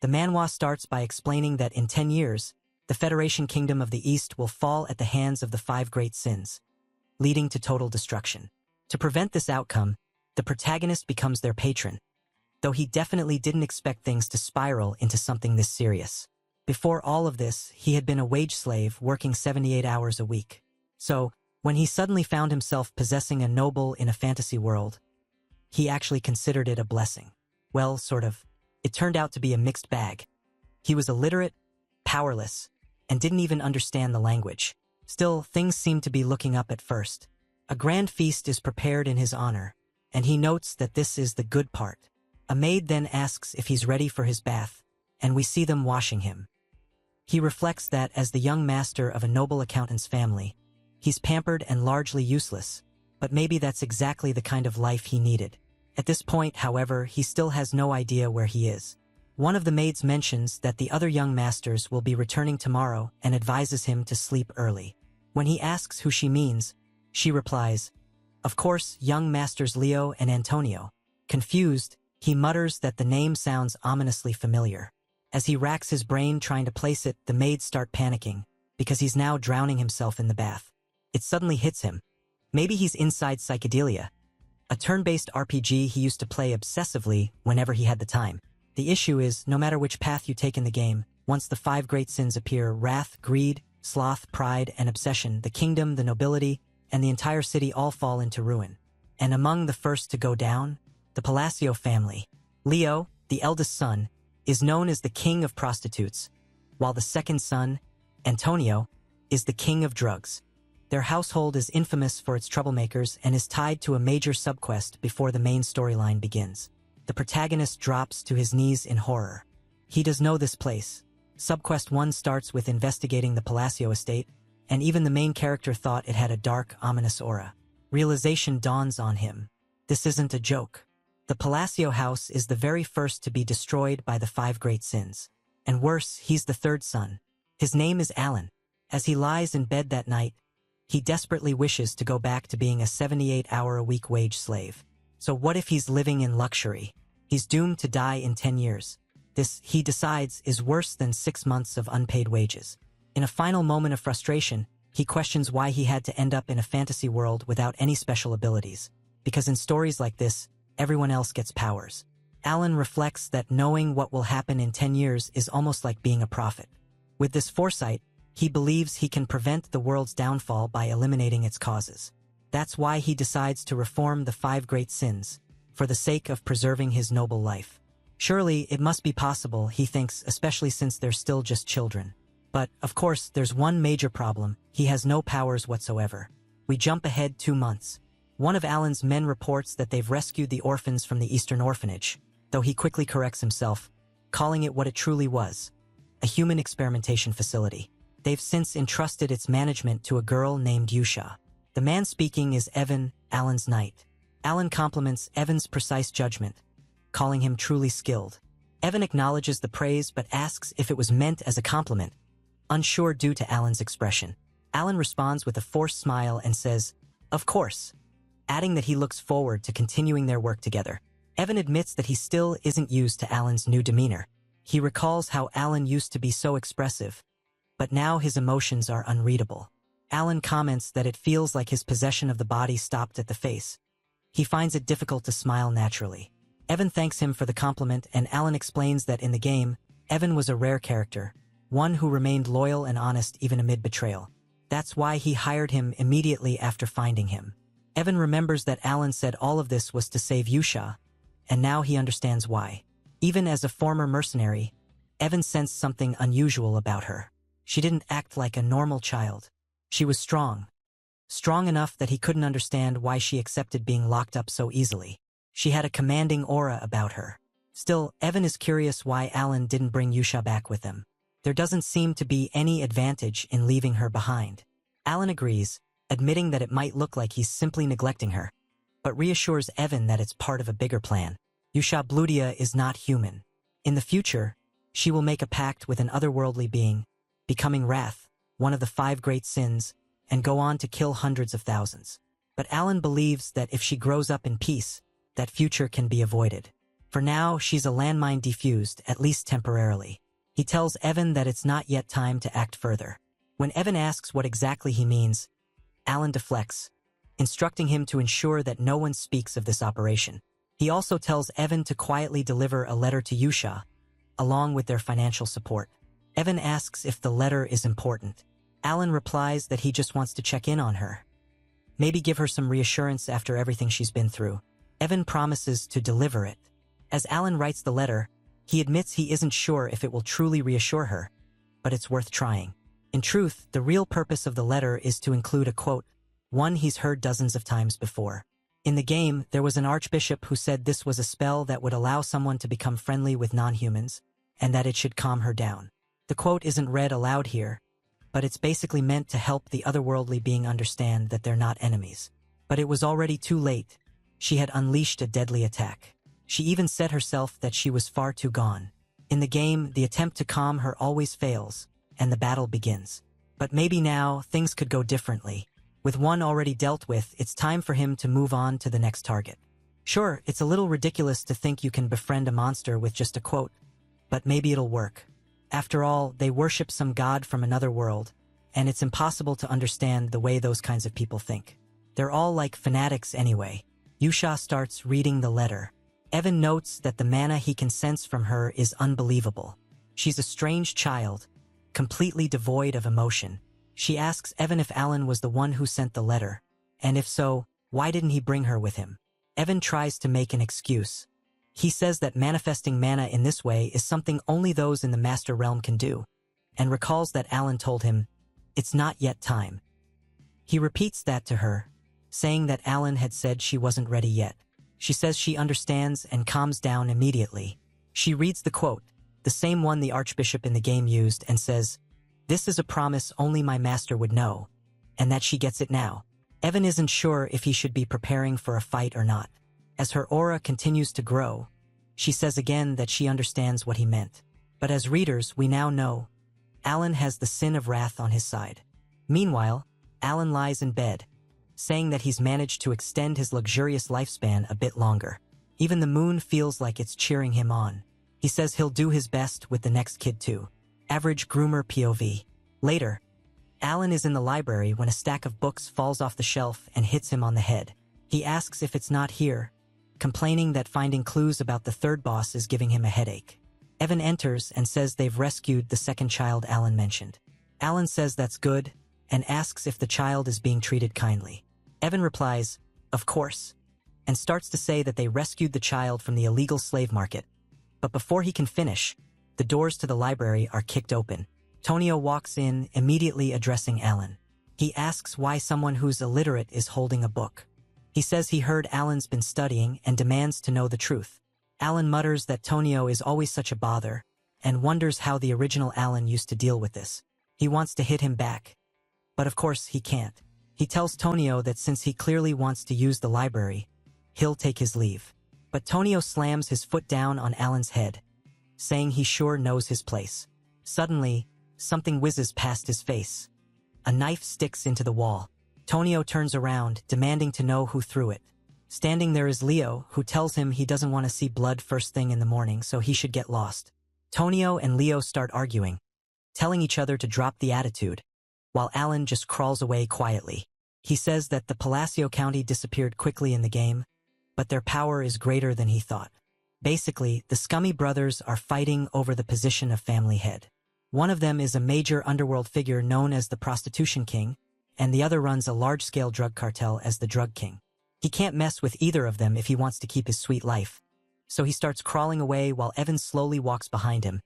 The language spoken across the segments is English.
The manhwa starts by explaining that in 10 years, the Federation Kingdom of the East will fall at the hands of the 5 great sins, leading to total destruction. To prevent this outcome, the protagonist becomes their patron, though he definitely didn't expect things to spiral into something this serious. Before all of this, he had been a wage slave working 78 hours a week. So, when he suddenly found himself possessing a noble in a fantasy world, he actually considered it a blessing. Well, sort of. It turned out to be a mixed bag. He was illiterate, powerless, and didn't even understand the language. Still, things seemed to be looking up at first. A grand feast is prepared in his honor, and he notes that this is the good part. A maid then asks if he's ready for his bath, and we see them washing him. He reflects that as the young master of a noble accountant's family, he's pampered and largely useless, but maybe that's exactly the kind of life he needed. At this point, however, he still has no idea where he is. One of the maids mentions that the other young masters will be returning tomorrow and advises him to sleep early. When he asks who she means, she replies, "Of course, young masters Leo and Antonio." Confused, he mutters that the name sounds ominously familiar. As he racks his brain trying to place it, the maids start panicking, because he's now drowning himself in the bath. It suddenly hits him. Maybe he's inside Psychedelia, a turn-based RPG he used to play obsessively whenever he had the time. The issue is, no matter which path you take in the game, once the 5 great sins appear, wrath, greed, sloth, pride, and obsession, the kingdom, the nobility, and the entire city all fall into ruin. And among the first to go down, the Palacio family. Leo, the eldest son, is known as the king of prostitutes, while the second son, Antonio, is the king of drugs. Their household is infamous for its troublemakers and is tied to a major subquest before the main storyline begins. The protagonist drops to his knees in horror. He does know this place. Subquest 1 starts with investigating the Palacio estate, and even the main character thought it had a dark, ominous aura. Realization dawns on him. This isn't a joke. The Palacio house is the very first to be destroyed by the 5 great sins. And worse, he's the third son. His name is Alan. As he lies in bed that night, he desperately wishes to go back to being a 78-hour-a-week wage slave. So what if he's living in luxury? He's doomed to die in 10 years. This, he decides, is worse than 6 months of unpaid wages. In a final moment of frustration, he questions why he had to end up in a fantasy world without any special abilities. Because in stories like this, everyone else gets powers. Alan reflects that knowing what will happen in 10 years is almost like being a prophet. With this foresight, he believes he can prevent the world's downfall by eliminating its causes. That's why he decides to reform the 5 great sins, for the sake of preserving his noble life. Surely, it must be possible, he thinks, especially since they're still just children. But, of course, there's one major problem: he has no powers whatsoever. We jump ahead 2 months. One of Alan's men reports that they've rescued the orphans from the Eastern Orphanage, though he quickly corrects himself, calling it what it truly was: a human experimentation facility. They've since entrusted its management to a girl named Yusha. The man speaking is Evan, Alan's knight. Alan compliments Evan's precise judgment, calling him truly skilled. Evan acknowledges the praise but asks if it was meant as a compliment, unsure due to Alan's expression. Alan responds with a forced smile and says, "Of course," adding that he looks forward to continuing their work together. Evan admits that he still isn't used to Alan's new demeanor. He recalls how Alan used to be so expressive, but now his emotions are unreadable. Alan comments that it feels like his possession of the body stopped at the face. He finds it difficult to smile naturally. Evan thanks him for the compliment, and Alan explains that in the game, Evan was a rare character, one who remained loyal and honest even amid betrayal. That's why he hired him immediately after finding him. Evan remembers that Alan said all of this was to save Yusha, and now he understands why. Even as a former mercenary, Evan sensed something unusual about her. She didn't act like a normal child. She was strong. Strong enough that he couldn't understand why she accepted being locked up so easily. She had a commanding aura about her. Still, Evan is curious why Alan didn't bring Yusha back with him. There doesn't seem to be any advantage in leaving her behind. Alan agrees, admitting that it might look like he's simply neglecting her, but reassures Evan that it's part of a bigger plan. Yusha Bludia is not human. In the future, she will make a pact with an otherworldly being, becoming Wrath, one of the 5 great sins, and go on to kill hundreds of thousands. But Alan believes that if she grows up in peace, that future can be avoided. For now, she's a landmine defused, at least temporarily. He tells Evan that it's not yet time to act further. When Evan asks what exactly he means, Alan deflects, instructing him to ensure that no one speaks of this operation. He also tells Evan to quietly deliver a letter to Yusha, along with their financial support. Evan asks if the letter is important. Alan replies that he just wants to check in on her. Maybe give her some reassurance after everything she's been through. Evan promises to deliver it. As Alan writes the letter, he admits he isn't sure if it will truly reassure her, but it's worth trying. In truth, the real purpose of the letter is to include a quote, one he's heard dozens of times before. In the game, there was an archbishop who said this was a spell that would allow someone to become friendly with non-humans, and that it should calm her down. The quote isn't read aloud here, but it's basically meant to help the otherworldly being understand that they're not enemies. But it was already too late. She had unleashed a deadly attack. She even said herself that she was far too gone. In the game, the attempt to calm her always fails, and the battle begins. But maybe now, things could go differently. With one already dealt with, it's time for him to move on to the next target. Sure, it's a little ridiculous to think you can befriend a monster with just a quote, but maybe it'll work. After all, they worship some god from another world, and it's impossible to understand the way those kinds of people think. They're all like fanatics anyway. Yusha starts reading the letter. Evan notes that the mana he can sense from her is unbelievable. She's a strange child, completely devoid of emotion. She asks Evan if Alan was the one who sent the letter, and if so, why didn't he bring her with him? Evan tries to make an excuse. He says that manifesting mana in this way is something only those in the Master Realm can do, and recalls that Alan told him, "It's not yet time." He repeats that to her, saying that Alan had said she wasn't ready yet. She says she understands and calms down immediately. She reads the quote, the same one the Archbishop in the game used, and says, "This is a promise only my master would know," and that she gets it now. Evan isn't sure if he should be preparing for a fight or not. As her aura continues to grow, she says again that she understands what he meant. But as readers, we now know, Alan has the sin of wrath on his side. Meanwhile, Alan lies in bed, saying that he's managed to extend his luxurious lifespan a bit longer. Even the moon feels like it's cheering him on. He says he'll do his best with the next kid too. Average groomer POV. Later, Alan is in the library when a stack of books falls off the shelf and hits him on the head. He asks if it's not here, complaining that finding clues about the third boss is giving him a headache. Evan enters and says they've rescued the second child Alan mentioned. Alan says that's good, and asks if the child is being treated kindly. Evan replies, "Of course," and starts to say that they rescued the child from the illegal slave market. But before he can finish, the doors to the library are kicked open. Tonio walks in, immediately addressing Alan. He asks why someone who's illiterate is holding a book. He says he heard Alan's been studying and demands to know the truth. Alan mutters that Tonio is always such a bother, and wonders how the original Alan used to deal with this. He wants to hit him back, but of course he can't. He tells Tonio that since he clearly wants to use the library, he'll take his leave. But Tonio slams his foot down on Alan's head, saying he sure knows his place. Suddenly, something whizzes past his face. A knife sticks into the wall. Tonio turns around, demanding to know who threw it. Standing there is Leo, who tells him he doesn't want to see blood first thing in the morning, so he should get lost. Tonio and Leo start arguing, telling each other to drop the attitude, while Alan just crawls away quietly. He says that the Palacio County disappeared quickly in the game, but their power is greater than he thought. Basically, the scummy brothers are fighting over the position of family head. One of them is a major underworld figure known as the Prostitution King, and the other runs a large-scale drug cartel as the Drug King. He can't mess with either of them if he wants to keep his sweet life, so he starts crawling away while Evan slowly walks behind him,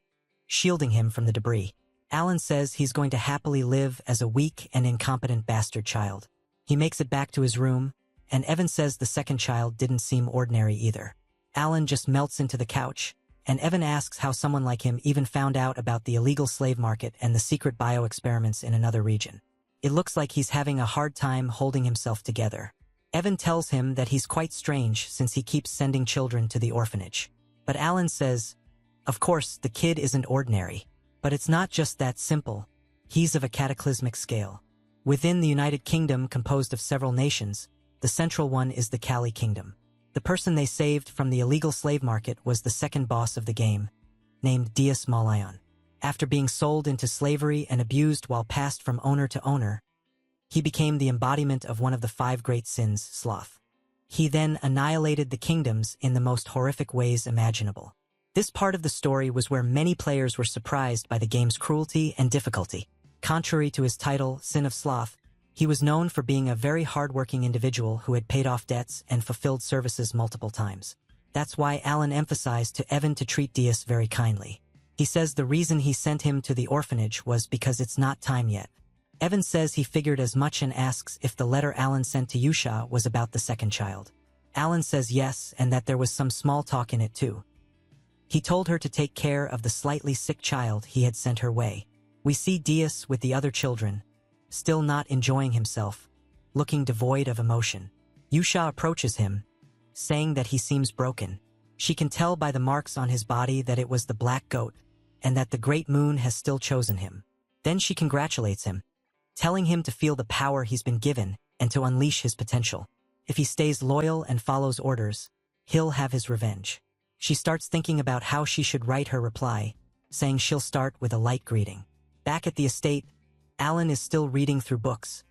shielding him from the debris. Alan says he's going to happily live as a weak and incompetent bastard child. He makes it back to his room, and Evan says the second child didn't seem ordinary either. Alan just melts into the couch, and Evan asks how someone like him even found out about the illegal slave market and the secret bio-experiments in another region. It looks like he's having a hard time holding himself together. Evan tells him that he's quite strange since he keeps sending children to the orphanage. But Alan says, of course, the kid isn't ordinary. But it's not just that simple. He's of a cataclysmic scale. Within the United Kingdom, composed of several nations, the central one is the Kali Kingdom. The The person they saved from the illegal slave market was the second boss of the game, named Dias Malayan. After being sold into slavery and abused while passed from owner to owner, he became the embodiment of one of the 5 great sins, sloth. He then annihilated the kingdoms in the most horrific ways imaginable. This part of the story was where many players were surprised by the game's cruelty and difficulty. Contrary to his title, Sin of Sloth, he was known for being a very hard-working individual who had paid off debts and fulfilled services multiple times. That's why Alan emphasized to Evan to treat Dias very kindly. He says the reason he sent him to the orphanage was because it's not time yet. Evan says he figured as much and asks if the letter Alan sent to Yusha was about the second child. Alan says yes, and that there was some small talk in it too. He told her to take care of the slightly sick child he had sent her way. We see Dias with the other children, still not enjoying himself, looking devoid of emotion. Yusha approaches him, saying that he seems broken. She can tell by the marks on his body that it was the black goat, and that the great moon has still chosen him. Then she congratulates him, telling him to feel the power he's been given and to unleash his potential. If he stays loyal and follows orders, he'll have his revenge. She starts thinking about how she should write her reply, saying she'll start with a light greeting. Back at the estate, Alan is still reading through books,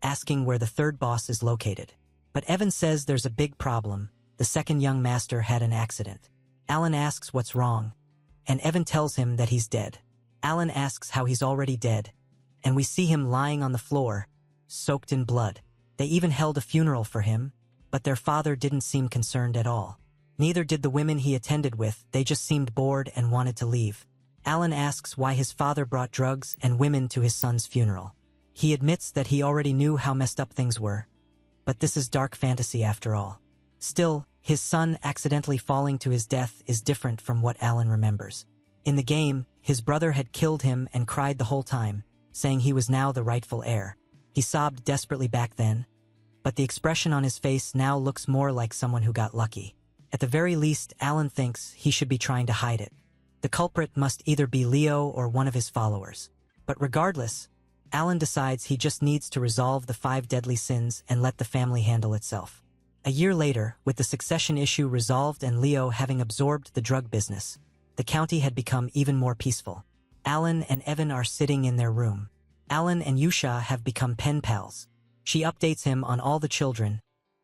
asking where the third boss is located. But Evan says there's a big problem. The second young master had an accident. Alan asks what's wrong, and Evan tells him that he's dead. Alan asks how he's already dead, and we see him lying on the floor, soaked in blood. They even held a funeral for him, but their father didn't seem concerned at all. Neither did the women he attended with, they just seemed bored and wanted to leave. Alan asks why his father brought drugs and women to his son's funeral. He admits that he already knew how messed up things were, but this is dark fantasy after all. Still, his son accidentally falling to his death is different from what Alan remembers. In the game, his brother had killed him and cried the whole time, saying he was now the rightful heir. He sobbed desperately back then, but the expression on his face now looks more like someone who got lucky. At the very least, Alan thinks he should be trying to hide it. The culprit must either be Leo or one of his followers. But regardless, Alan decides he just needs to resolve the 5 deadly sins and let the family handle itself. A year later, with the succession issue resolved and Leo having absorbed the drug business, the county had become even more peaceful. Alan and Evan are sitting in their room. Alan and Yusha have become pen pals. She updates him on all the children,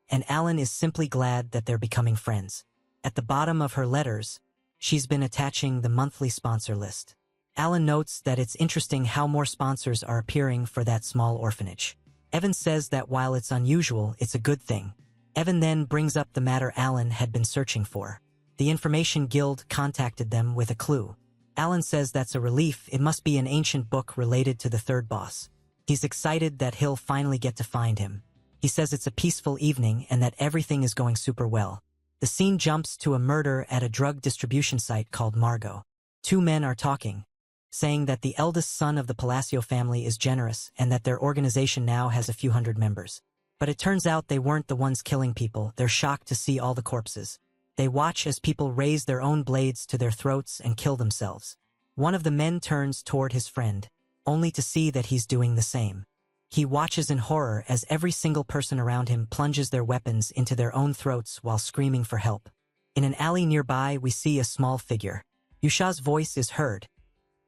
and Alan is simply glad that they're becoming friends. At the bottom of her letters, she's been attaching the monthly sponsor list. Alan notes that it's interesting how more sponsors are appearing for that small orphanage. Evan says that while it's unusual, it's a good thing. Evan then brings up the matter Alan had been searching for. The Information Guild contacted them with a clue. Alan says that's a relief. It must be an ancient book related to the third boss. He's excited that he'll finally get to find him. He says it's a peaceful evening and that everything is going super well. The scene jumps to a murder at a drug distribution site called Margot. 2 men are talking, saying that the eldest son of the Palacio family is generous and that their organization now has a few hundred members. But it turns out they weren't the ones killing people. They're shocked to see all the corpses. They watch as people raise their own blades to their throats and kill themselves. One of the men turns toward his friend, only to see that he's doing the same. He watches in horror as every single person around him plunges their weapons into their own throats while screaming for help. In an alley nearby, we see a small figure. Yusha's voice is heard.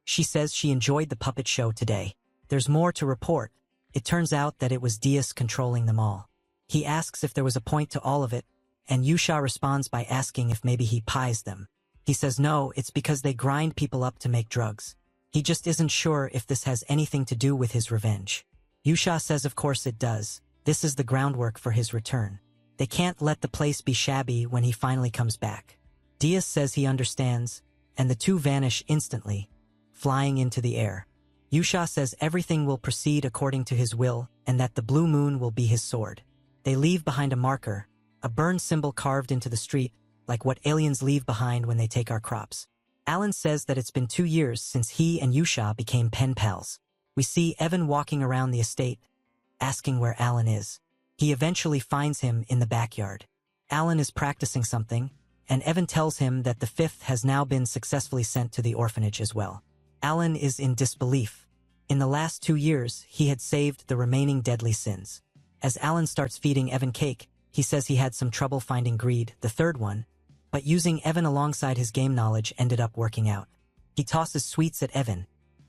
She says she enjoyed the puppet show today. There's more to report. It turns out that it was Dias controlling them all. He asks if there was a point to all of it, and Yusha responds by asking if maybe he pies them. He says no, it's because they grind people up to make drugs. He just isn't sure if this has anything to do with his revenge. Yusha says of course it does. This is the groundwork for his return. They can't let the place be shabby when he finally comes back. Dias says he understands, and the 2 vanish instantly, flying into the air. Yusha says everything will proceed according to his will and that the blue moon will be his sword. They leave behind a marker, a burn symbol carved into the street, like what aliens leave behind when they take our crops. Alan says that it's been 2 years since he and Yusha became pen pals. We see Evan walking around the estate, asking where Alan is. He eventually finds him in the backyard. Alan is practicing something, and Evan tells him that the 5th has now been successfully sent to the orphanage as well. Alan is in disbelief. In the last 2 years, he had saved the remaining deadly sins. As Alan starts feeding Evan cake, He says he had some trouble finding Greed, the third one, but using Evan alongside his game knowledge ended up working out. He tosses sweets at Evan,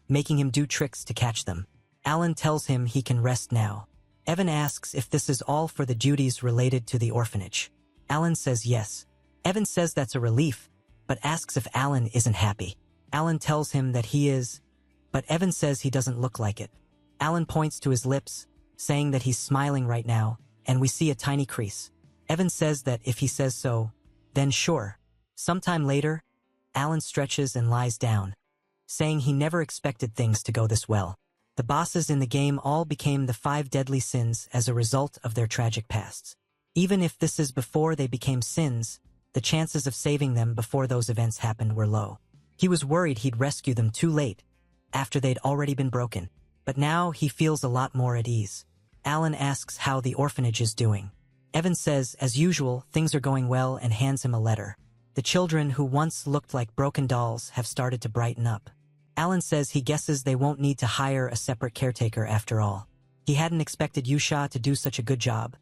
making him do tricks to catch them. Alan tells him he can rest now. Evan asks if this is all for the duties related to the orphanage. Alan says yes. Evan says that's a relief, but asks if Alan isn't happy. Alan tells him that he is, but Evan says he doesn't look like it. Alan points to his lips, saying that he's smiling right now, and we see a tiny crease. Evan says that if he says so, then sure. Sometime later, Alan stretches and lies down, saying he never expected things to go this well. The bosses in the game all became the 5 deadly sins as a result of their tragic pasts. Even if this is before they became sins, the chances of saving them before those events happened were low. He was worried he'd rescue them too late, after they'd already been broken. But now he feels a lot more at ease. Alan asks how the orphanage is doing. Evan says, as usual, things are going well and hands him a letter. The children who once looked like broken dolls have started to brighten up. Alan says he guesses they won't need to hire a separate caretaker after all. He hadn't expected Yusha to do such a good job,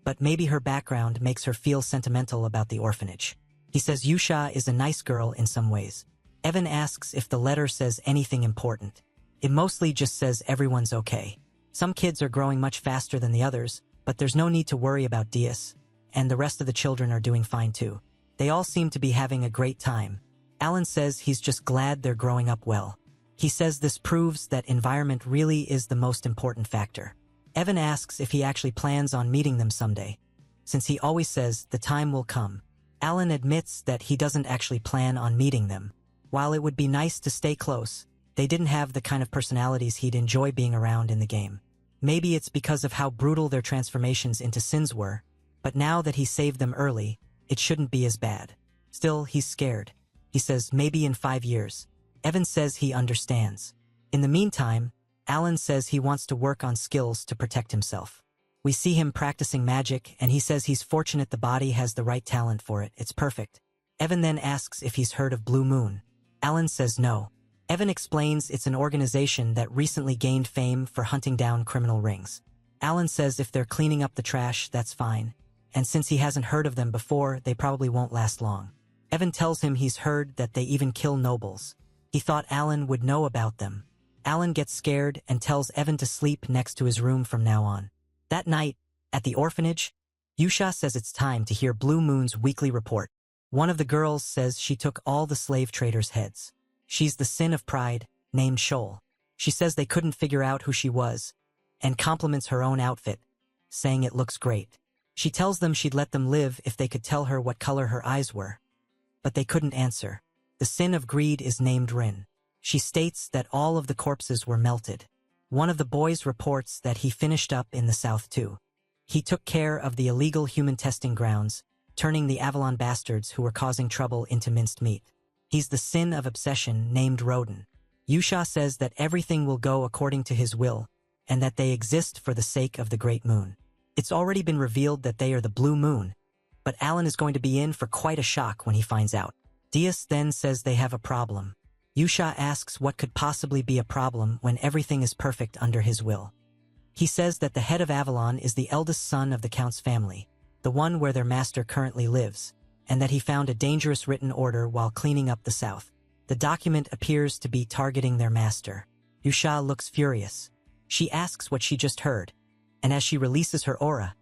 but maybe her background makes her feel sentimental about the orphanage. He says Yusha is a nice girl in some ways. Evan asks if the letter says anything important. It mostly just says everyone's okay. Some kids are growing much faster than the others, but there's no need to worry about Diaz, and the rest of the children are doing fine too. They all seem to be having a great time. Alan says he's just glad they're growing up well. He says this proves that environment really is the most important factor. Evan asks if he actually plans on meeting them someday, since he always says the time will come. Alan admits that he doesn't actually plan on meeting them. While it would be nice to stay close, they didn't have the kind of personalities he'd enjoy being around in the game. Maybe it's because of how brutal their transformations into sins were, but now that he saved them early, it shouldn't be as bad. Still, he's scared. He says maybe in 5 years. Evan says he understands. In the meantime, Alan says he wants to work on skills to protect himself. We see him practicing magic, and he says he's fortunate the body has the right talent for it. It's perfect. Evan then asks if he's heard of Blue Moon. Alan says no. Evan explains it's an organization that recently gained fame for hunting down criminal rings. Alan says if they're cleaning up the trash, that's fine, and since he hasn't heard of them before, they probably won't last long. Evan tells him he's heard that they even kill nobles. He thought Alan would know about them. Alan gets scared and tells Evan to sleep next to his room from now on. That night, at the orphanage, Yusha says it's time to hear Blue Moon's weekly report. One of the girls says she took all the slave traders' heads. She's the sin of pride, named Shoal. She says they couldn't figure out who she was, and compliments her own outfit, saying it looks great. She tells them she'd let them live if they could tell her what color her eyes were. But they couldn't answer. The sin of greed is named Rin. She states that all of the corpses were melted. One of the boys reports that he finished up in the south too. He took care of the illegal human testing grounds, turning the Avalon bastards who were causing trouble into minced meat. He's the sin of obsession named Rodin. Yusha says that everything will go according to his will, and that they exist for the sake of the Great Moon. It's already been revealed that they are the Blue Moon, but Alan is going to be in for quite a shock when he finds out. Diaz then says they have a problem. Yusha asks what could possibly be a problem when everything is perfect under his will. He says that the head of Avalon is the eldest son of the Count's family, the one where their master currently lives, and that he found a dangerous written order while cleaning up the south. The document appears to be targeting their master. Yusha looks furious. She asks what she just heard, and as she releases her aura,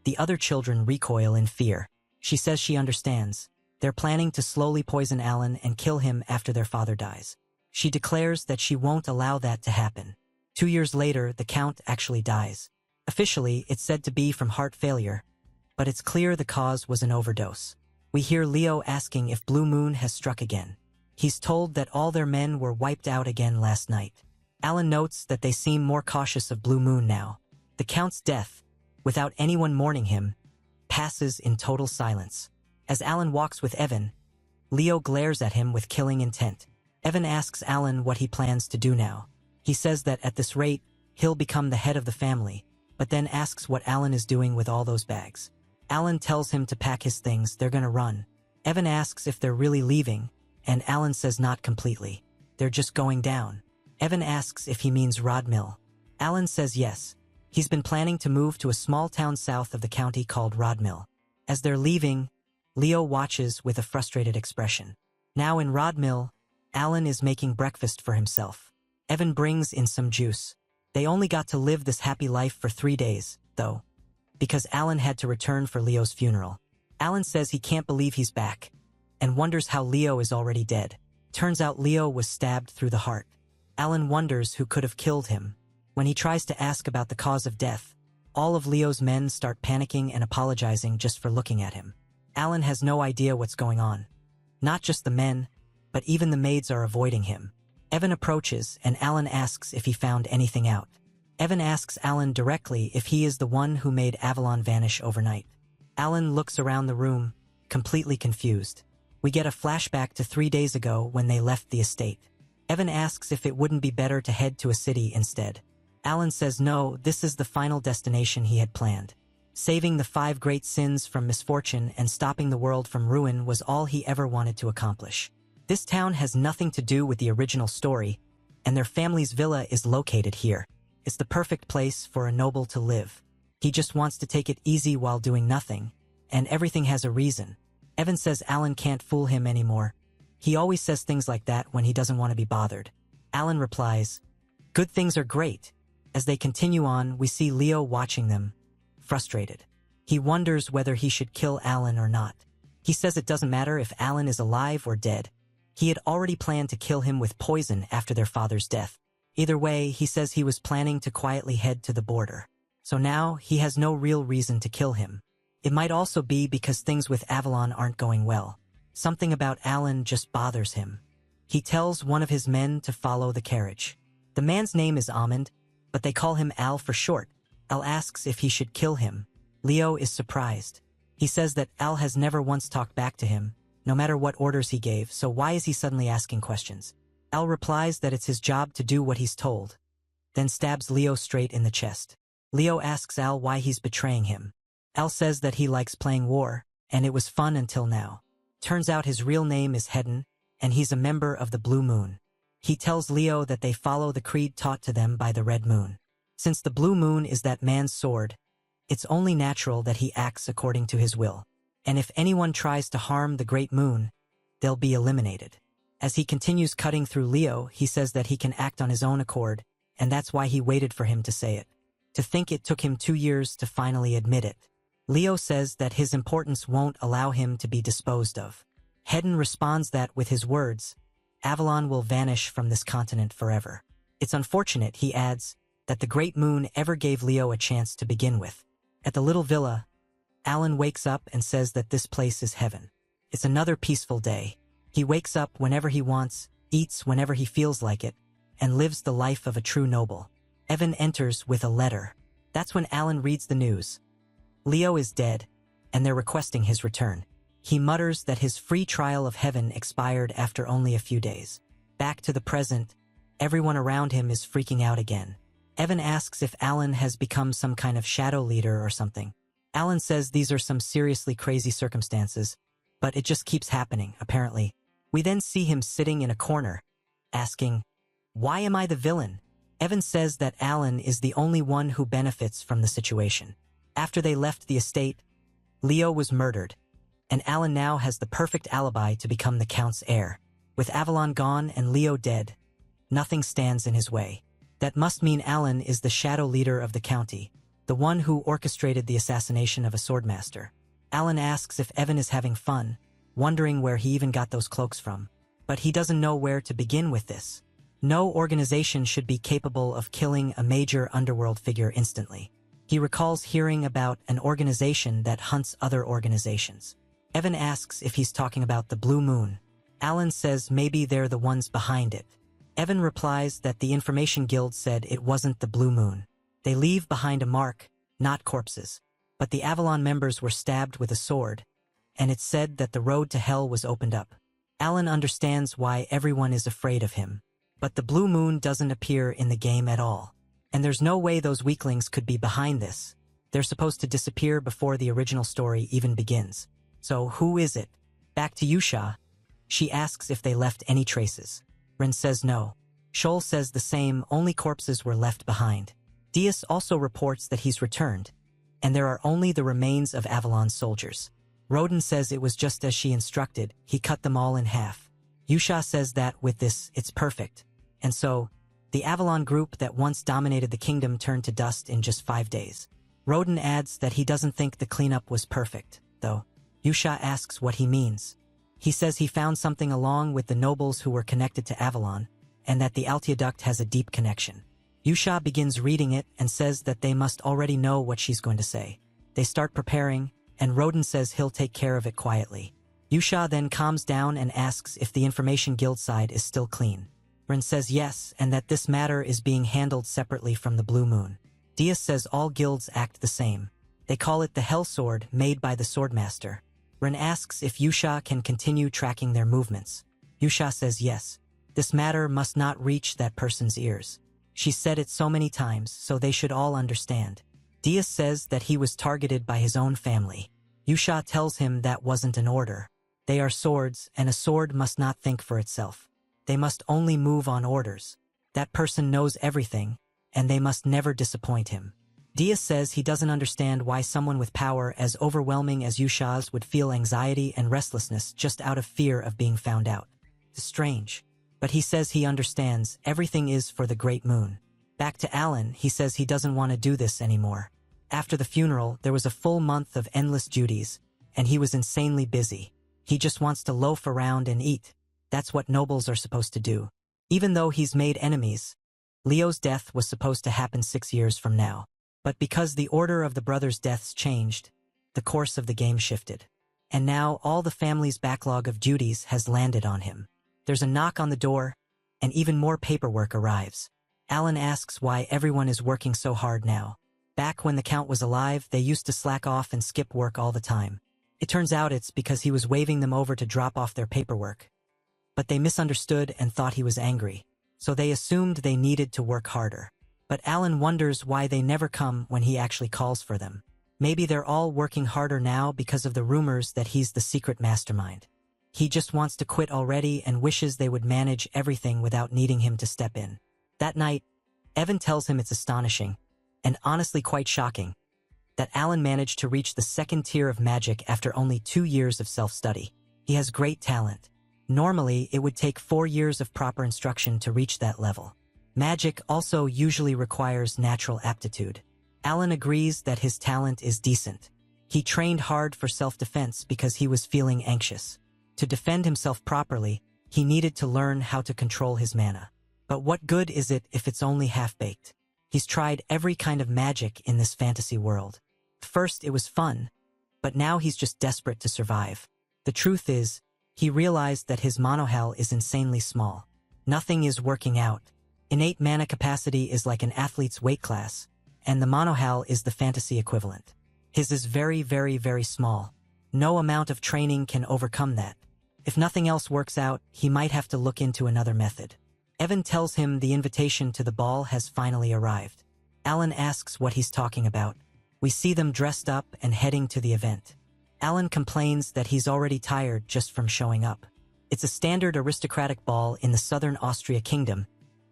the other children recoil in fear. She says she understands. They're planning to slowly poison Alan and kill him after their father dies. She declares that she won't allow that to happen. 2 years later, the Count actually dies. Officially, it's said to be from heart failure, but it's clear the cause was an overdose. We hear Leo asking if Blue Moon has struck again. He's told that all their men were wiped out again last night. Alan notes that they seem more cautious of Blue Moon now. The Count's death, without anyone mourning him, passes in total silence. As Alan walks with Evan, Leo glares at him with killing intent. Evan asks Alan what he plans to do now. He says that at this rate, he'll become the head of the family, but then asks what Alan is doing with all those bags. Alan tells him to pack his things, they're gonna run. Evan asks if they're really leaving, and Alan says not completely. They're just going down. Evan asks if he means Rod Mill. Alan says yes. He's been planning to move to a small town south of the county called Rodmill. As they're leaving, Leo watches with a frustrated expression. Now in Rodmill, Alan is making breakfast for himself. Evan brings in some juice. They only got to live this happy life for 3 days, though, because Alan had to return for Leo's funeral. Alan says he can't believe he's back, and wonders how Leo is already dead. Turns out Leo was stabbed through the heart. Alan wonders who could have killed him. When he tries to ask about the cause of death, all of Leo's men start panicking and apologizing just for looking at him. Alan has no idea what's going on. Not just the men, but even the maids are avoiding him. Evan approaches, and Alan asks if he found anything out. Evan asks Alan directly if he is the one who made Avalon vanish overnight. Alan looks around the room, completely confused. We get a flashback to 3 days ago when they left the estate. Evan asks if it wouldn't be better to head to a city instead. Alan says no, this is the final destination he had planned. Saving the 5 great sins from misfortune and stopping the world from ruin was all he ever wanted to accomplish. This town has nothing to do with the original story, and their family's villa is located here. It's the perfect place for a noble to live. He just wants to take it easy while doing nothing, and everything has a reason. Evan says Alan can't fool him anymore. He always says things like that when he doesn't want to be bothered. Alan replies, "Good things are great." As they continue on, we see Leo watching them, frustrated. He wonders whether he should kill Alan or not. He says it doesn't matter if Alan is alive or dead. He had already planned to kill him with poison after their father's death. Either way, he says he was planning to quietly head to the border. So now, he has no real reason to kill him. It might also be because things with Avalon aren't going well. Something about Alan just bothers him. He tells one of his men to follow the carriage. The man's name is Almond, but they call him Al for short. Al asks if he should kill him. Leo is surprised. He says that Al has never once talked back to him, no matter what orders he gave, so why is he suddenly asking questions? Al replies that it's his job to do what he's told, then stabs Leo straight in the chest. Leo asks Al why he's betraying him. Al says that he likes playing war, and it was fun until now. Turns out his real name is Hedden, and he's a member of the Blue Moon. He tells Leo that they follow the creed taught to them by the Red Moon. Since the Blue Moon is that man's sword, it's only natural that he acts according to his will. And if anyone tries to harm the Great Moon, they'll be eliminated. As he continues cutting through Leo, he says that he can act on his own accord, and that's why he waited for him to say it. To think it took him 2 years to finally admit it. Leo says that his importance won't allow him to be disposed of. Hedden responds that with his words, Avalon will vanish from this continent forever. It's unfortunate, he adds, that the Great Moon ever gave Leo a chance to begin with. At the little villa, Alan wakes up and says that this place is heaven. It's another peaceful day. He wakes up whenever he wants, eats whenever he feels like it, and lives the life of a true noble. Evan enters with a letter. That's when Alan reads the news. Leo is dead, and they're requesting his return. He mutters that his free trial of heaven expired after only a few days. Back to the present, everyone around him is freaking out again. Evan asks if Alan has become some kind of shadow leader or something. Alan says these are some seriously crazy circumstances, but it just keeps happening, apparently. We then see him sitting in a corner, asking, "Why am I the villain?" Evan says that Alan is the only one who benefits from the situation. After they left the estate, Leo was murdered, and Alan now has the perfect alibi to become the Count's heir. With Avalon gone and Leo dead, nothing stands in his way. That must mean Alan is the shadow leader of the county, the one who orchestrated the assassination of a swordmaster. Alan asks if Evan is having fun, wondering where he even got those cloaks from. But he doesn't know where to begin with this. No organization should be capable of killing a major underworld figure instantly. He recalls hearing about an organization that hunts other organizations. Evan asks if he's talking about the Blue Moon. Alan says maybe they're the ones behind it. Evan replies that the Information Guild said it wasn't the Blue Moon. They leave behind a mark, not corpses. But the Avalon members were stabbed with a sword, and it's said that the road to hell was opened up. Alan understands why everyone is afraid of him. But the Blue Moon doesn't appear in the game at all. And there's no way those weaklings could be behind this. They're supposed to disappear before the original story even begins. So who is it? Back to Yusha. She asks if they left any traces. Ren says no. Shoal says the same, only corpses were left behind. Diaz also reports that he's returned, and there are only the remains of Avalon's soldiers. Roden says it was just as she instructed, he cut them all in half. Yusha says that with this, it's perfect. And so, the Avalon group that once dominated the kingdom turned to dust in just 5 days. Roden adds that he doesn't think the cleanup was perfect, though. Yusha asks what he means. He says he found something along with the nobles who were connected to Avalon, and that the Alteoduct has a deep connection. Yusha begins reading it and says that they must already know what she's going to say. They start preparing, and Roden says he'll take care of it quietly. Yusha then calms down and asks if the Information Guild side is still clean. Ren says yes, and that this matter is being handled separately from the Blue Moon. Diaz says all guilds act the same. They call it the Hell Sword, made by the Swordmaster. Ren asks if Yusha can continue tracking their movements. Yusha says yes. This matter must not reach that person's ears. She said it so many times, so they should all understand. Diaz says that he was targeted by his own family. Yusha tells him that wasn't an order. They are swords, and a sword must not think for itself. They must only move on orders. That person knows everything, and they must never disappoint him. Diaz says he doesn't understand why someone with power as overwhelming as Yusha's would feel anxiety and restlessness just out of fear of being found out. It's strange. But he says he understands everything is for the Great Moon. Back to Alan, he says he doesn't want to do this anymore. After the funeral, there was a full month of endless duties, and he was insanely busy. He just wants to loaf around and eat. That's what nobles are supposed to do. Even though he's made enemies, Leo's death was supposed to happen 6 years from now. But because the order of the brothers' deaths changed, the course of the game shifted. And now all the family's backlog of duties has landed on him. There's a knock on the door, and even more paperwork arrives. Alan asks why everyone is working so hard now. Back when the Count was alive, they used to slack off and skip work all the time. It turns out it's because he was waving them over to drop off their paperwork. But they misunderstood and thought he was angry, so they assumed they needed to work harder. But Alan wonders why they never come when he actually calls for them. Maybe they're all working harder now because of the rumors that he's the secret mastermind. He just wants to quit already and wishes they would manage everything without needing him to step in. That night, Evan tells him it's astonishing, and honestly quite shocking, that Alan managed to reach the 2nd tier of magic after only 2 years of self-study. He has great talent. Normally, it would take 4 years of proper instruction to reach that level. Magic also usually requires natural aptitude. Alan agrees that his talent is decent. He trained hard for self-defense because he was feeling anxious. To defend himself properly, he needed to learn how to control his mana. But what good is it if it's only half-baked? He's tried every kind of magic in this fantasy world. First, it was fun, but now he's just desperate to survive. The truth is, he realized that his monohel is insanely small. Nothing is working out. Innate mana capacity is like an athlete's weight class, and the monohel is the fantasy equivalent. His is very, very, very small. No amount of training can overcome that. If nothing else works out, he might have to look into another method. Evan tells him the invitation to the ball has finally arrived. Alan asks what he's talking about. We see them dressed up and heading to the event. Alan complains that he's already tired just from showing up. It's a standard aristocratic ball in the southern Austria kingdom,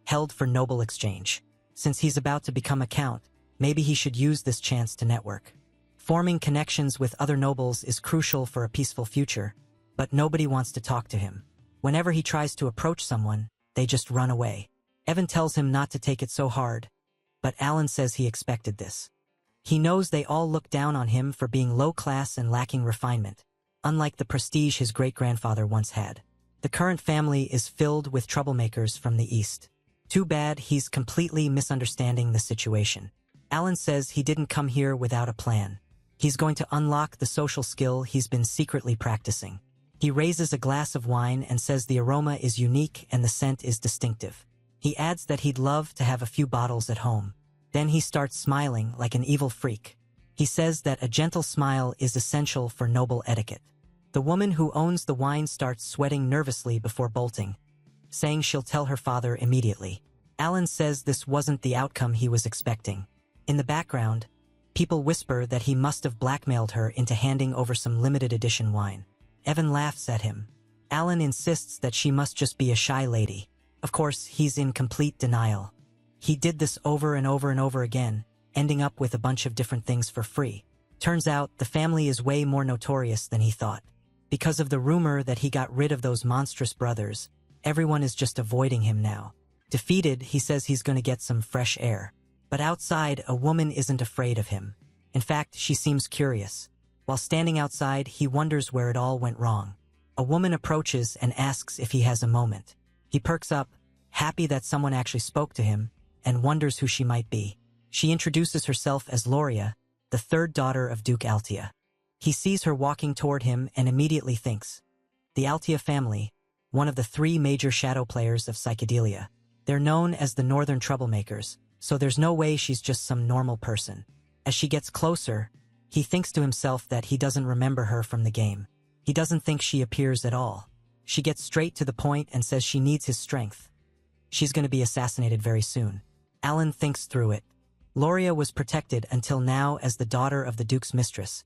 held for noble exchange. Since he's about to become a count, maybe he should use this chance to network. Forming connections with other nobles is crucial for a peaceful future, but nobody wants to talk to him. Whenever he tries to approach someone, they just run away. Evan tells him not to take it so hard, but Alan says he expected this. He knows they all look down on him for being low class and lacking refinement, unlike the prestige his great-grandfather once had. The current family is filled with troublemakers from the East. Too bad he's completely misunderstanding the situation. Alan says he didn't come here without a plan. He's going to unlock the social skill he's been secretly practicing. He raises a glass of wine and says the aroma is unique and the scent is distinctive. He adds that he'd love to have a few bottles at home. Then he starts smiling like an evil freak. He says that a gentle smile is essential for noble etiquette. The woman who owns the wine starts sweating nervously before bolting, saying she'll tell her father immediately. Alan says this wasn't the outcome he was expecting. In the background, people whisper that he must have blackmailed her into handing over some limited edition wine. Evan laughs at him. Alan insists that she must just be a shy lady. Of course, he's in complete denial. He did this over and over and over again, ending up with a bunch of different things for free. Turns out, the family is way more notorious than he thought. Because of the rumor that he got rid of those monstrous brothers, everyone is just avoiding him now. Defeated, he says he's going to get some fresh air. But outside, a woman isn't afraid of him. In fact, she seems curious. While standing outside, he wonders where it all went wrong. A woman approaches and asks if he has a moment. He perks up, happy that someone actually spoke to him, and wonders who she might be. She introduces herself as Loria, the third daughter of Duke Altia. He sees her walking toward him and immediately thinks, the Altia family, one of the 3 major shadow players of psychedelia. They're known as the Northern Troublemakers, so there's no way she's just some normal person. As she gets closer, he thinks to himself that he doesn't remember her from the game. He doesn't think she appears at all. She gets straight to the point and says she needs his strength. She's going to be assassinated very soon. Alan thinks through it. Loria was protected until now as the daughter of the Duke's mistress,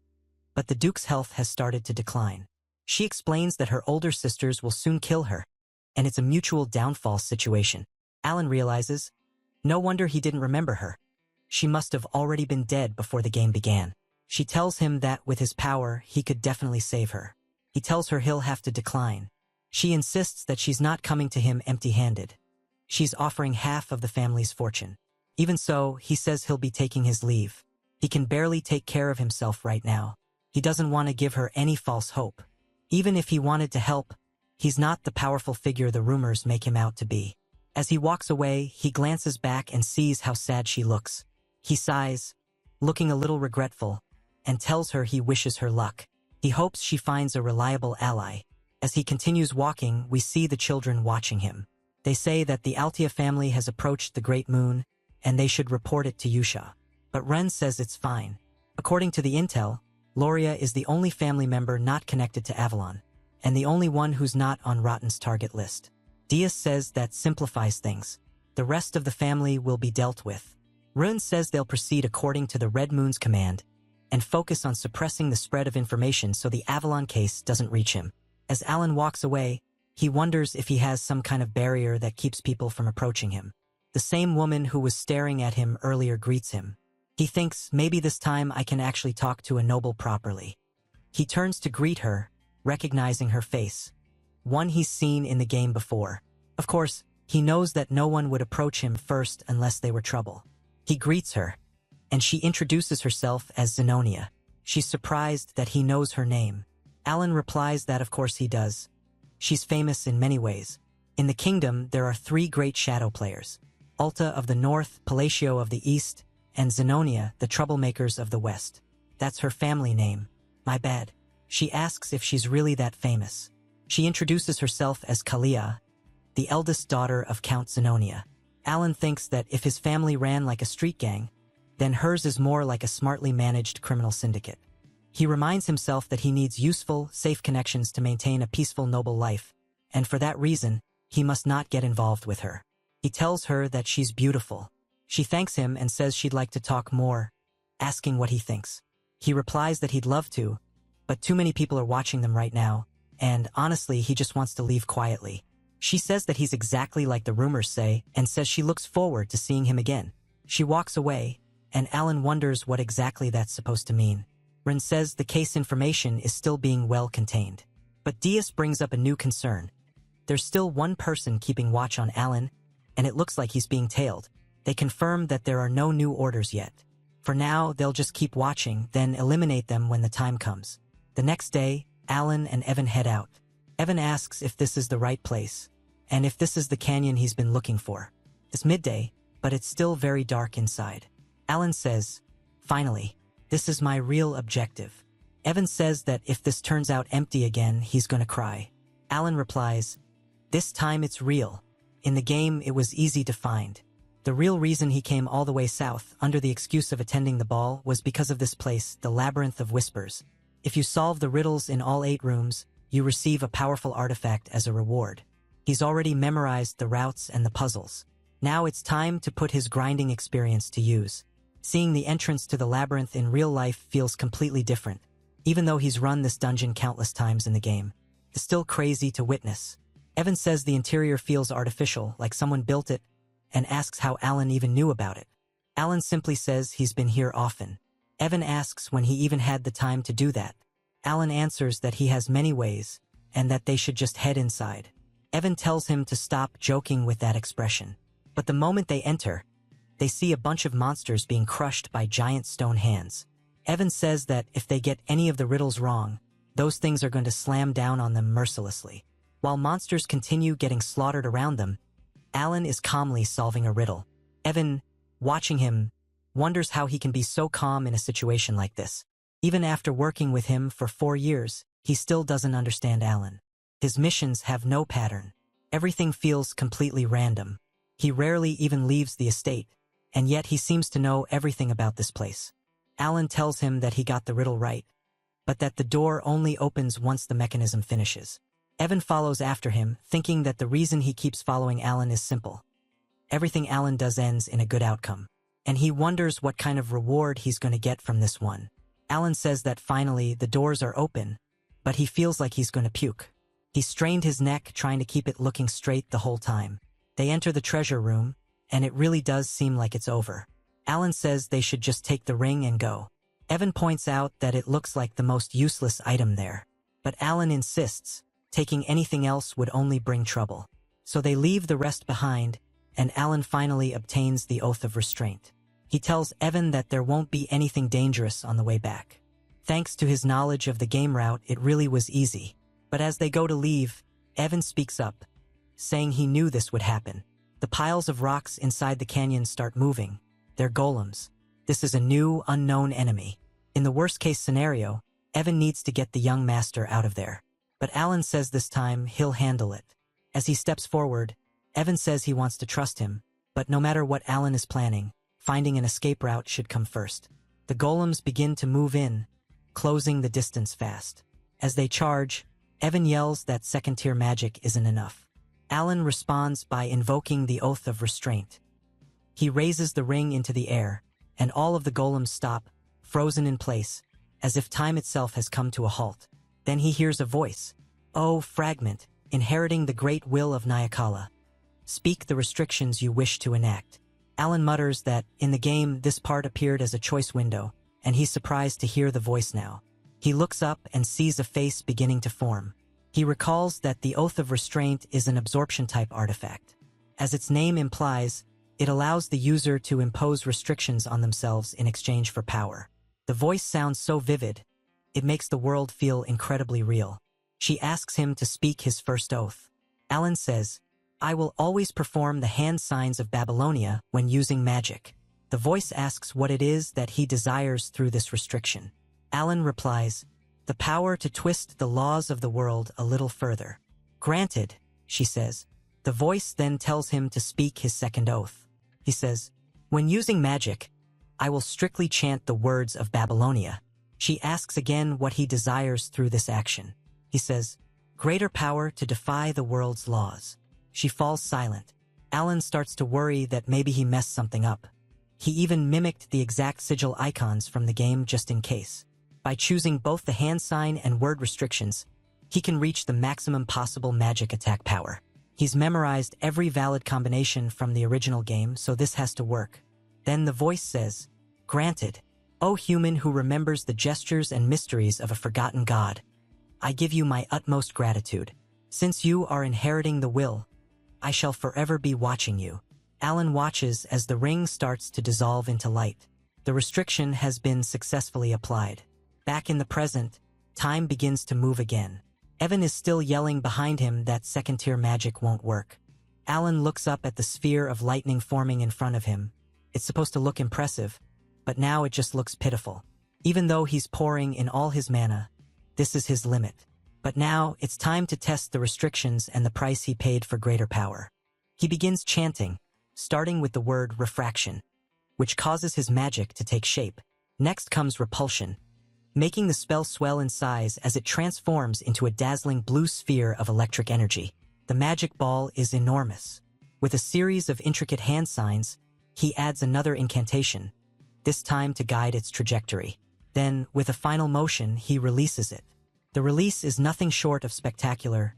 but the Duke's health has started to decline. She explains that her older sisters will soon kill her, and it's a mutual downfall situation. Alan realizes, no wonder he didn't remember her. She must have already been dead before the game began. She tells him that with his power, he could definitely save her. He tells her he'll have to decline. She insists that she's not coming to him empty-handed. She's offering half of the family's fortune. Even so, he says he'll be taking his leave. He can barely take care of himself right now. He doesn't want to give her any false hope. Even if he wanted to help, he's not the powerful figure the rumors make him out to be. As he walks away, he glances back and sees how sad she looks. He sighs, looking a little regretful, and tells her he wishes her luck. He hopes she finds a reliable ally. As he continues walking, we see the children watching him. They say that the Altia family has approached the Great Moon, and they should report it to Yusha. But Ren says it's fine. According to the intel, Loria is the only family member not connected to Avalon, and the only one who's not on Rotten's target list. Diaz says that simplifies things. The rest of the family will be dealt with. Ren says they'll proceed according to the Red Moon's command, and focus on suppressing the spread of information so the Avalon case doesn't reach him. As Alan walks away, he wonders if he has some kind of barrier that keeps people from approaching him. The same woman who was staring at him earlier greets him. He thinks, maybe this time I can actually talk to a noble properly. He turns to greet her, recognizing her face, one he's seen in the game before. Of course, he knows that no one would approach him first unless they were trouble. He greets her, and she introduces herself as Zenonia. She's surprised that he knows her name. Alan replies that of course he does. She's famous in many ways. In the kingdom, there are 3 great shadow players: Alta of the north, Palacio of the east, and Zenonia, the troublemakers of the west. That's her family name. My bad. She asks if she's really that famous. She introduces herself as Kalia, the eldest daughter of Count Zenonia. Alan thinks that if his family ran like a street gang, then hers is more like a smartly managed criminal syndicate. He reminds himself that he needs useful, safe connections to maintain a peaceful, noble life, and for that reason, he must not get involved with her. He tells her that she's beautiful. She thanks him and says she'd like to talk more, asking what he thinks. He replies that he'd love to, but too many people are watching them right now, and honestly, he just wants to leave quietly. She says that he's exactly like the rumors say and says she looks forward to seeing him again. She walks away, and Alan wonders what exactly that's supposed to mean. Ren says the case information is still being well contained. But Diaz brings up a new concern. There's still one person keeping watch on Alan, and it looks like he's being tailed. They confirm that there are no new orders yet. For now, they'll just keep watching, then eliminate them when the time comes. The next day, Alan and Evan head out. Evan asks if this is the right place, and if this is the canyon he's been looking for. It's midday, but it's still very dark inside. Alan says, finally, this is my real objective. Evan says that if this turns out empty again, he's gonna cry. Alan replies, this time it's real. In the game, it was easy to find. The real reason he came all the way south, under the excuse of attending the ball, was because of this place, the Labyrinth of Whispers. If you solve the riddles in all 8 rooms, you receive a powerful artifact as a reward. He's already memorized the routes and the puzzles. Now it's time to put his grinding experience to use. Seeing the entrance to the labyrinth in real life feels completely different. Even though he's run this dungeon countless times in the game, it's still crazy to witness. Evan says the interior feels artificial, like someone built it, and asks how Alan even knew about it. Alan simply says he's been here often. Evan asks when he even had the time to do that. Alan answers that he has many ways, and that they should just head inside. Evan tells him to stop joking with that expression. But the moment they enter, they see a bunch of monsters being crushed by giant stone hands. Evan says that if they get any of the riddles wrong, those things are going to slam down on them mercilessly. While monsters continue getting slaughtered around them, Alan is calmly solving a riddle. Evan, watching him, wonders how he can be so calm in a situation like this. Even after working with him for 4 years, he still doesn't understand Alan. His missions have no pattern. Everything feels completely random. He rarely even leaves the estate, and yet he seems to know everything about this place. Alan tells him that he got the riddle right, but that the door only opens once the mechanism finishes. Evan follows after him, thinking that the reason he keeps following Alan is simple. Everything Alan does ends in a good outcome, and he wonders what kind of reward he's going to get from this one. Alan says that finally the doors are open, but he feels like he's going to puke. He strained his neck trying to keep it looking straight the whole time. They enter the treasure room, and it really does seem like it's over. Alan says they should just take the ring and go. Evan points out that it looks like the most useless item there, but Alan insists, taking anything else would only bring trouble. So they leave the rest behind, and Alan finally obtains the oath of restraint. He tells Evan that there won't be anything dangerous on the way back. Thanks to his knowledge of the game route, it really was easy. But as they go to leave, Evan speaks up, saying he knew this would happen. The piles of rocks inside the canyon start moving. They're golems. This is a new, unknown enemy. In the worst-case scenario, Evan needs to get the young master out of there. But Alan says this time he'll handle it. As he steps forward, Evan says he wants to trust him, but no matter what Alan is planning, finding an escape route should come first. The golems begin to move in, closing the distance fast. As they charge, Evan yells that second-tier magic isn't enough. Alan responds by invoking the oath of restraint. He raises the ring into the air, and all of the golems stop, frozen in place, as if time itself has come to a halt. Then he hears a voice. "Oh, fragment, inheriting the great will of Nyakala. Speak the restrictions you wish to enact." Alan mutters that, in the game, this part appeared as a choice window, and he's surprised to hear the voice now. He looks up and sees a face beginning to form. He recalls that the Oath of Restraint is an absorption-type artifact. As its name implies, it allows the user to impose restrictions on themselves in exchange for power. The voice sounds so vivid, it makes the world feel incredibly real. She asks him to speak his first oath. Alan says, "I will always perform the hand signs of Babylonia when using magic." The voice asks what it is that he desires through this restriction. Alan replies, "The power to twist the laws of the world a little further." "Granted," she says. The voice then tells him to speak his second oath. He says, "When using magic, I will strictly chant the words of Babylonia." She asks again what he desires through this action. He says, "Greater power to defy the world's laws." She falls silent. Alan starts to worry that maybe he messed something up. He even mimicked the exact sigil icons from the game just in case. By choosing both the hand sign and word restrictions, he can reach the maximum possible magic attack power. He's memorized every valid combination from the original game, so this has to work. Then the voice says, "Granted, O human who remembers the gestures and mysteries of a forgotten god, I give you my utmost gratitude. Since you are inheriting the will, I shall forever be watching you." Alan watches as the ring starts to dissolve into light. The restriction has been successfully applied. Back in the present, time begins to move again. Evan is still yelling behind him that second-tier magic won't work. Alan looks up at the sphere of lightning forming in front of him. It's supposed to look impressive, but now it just looks pitiful. Even though he's pouring in all his mana, this is his limit. But now it's time to test the restrictions and the price he paid for greater power. He begins chanting, starting with the word refraction, which causes his magic to take shape. Next comes repulsion, making the spell swell in size as it transforms into a dazzling blue sphere of electric energy. The magic ball is enormous. With a series of intricate hand signs, he adds another incantation, this time to guide its trajectory. Then, with a final motion, he releases it. The release is nothing short of spectacular,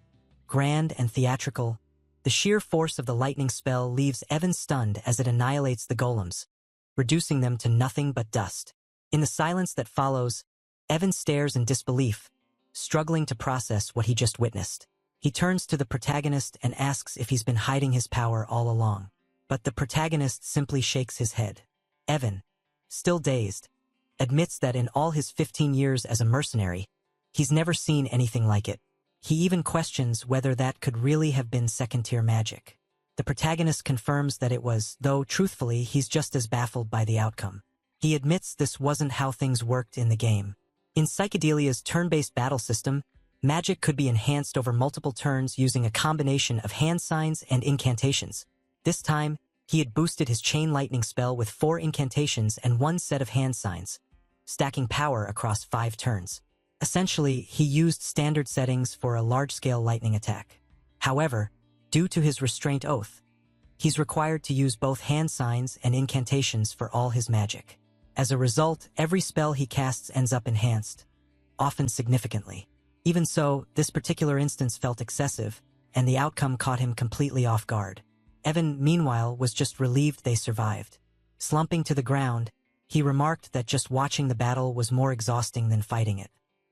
grand and theatrical. The The sheer force of the lightning spell leaves Evan stunned as it annihilates the golems, reducing them to nothing but dust. In the silence that follows, Evan stares in disbelief, struggling to process what he just witnessed. He turns to the protagonist and asks if he's been hiding his power all along. But the protagonist simply shakes his head. Evan, still dazed, admits that in all his 15 years as a mercenary, he's never seen anything like it. He even questions whether that could really have been second-tier magic. The protagonist confirms that it was, though truthfully he's just as baffled by the outcome. He admits this wasn't how things worked in the game. In Psychedelia's turn-based battle system, magic could be enhanced over multiple turns using a combination of hand signs and incantations. This time, he had boosted his chain lightning spell with 4 incantations and 1 set of hand signs, stacking power across 5 turns. Essentially, he used standard settings for a large-scale lightning attack. However, due to his restraint oath, he's required to use both hand signs and incantations for all his magic. As a result, every spell he casts ends up enhanced, often significantly. Even so, this particular instance felt excessive, and the outcome caught him completely off guard. Evan, meanwhile, was just relieved they survived. Slumping to the ground, he remarked that just watching the battle was more exhausting than fighting it.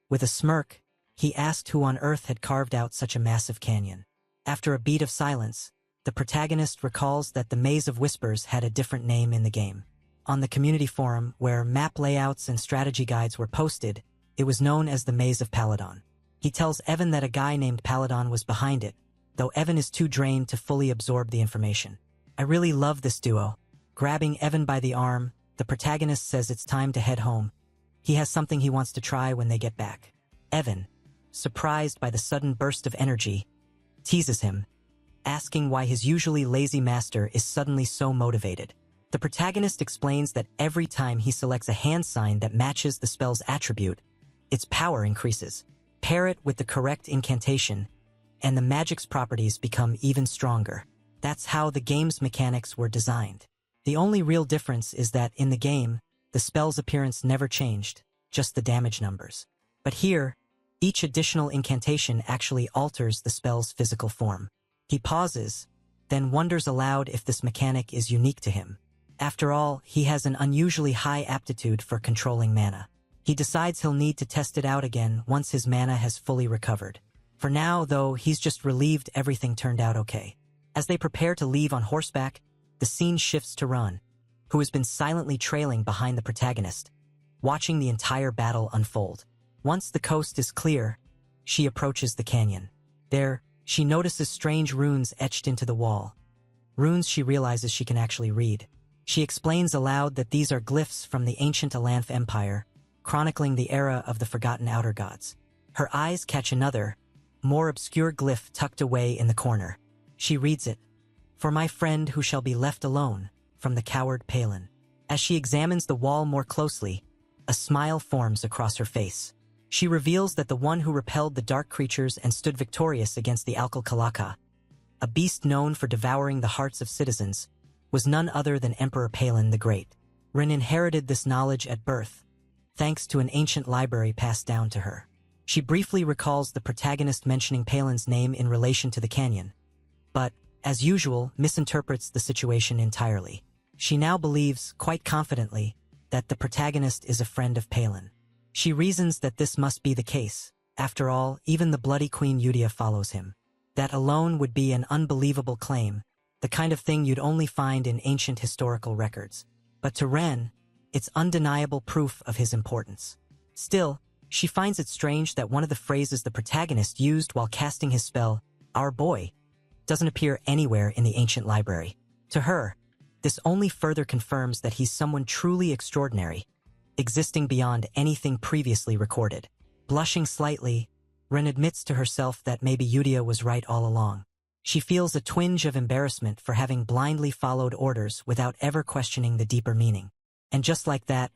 With a smirk, he asked who on earth had carved out such a massive canyon. After a beat of silence, the protagonist recalls that the Maze of Whispers had a different name in the game. On the community forum, where map layouts and strategy guides were posted, it was known as the Maze of Paladon. He tells Evan that a guy named Paladon was behind it, though Evan is too drained to fully absorb the information. I really love this duo. Grabbing Evan by the arm, the protagonist says it's time to head home. He has something he wants to try when they get back. Evan, surprised by the sudden burst of energy, teases him, asking why his usually lazy master is suddenly so motivated. The protagonist explains that every time he selects a hand sign that matches the spell's attribute, its power increases. Pair it with the correct incantation, and the magic's properties become even stronger. That's how the game's mechanics were designed. The only real difference is that in the game, the spell's appearance never changed, just the damage numbers. But here, each additional incantation actually alters the spell's physical form. He pauses, then wonders aloud if this mechanic is unique to him. After all, he has an unusually high aptitude for controlling mana. He decides he'll need to test it out again once his mana has fully recovered. For now, though, he's just relieved everything turned out okay. As they prepare to leave on horseback, the scene shifts to Run, who has been silently trailing behind the protagonist, watching the entire battle unfold. Once the coast is clear, she approaches the canyon. There, she notices strange runes etched into the wall. Runes she realizes she can actually read. She explains aloud that these are glyphs from the ancient Alanth Empire, chronicling the era of the forgotten outer gods. Her eyes catch another, more obscure glyph tucked away in the corner. She reads it. For my friend who shall be left alone, from the coward Palin. As she examines the wall more closely, a smile forms across her face. She reveals that the one who repelled the dark creatures and stood victorious against the Alcal-Kalaka, a beast known for devouring the hearts of citizens, was none other than Emperor Palin the Great. Rin inherited this knowledge at birth, thanks to an ancient library passed down to her. She briefly recalls the protagonist mentioning Palin's name in relation to the canyon, but, as usual, misinterprets the situation entirely. She now believes, quite confidently, that the protagonist is a friend of Palin. She reasons that this must be the case. After all, even the bloody Queen Eudia follows him. That alone would be an unbelievable claim, the kind of thing you'd only find in ancient historical records. But to Ren, it's undeniable proof of his importance. Still, she finds it strange that one of the phrases the protagonist used while casting his spell, "our boy," doesn't appear anywhere in the ancient library. To her, this only further confirms that he's someone truly extraordinary, existing beyond anything previously recorded. Blushing slightly, Ren admits to herself that maybe Eudia was right all along. She feels a twinge of embarrassment for having blindly followed orders without ever questioning the deeper meaning. And just like that,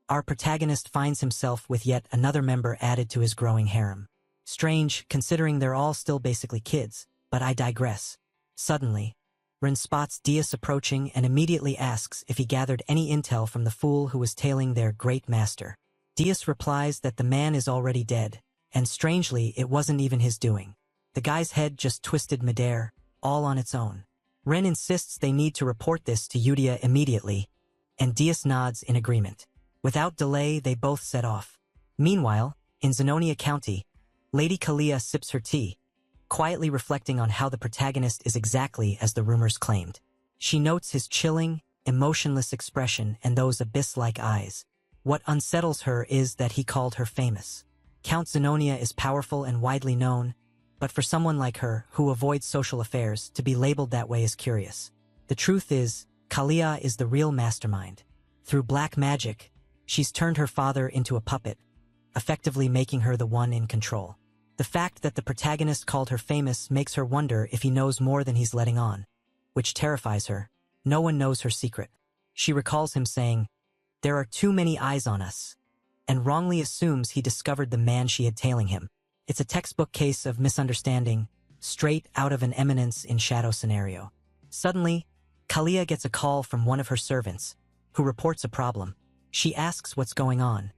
our protagonist finds himself with yet another member added to his growing harem. Strange, considering they're all still basically kids, but I digress. Suddenly, Ren spots Dias approaching and immediately asks if he gathered any intel from the fool who was tailing their great master. Dias replies that the man is already dead, and strangely, it wasn't even his doing. The guy's head just twisted midair, all on its own. Ren insists they need to report this to Yudia immediately, and Dias nods in agreement. Without delay, they both set off. Meanwhile, in Zenonia County, Lady Kalia sips her tea, quietly reflecting on how the protagonist is exactly as the rumors claimed. She notes his chilling, emotionless expression and those abyss-like eyes. What unsettles her is that he called her famous. Count Zenonia is powerful and widely known, but for someone like her, who avoids social affairs, to be labeled that way is curious. The truth is, Kalia is the real mastermind. Through black magic, she's turned her father into a puppet, effectively making her the one in control. The fact that the protagonist called her famous makes her wonder if he knows more than he's letting on, which terrifies her. No one knows her secret. She recalls him saying, "There are too many eyes on us," and wrongly assumes he discovered the man she had tailing him. It's a textbook case of misunderstanding, straight out of an Eminence in Shadow scenario. Suddenly, Kalia gets a call from one of her servants, who reports a problem. She asks what's going on,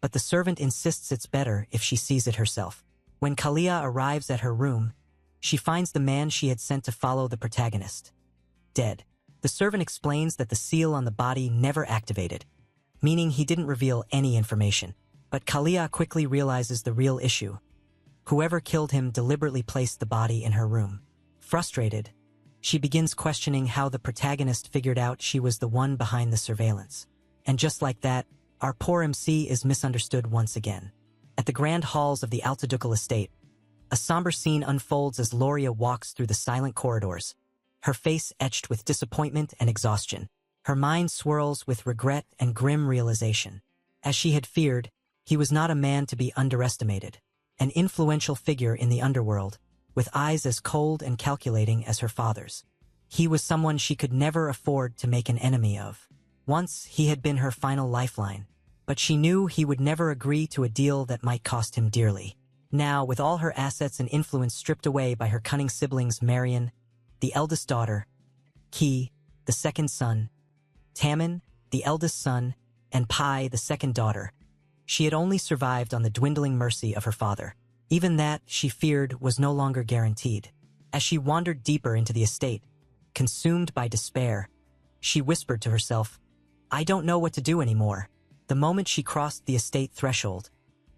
but the servant insists it's better if she sees it herself. When Kalia arrives at her room, she finds the man she had sent to follow the protagonist dead. The servant explains that the seal on the body never activated, meaning he didn't reveal any information. But Kalia quickly realizes the real issue. Whoever killed him deliberately placed the body in her room. Frustrated, she begins questioning how the protagonist figured out she was the one behind the surveillance. And just like that, our poor MC is misunderstood once again. At the grand halls of the Altaducal estate, a somber scene unfolds as Loria walks through the silent corridors, her face etched with disappointment and exhaustion. Her mind swirls with regret and grim realization. As she had feared, he was not a man to be underestimated. An influential figure in the underworld, with eyes as cold and calculating as her father's. He was someone she could never afford to make an enemy of. Once, he had been her final lifeline, but she knew he would never agree to a deal that might cost him dearly. Now, with all her assets and influence stripped away by her cunning siblings Marion, the eldest daughter, Ki, the second son, Tammin, the eldest son, and Pai, the second daughter, she had only survived on the dwindling mercy of her father. Even that, she feared, was no longer guaranteed. As she wandered deeper into the estate, consumed by despair, she whispered to herself, "I don't know what to do anymore." The moment she crossed the estate threshold,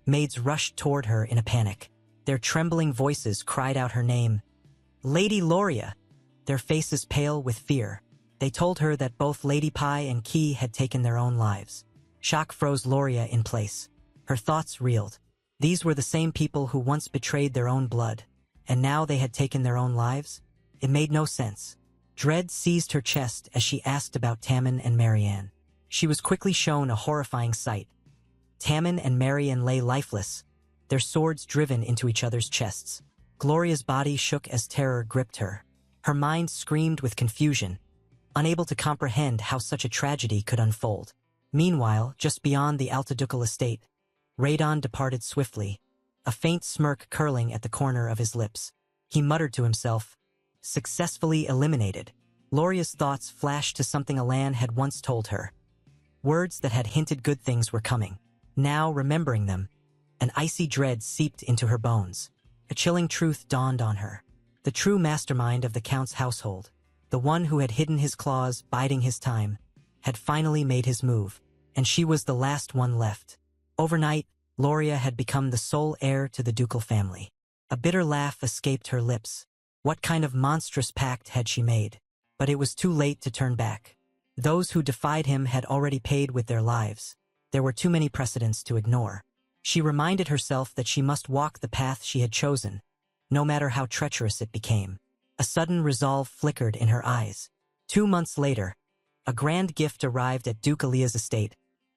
maids rushed toward her in a panic. Their trembling voices cried out her name, "Lady Loria!" Their faces pale with fear. They told her that both Lady Pai and Ki had taken their own lives. Shock froze Loria in place. Her thoughts reeled. These were the same people who once betrayed their own blood, and now they had taken their own lives? It made no sense. Dread seized her chest as she asked about Tammin and Marianne. She was quickly shown a horrifying sight. Tammin and Marianne lay lifeless, their swords driven into each other's chests. Gloria's body shook as terror gripped her. Her mind screamed with confusion, unable to comprehend how such a tragedy could unfold. Meanwhile, just beyond the Altaducal estate, Radon departed swiftly, a faint smirk curling at the corner of his lips. He muttered to himself, "Successfully eliminated." Loria's thoughts flashed to something Alan had once told her. Words that had hinted good things were coming. Now, remembering them, an icy dread seeped into her bones. A chilling truth dawned on her. The true mastermind of the Count's household, the one who had hidden his claws, biding his time, had finally made his move, and she was the last one left. Overnight, Loria had become the sole heir to the ducal family. A bitter laugh escaped her lips. What kind of monstrous pact had she made? But it was too late to turn back. Those who defied him had already paid with their lives. There were too many precedents to ignore. She reminded herself that she must walk the path she had chosen, no matter how treacherous it became. A sudden resolve flickered in her eyes. 2 months later, a grand gift arrived at Duke Alia's estate,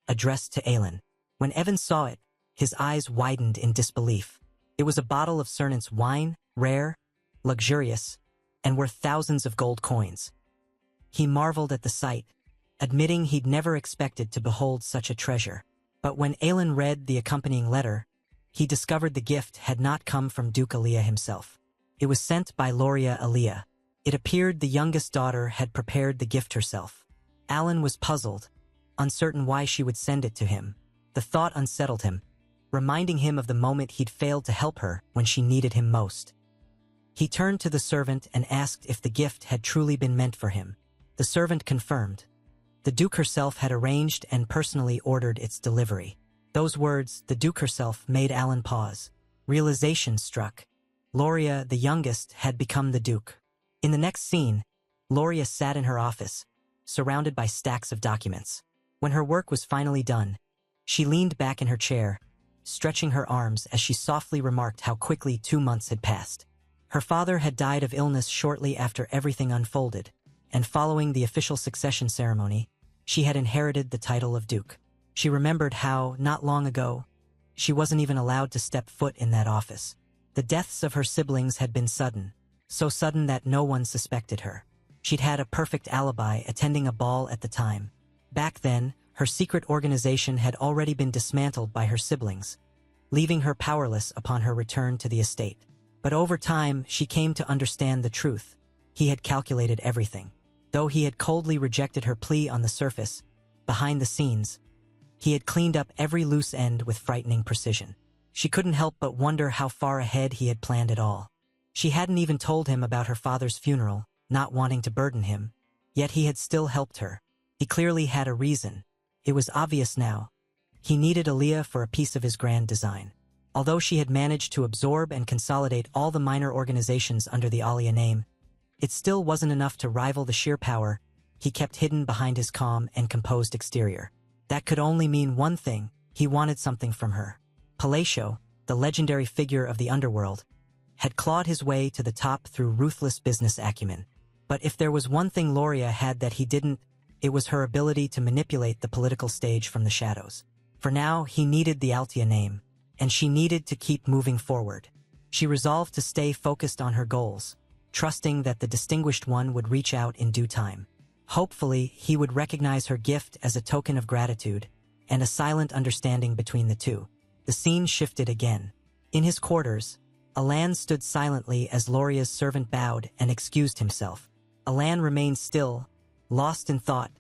addressed to Aelin. When Evan saw it, his eyes widened in disbelief. It was a bottle of Cernant's wine, rare, luxurious, and worth thousands of gold coins. He marveled at the sight, admitting he'd never expected to behold such a treasure. But when Aelin read the accompanying letter, he discovered the gift had not come from Duke Alia himself. It was sent by Loria Alia. It appeared the youngest daughter had prepared the gift herself. Alan was puzzled, uncertain why she would send it to him. The thought unsettled him, reminding him of the moment he'd failed to help her when she needed him most. He turned to the servant and asked if the gift had truly been meant for him. The servant confirmed. The Duke herself had arranged and personally ordered its delivery. Those words, the Duke herself, made Alan pause. Realization struck. Loria, the youngest, had become the Duke. In the next scene, Loria sat in her office, surrounded by stacks of documents. When her work was finally done, she leaned back in her chair, stretching her arms as she softly remarked how quickly 2 months had passed. Her father had died of illness shortly after everything unfolded, and following the official succession ceremony, she had inherited the title of Duke. She remembered how, not long ago, she wasn't even allowed to step foot in that office. The deaths of her siblings had been sudden, so sudden that no one suspected her. She'd had a perfect alibi attending a ball at the time. Back then, her secret organization had already been dismantled by her siblings, leaving her powerless upon her return to the estate. But over time, she came to understand the truth. He had calculated everything. Though he had coldly rejected her plea on the surface, behind the scenes, he had cleaned up every loose end with frightening precision. She couldn't help but wonder how far ahead he had planned it all. She hadn't even told him about her father's funeral, not wanting to burden him, yet he had still helped her. He clearly had a reason. It was obvious now. He needed Aaliyah for a piece of his grand design. Although she had managed to absorb and consolidate all the minor organizations under the Aaliyah name, it still wasn't enough to rival the sheer power he kept hidden behind his calm and composed exterior. That could only mean one thing: he wanted something from her. Palacio, the legendary figure of the underworld, had clawed his way to the top through ruthless business acumen. But if there was one thing Loria had that he didn't, it was her ability to manipulate the political stage from the shadows. For now, he needed the Altia name, and she needed to keep moving forward. She resolved to stay focused on her goals, trusting that the distinguished one would reach out in due time. Hopefully, he would recognize her gift as a token of gratitude, and a silent understanding between the two. The scene shifted again. In his quarters, Alan stood silently as Loria's servant bowed and excused himself. Alan remained still, lost in thought,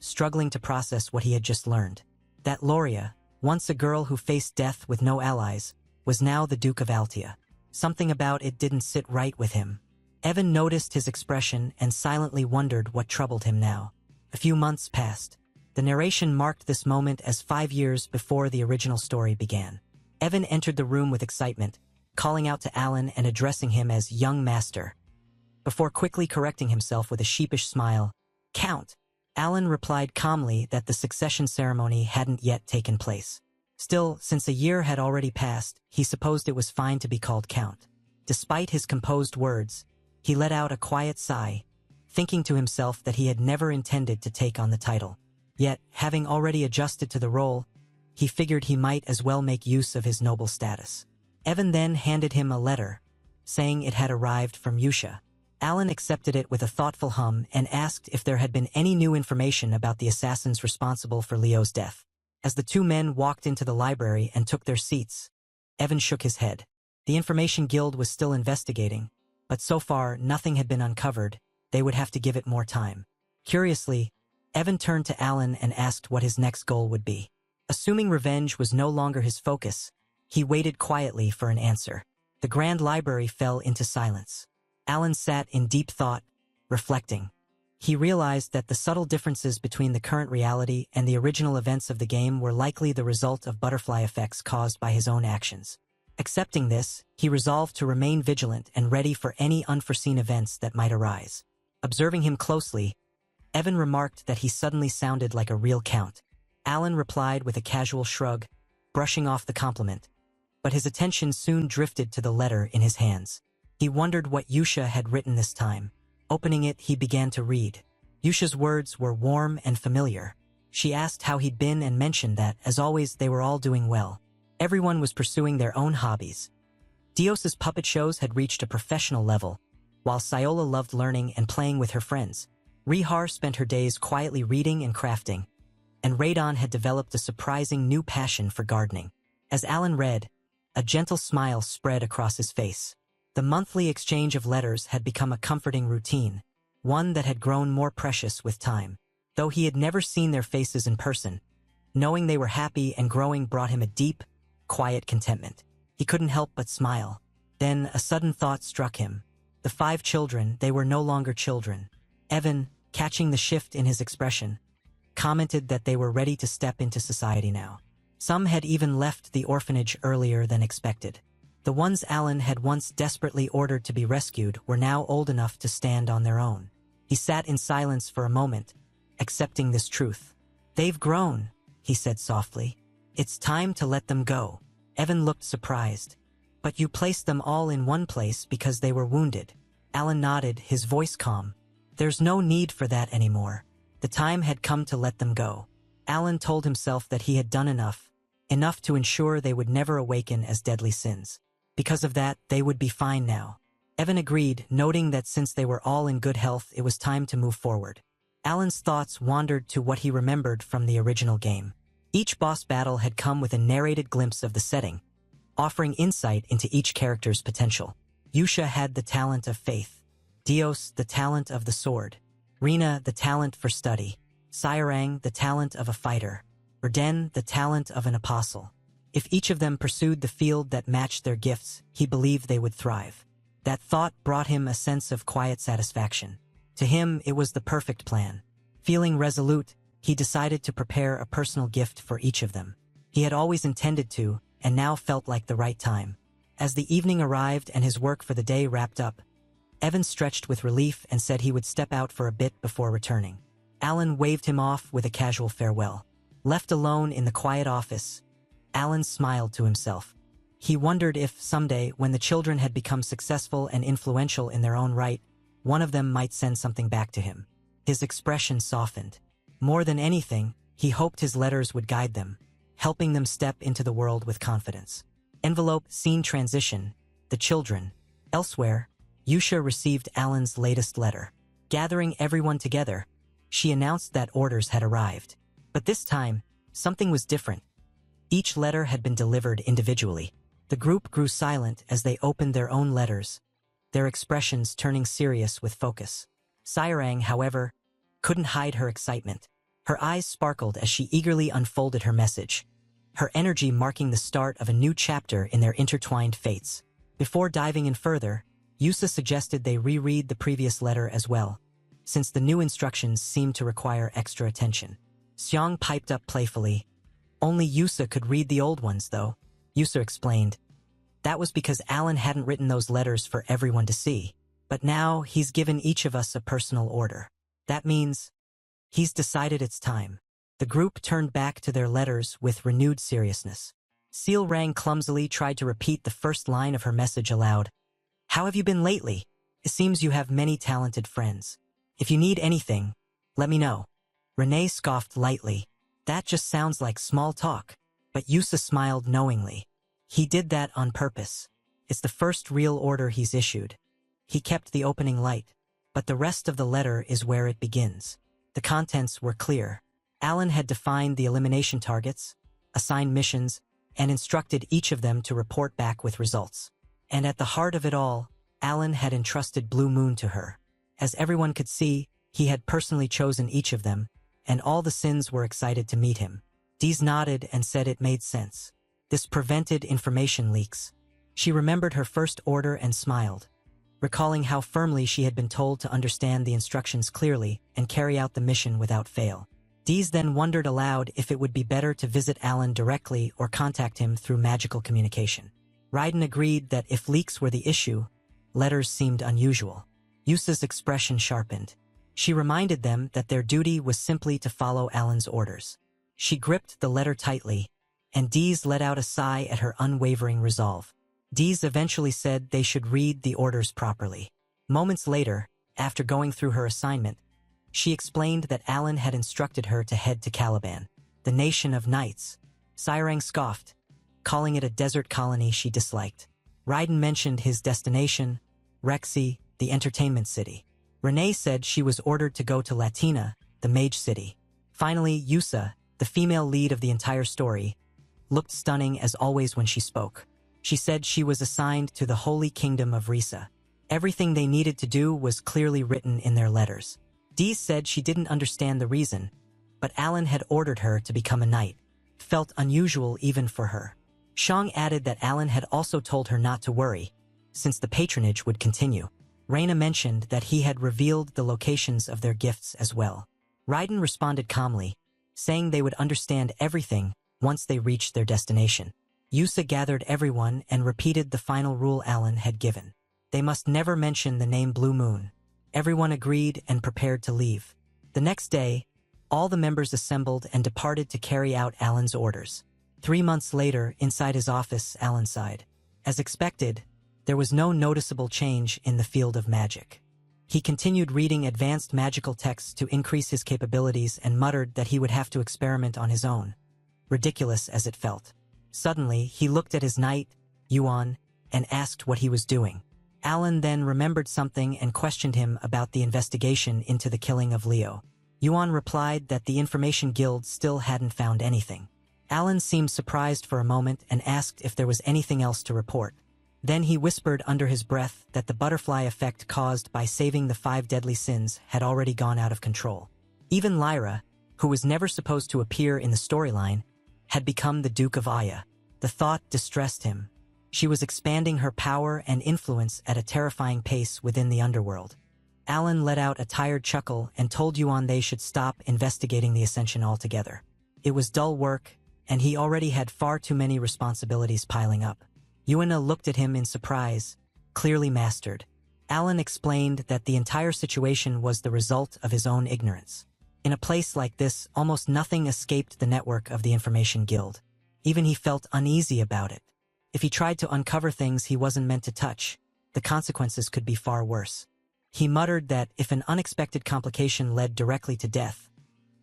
struggling to process what he had just learned. That Loria, once a girl who faced death with no allies, was now the Duke of Altia. Something about it didn't sit right with him. Evan noticed his expression and silently wondered what troubled him now. A few months passed. The narration marked this moment as 5 years before the original story began. Evan entered the room with excitement, calling out to Alan and addressing him as young master. Before quickly correcting himself with a sheepish smile, "Count." Alan replied calmly that the succession ceremony hadn't yet taken place. Still, since a year had already passed, he supposed it was fine to be called Count. Despite his composed words, he let out a quiet sigh, thinking to himself that he had never intended to take on the title. Yet, having already adjusted to the role, he figured he might as well make use of his noble status. Evan then handed him a letter, saying it had arrived from Yusha. Alan accepted it with a thoughtful hum and asked if there had been any new information about the assassins responsible for Leo's death. As the two men walked into the library and took their seats, Evan shook his head. The Information Guild was still investigating, but so far nothing had been uncovered. They would have to give it more time. Curiously, Evan turned to Alan and asked what his next goal would be. Assuming revenge was no longer his focus, he waited quietly for an answer. The Grand Library fell into silence. Alan sat in deep thought, reflecting. He realized that the subtle differences between the current reality and the original events of the game were likely the result of butterfly effects caused by his own actions. Accepting this, he resolved to remain vigilant and ready for any unforeseen events that might arise. Observing him closely, Evan remarked that he suddenly sounded like a real count. Alan replied with a casual shrug, brushing off the compliment. But his attention soon drifted to the letter in his hands. He wondered what Yusha had written this time. Opening it, he began to read. Yusha's words were warm and familiar. She asked how he'd been and mentioned that, as always, they were all doing well. Everyone was pursuing their own hobbies. Dios's puppet shows had reached a professional level, while Sayola loved learning and playing with her friends. Rihar spent her days quietly reading and crafting, and Radon had developed a surprising new passion for gardening. As Alan read, a gentle smile spread across his face. The monthly exchange of letters had become a comforting routine, one that had grown more precious with time. Though he had never seen their faces in person, knowing they were happy and growing brought him a deep, quiet contentment. He couldn't help but smile. Then a sudden thought struck him. The 5 children, they were no longer children. Evan, catching the shift in his expression, commented that they were ready to step into society now. Some had even left the orphanage earlier than expected. The ones Alan had once desperately ordered to be rescued were now old enough to stand on their own. He sat in silence for a moment, accepting this truth. "They've grown," he said softly. "It's time to let them go." Evan looked surprised. "But you placed them all in one place because they were wounded." Alan nodded, his voice calm. "There's no need for that anymore. The time had come to let them go." Alan told himself that he had done enough to ensure they would never awaken as deadly sins. Because of that, they would be fine now. Evan agreed, noting that since they were all in good health, it was time to move forward. Alan's thoughts wandered to what he remembered from the original game. Each boss battle had come with a narrated glimpse of the setting, offering insight into each character's potential. Yusha had the talent of faith, Dios the talent of the sword, Rina the talent for study, Sairang the talent of a fighter, Erden the talent of an apostle. If each of them pursued the field that matched their gifts, he believed they would thrive. That thought brought him a sense of quiet satisfaction. To him, it was the perfect plan. Feeling resolute, he decided to prepare a personal gift for each of them. He had always intended to, and now felt like the right time. As the evening arrived and his work for the day wrapped up, Evan stretched with relief and said he would step out for a bit before returning. Alan waved him off with a casual farewell. Left alone in the quiet office, Alan smiled to himself. He wondered if, someday, when the children had become successful and influential in their own right, one of them might send something back to him. His expression softened. More than anything, he hoped his letters would guide them, helping them step into the world with confidence. Envelope scene transition. The children. Elsewhere, Yusha received Alan's latest letter. Gathering everyone together, she announced that orders had arrived. But this time, something was different. Each letter had been delivered individually. The group grew silent as they opened their own letters, their expressions turning serious with focus. Sairang, however, couldn't hide her excitement. Her eyes sparkled as she eagerly unfolded her message, her energy marking the start of a new chapter in their intertwined fates. Before diving in further, Yusa suggested they reread the previous letter as well, since the new instructions seemed to require extra attention. Xiang piped up playfully. "Only Yusa could read the old ones, though," Yusa explained. "That was because Alan hadn't written those letters for everyone to see. But now he's given each of us a personal order. That means he's decided it's time." The group turned back to their letters with renewed seriousness. Seal Rang clumsily tried to repeat the first line of her message aloud. "How have you been lately? It seems you have many talented friends. If you need anything, let me know." Renee scoffed lightly. "That just sounds like small talk." But Yusa smiled knowingly. "He did that on purpose. It's the first real order he's issued." He kept the opening light, but the rest of the letter is where it begins. The contents were clear. Alan had defined the elimination targets, assigned missions, and instructed each of them to report back with results. And at the heart of it all, Alan had entrusted Blue Moon to her. As everyone could see, he had personally chosen each of them, and all the sins were excited to meet him. Dees nodded and said it made sense. This prevented information leaks. She remembered her first order and smiled, recalling how firmly she had been told to understand the instructions clearly and carry out the mission without fail. Dees then wondered aloud if it would be better to visit Alan directly or contact him through magical communication. Raiden agreed that if leaks were the issue, letters seemed unusual. Yusa's expression sharpened. She reminded them that their duty was simply to follow Alan's orders. She gripped the letter tightly, and Dees let out a sigh at her unwavering resolve. Dees eventually said they should read the orders properly. Moments later, after going through her assignment, she explained that Alan had instructed her to head to Caliban, the nation of knights. Sairang scoffed, calling it a desert colony she disliked. Raiden mentioned his destination, Rexy, the entertainment city. Renee said she was ordered to go to Latina, the mage city. Finally, Yusa, the female lead of the entire story, looked stunning as always when she spoke. She said she was assigned to the Holy Kingdom of Risa. Everything they needed to do was clearly written in their letters. Dees said she didn't understand the reason, but Alan had ordered her to become a knight. It felt unusual even for her. Shang added that Alan had also told her not to worry, since the patronage would continue. Reina mentioned that he had revealed the locations of their gifts as well. Raiden responded calmly, saying they would understand everything once they reached their destination. Yusa gathered everyone and repeated the final rule Alan had given. They must never mention the name Blue Moon. Everyone agreed and prepared to leave. The next day, all the members assembled and departed to carry out Alan's orders. 3 months later, inside his office, Alan sighed. As expected, there was no noticeable change in the field of magic. He continued reading advanced magical texts to increase his capabilities and muttered that he would have to experiment on his own. Ridiculous as it felt. Suddenly, he looked at his knight, Yuan, and asked what he was doing. Alan then remembered something and questioned him about the investigation into the killing of Leo. Yuan replied that the Information Guild still hadn't found anything. Alan seemed surprised for a moment and asked if there was anything else to report. Then he whispered under his breath that the butterfly effect caused by saving the 5 deadly sins had already gone out of control. Even Lyra, who was never supposed to appear in the storyline, had become the Duke of Aya. The thought distressed him. She was expanding her power and influence at a terrifying pace within the underworld. Alan let out a tired chuckle and told Yuan they should stop investigating the Ascension altogether. It was dull work, and he already had far too many responsibilities piling up. Yuana looked at him in surprise, clearly mastered. Alan explained that the entire situation was the result of his own ignorance. In a place like this, almost nothing escaped the network of the Information Guild. Even he felt uneasy about it. If he tried to uncover things he wasn't meant to touch, the consequences could be far worse. He muttered that if an unexpected complication led directly to death,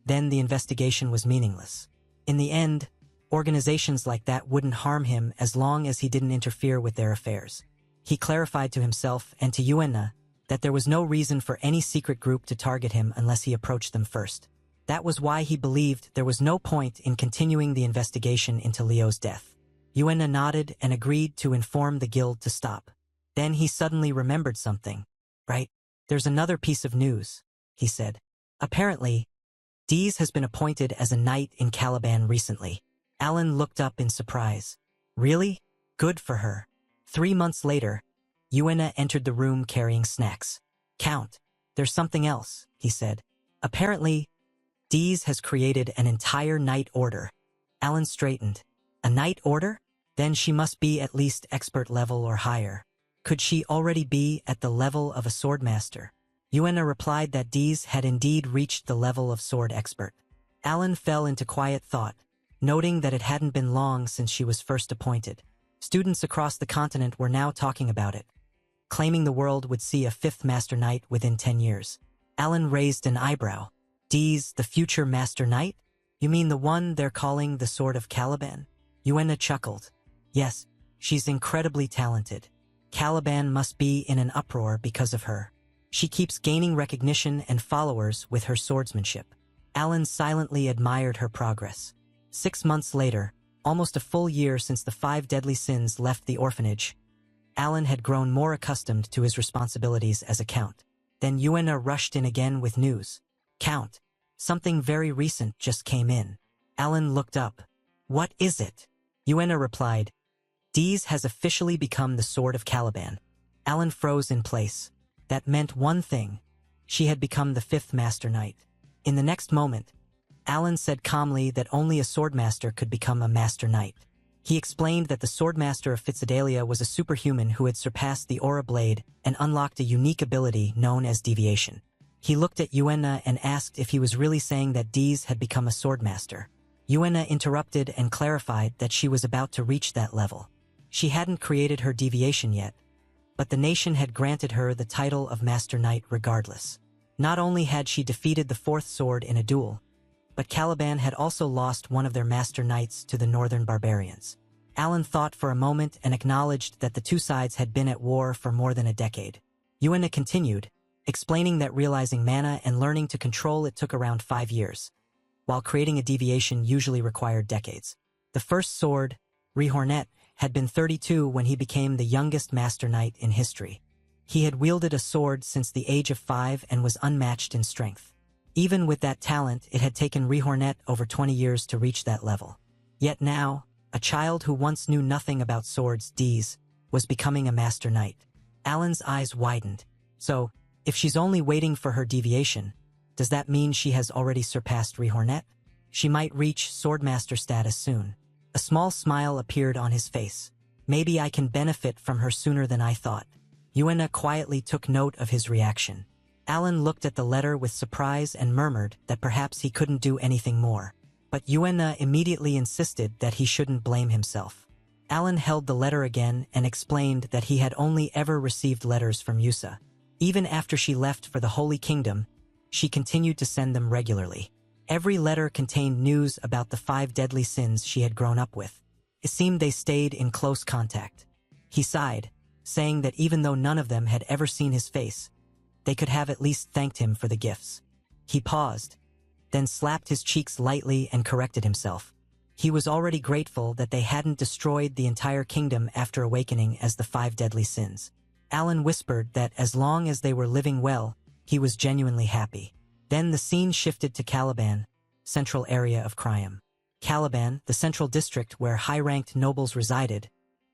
then the investigation was meaningless. In the end, organizations like that wouldn't harm him as long as he didn't interfere with their affairs. He clarified to himself and to Yuena that there was no reason for any secret group to target him unless he approached them first. That was why he believed there was no point in continuing the investigation into Leo's death. Yuena nodded and agreed to inform the guild to stop. Then he suddenly remembered something. Right? There's another piece of news, he said. Apparently, Dees has been appointed as a knight in Caliban recently. Alan looked up in surprise. Really? Good for her. 3 months later, Yuena entered the room carrying snacks. Count, there's something else, he said. Apparently, Dees has created an entire knight order. Alan straightened. A knight order? Then she must be at least expert level or higher. Could she already be at the level of a swordmaster? Yuena replied that Dees had indeed reached the level of sword expert. Alan fell into quiet thought, noting that it hadn't been long since she was first appointed. Students across the continent were now talking about it, claiming the world would see a 5th Master Knight within 10 years. Alan raised an eyebrow. Dees, the future Master Knight? You mean the one they're calling the Sword of Caliban? Yuena chuckled. Yes, she's incredibly talented. Caliban must be in an uproar because of her. She keeps gaining recognition and followers with her swordsmanship. Alan silently admired her progress. 6 months later, almost a full year since the 5 deadly sins left the orphanage, Alan had grown more accustomed to his responsibilities as a count. Then Yuena rushed in again with news. Count, something very recent just came in. Alan looked up. What is it? Yuena replied. Dees has officially become the Sword of Caliban. Alan froze in place. That meant one thing. She had become the 5th Master Knight. In the next moment, Alan said calmly that only a swordmaster could become a Master Knight. He explained that the Swordmaster of Fitzidalia was a superhuman who had surpassed the Aura Blade and unlocked a unique ability known as Deviation. He looked at Yuena and asked if he was really saying that Dees had become a swordmaster. Yuena interrupted and clarified that she was about to reach that level. She hadn't created her deviation yet, but the nation had granted her the title of Master Knight regardless. Not only had she defeated the 4th sword in a duel, but Caliban had also lost one of their Master Knights to the Northern Barbarians. Alan thought for a moment and acknowledged that the two sides had been at war for more than a decade. Yuena continued, explaining that realizing mana and learning to control it took around 5 years, while creating a deviation usually required decades. The first sword, Rehornet, had been 32 when he became the youngest Master Knight in history. He had wielded a sword since the age of 5 and was unmatched in strength. Even with that talent, it had taken Rehornet over 20 years to reach that level. Yet now, a child who once knew nothing about swords, Dees, was becoming a Master Knight. Alan's eyes widened. So, if she's only waiting for her deviation, does that mean she has already surpassed Rehornet? She might reach Swordmaster status soon. A small smile appeared on his face. Maybe I can benefit from her sooner than I thought. Yuena quietly took note of his reaction. Alan looked at the letter with surprise and murmured that perhaps he couldn't do anything more. But Yuena immediately insisted that he shouldn't blame himself. Alan held the letter again and explained that he had only ever received letters from Yusa. Even after she left for the Holy Kingdom, she continued to send them regularly. Every letter contained news about the 5 deadly sins she had grown up with. It seemed they stayed in close contact. He sighed, saying that even though none of them had ever seen his face, they could have at least thanked him for the gifts. He paused, then slapped his cheeks lightly and corrected himself. He was already grateful that they hadn't destroyed the entire kingdom after awakening as the 5 deadly sins. Alan whispered that as long as they were living well, he was genuinely happy. Then the scene shifted to Caliban, central area of Cryam. Caliban, the central district where high-ranked nobles resided,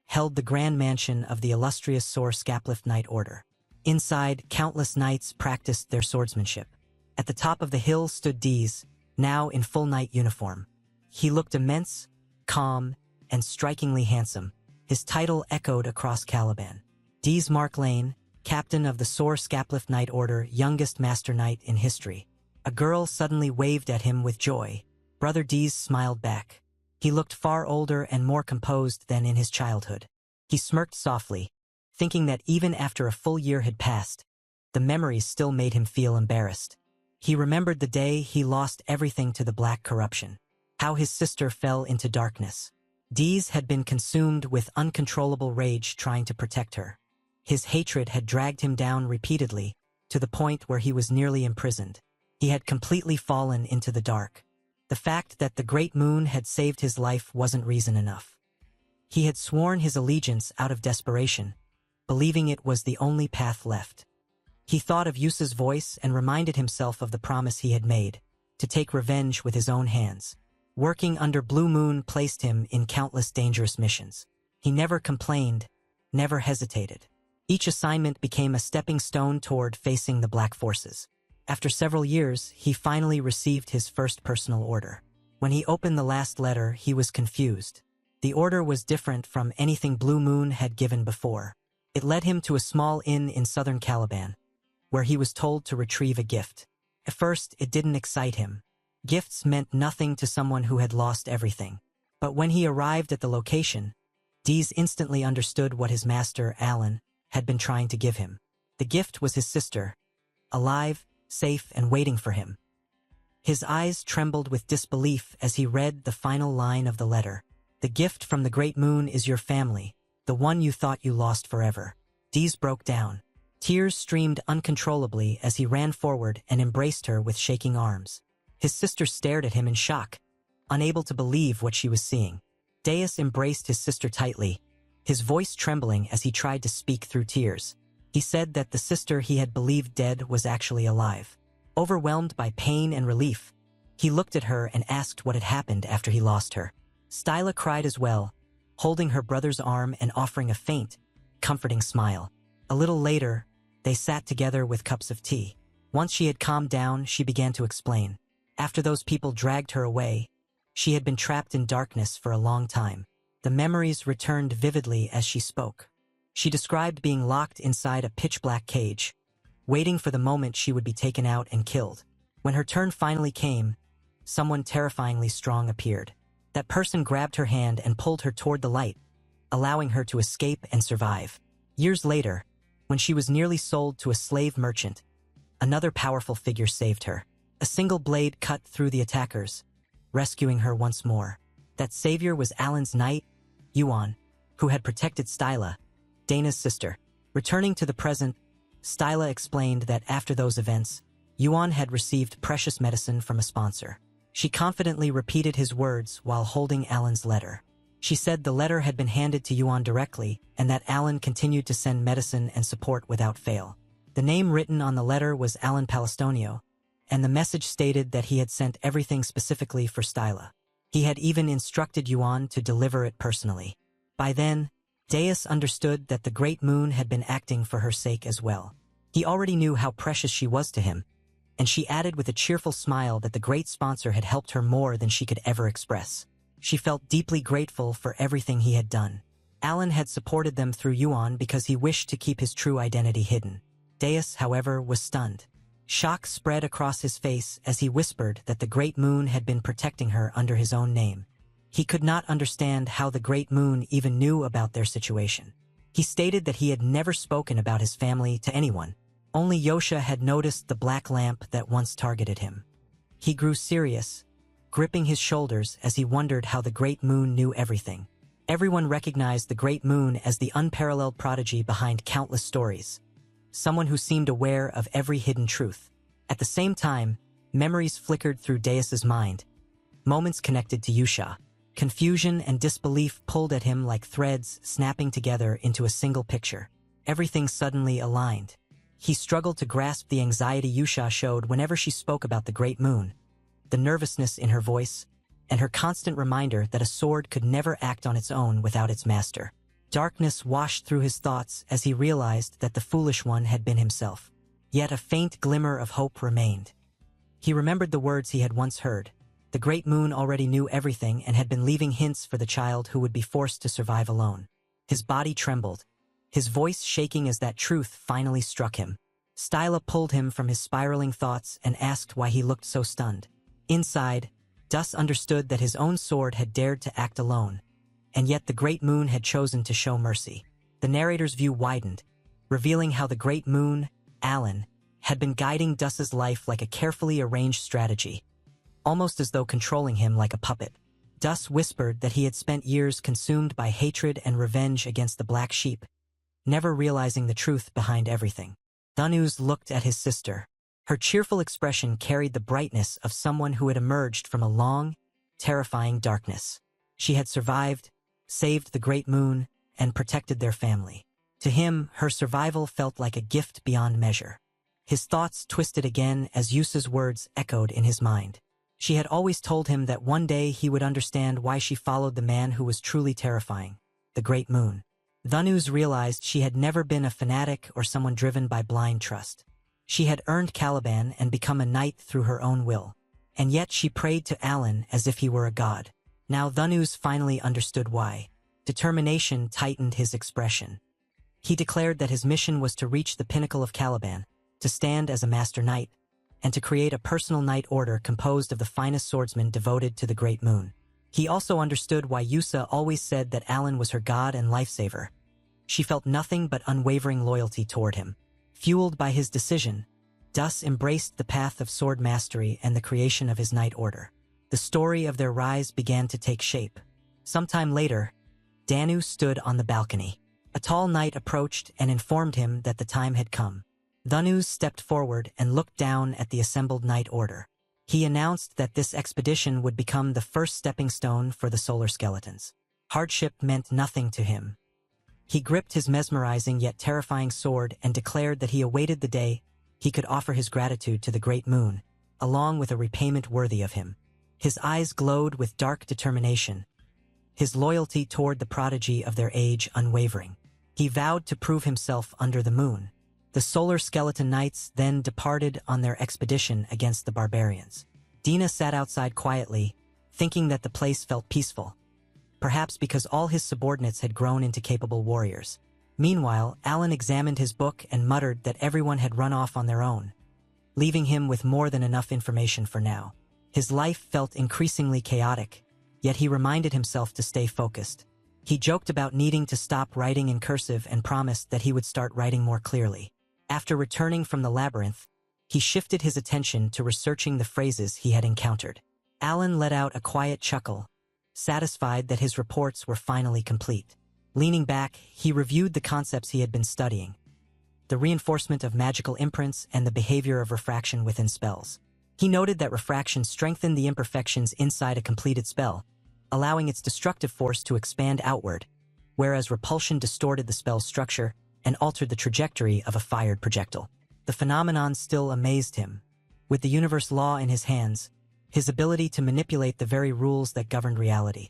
held the grand mansion of the illustrious Sor Scaplift Knight Order. Inside, countless knights practiced their swordsmanship. At the top of the hill stood Dees, now in full knight uniform. He looked immense, calm, and strikingly handsome. His title echoed across Caliban. Dees Mark Lane, captain of the Sor Scaplift Knight Order, youngest master knight in history. A girl suddenly waved at him with joy. Brother Dees smiled back. He looked far older and more composed than in his childhood. He smirked softly, thinking that even after a full year had passed, the memories still made him feel embarrassed. He remembered the day he lost everything to the black corruption, how his sister fell into darkness. Dees had been consumed with uncontrollable rage trying to protect her. His hatred had dragged him down repeatedly, to the point where he was nearly imprisoned. He had completely fallen into the dark. The fact that the Great Moon had saved his life wasn't reason enough. He had sworn his allegiance out of desperation, believing it was the only path left. He thought of Yusa's voice and reminded himself of the promise he had made, to take revenge with his own hands. Working under Blue Moon placed him in countless dangerous missions. He never complained, never hesitated. Each assignment became a stepping stone toward facing the Black Forces. After several years, he finally received his first personal order. When he opened the last letter, he was confused. The order was different from anything Blue Moon had given before. It led him to a small inn in southern Caliban, where he was told to retrieve a gift. At first, it didn't excite him. Gifts meant nothing to someone who had lost everything. But when he arrived at the location, Dees instantly understood what his master, Alan, had been trying to give him. The gift was his sister, alive, safe, and waiting for him. His eyes trembled with disbelief as he read the final line of the letter. The gift from the Great Moon is your family, the one you thought you lost forever. Dees broke down. Tears streamed uncontrollably as he ran forward and embraced her with shaking arms. His sister stared at him in shock, unable to believe what she was seeing. Deus embraced his sister tightly, his voice trembling as he tried to speak through tears. He said that the sister he had believed dead was actually alive. Overwhelmed by pain and relief, he looked at her and asked what had happened after he lost her. Styla cried as well, holding her brother's arm and offering a faint, comforting smile. A little later, they sat together with cups of tea. Once she had calmed down, she began to explain. After those people dragged her away, she had been trapped in darkness for a long time. The memories returned vividly as she spoke. She described being locked inside a pitch-black cage, waiting for the moment she would be taken out and killed. When her turn finally came, someone terrifyingly strong appeared. That person grabbed her hand and pulled her toward the light, allowing her to escape and survive. Years later, when she was nearly sold to a slave merchant, another powerful figure saved her. A single blade cut through the attackers, rescuing her once more. That savior was Alan's knight, Yuan, who had protected Styla, Dana's sister. Returning to the present, Styla explained that after those events, Yuan had received precious medicine from a sponsor. She confidently repeated his words while holding Alan's letter. She said the letter had been handed to Yuan directly and that Alan continued to send medicine and support without fail. The name written on the letter was Alan Palestonio, and the message stated that he had sent everything specifically for Styla. He had even instructed Yuan to deliver it personally. By then, Deus understood that the Great Moon had been acting for her sake as well. He already knew how precious she was to him, and she added with a cheerful smile that the great sponsor had helped her more than she could ever express. She felt deeply grateful for everything he had done. Alan had supported them through Yuan because he wished to keep his true identity hidden. Deus, however, was stunned. Shock spread across his face as he whispered that the Great Moon had been protecting her under his own name. He could not understand how the Great Moon even knew about their situation. He stated that he had never spoken about his family to anyone. Only Yosha had noticed the black lamp that once targeted him. He grew serious, gripping his shoulders as he wondered how the Great Moon knew everything. Everyone recognized the Great Moon as the unparalleled prodigy behind countless stories, someone who seemed aware of every hidden truth. At the same time, memories flickered through Deus's mind, moments connected to Yusha. Confusion and disbelief pulled at him like threads snapping together into a single picture. Everything suddenly aligned. He struggled to grasp the anxiety Yusha showed whenever she spoke about the Great Moon, the nervousness in her voice, and her constant reminder that a sword could never act on its own without its master. Darkness washed through his thoughts as he realized that the foolish one had been himself. Yet a faint glimmer of hope remained. He remembered the words he had once heard. The Great Moon already knew everything and had been leaving hints for the child who would be forced to survive alone. His body trembled, his voice shaking as that truth finally struck him. Styla pulled him from his spiraling thoughts and asked why he looked so stunned. Inside, Dus understood that his own sword had dared to act alone, and yet the Great Moon had chosen to show mercy. The narrator's view widened, revealing how the Great Moon, Alan, had been guiding Dus's life like a carefully arranged strategy, almost as though controlling him like a puppet. Dus whispered that he had spent years consumed by hatred and revenge against the Black Sheep, never realizing the truth behind everything. Danuz looked at his sister. Her cheerful expression carried the brightness of someone who had emerged from a long, terrifying darkness. She had survived, saved the Great Moon, and protected their family. To him, her survival felt like a gift beyond measure. His thoughts twisted again as Yusa's words echoed in his mind. She had always told him that one day he would understand why she followed the man who was truly terrifying, the Great Moon. Danuz realized she had never been a fanatic or someone driven by blind trust. She had earned Caliban and become a knight through her own will. And yet she prayed to Alan as if he were a god. Now Danuz finally understood why. Determination tightened his expression. He declared that his mission was to reach the pinnacle of Caliban, to stand as a master knight, and to create a personal knight order composed of the finest swordsmen devoted to the Great Moon. He also understood why Yusa always said that Alan was her god and lifesaver. She felt nothing but unwavering loyalty toward him. Fueled by his decision, Dus embraced the path of sword mastery and the creation of his knight order. The story of their rise began to take shape. Sometime later, Danu stood on the balcony. A tall knight approached and informed him that the time had come. Danuz stepped forward and looked down at the assembled knight order. He announced that this expedition would become the first stepping stone for the solar skeletons. Hardship meant nothing to him. He gripped his mesmerizing yet terrifying sword and declared that he awaited the day he could offer his gratitude to the Great Moon, along with a repayment worthy of him. His eyes glowed with dark determination, his loyalty toward the prodigy of their age unwavering. He vowed to prove himself under the moon. The solar skeleton knights then departed on their expedition against the barbarians. Dina sat outside quietly, thinking that the place felt peaceful, perhaps because all his subordinates had grown into capable warriors. Meanwhile, Alan examined his book and muttered that everyone had run off on their own, leaving him with more than enough information for now. His life felt increasingly chaotic, yet he reminded himself to stay focused. He joked about needing to stop writing in cursive and promised that he would start writing more clearly. After returning from the labyrinth, he shifted his attention to researching the phrases he had encountered. Alan let out a quiet chuckle, satisfied that his reports were finally complete. Leaning back, he reviewed the concepts he had been studying, the reinforcement of magical imprints and the behavior of refraction within spells. He noted that refraction strengthened the imperfections inside a completed spell, allowing its destructive force to expand outward, whereas repulsion distorted the spell's structure and altered the trajectory of a fired projectile. The phenomenon still amazed him. With the universe law in his hands, his ability to manipulate the very rules that governed reality,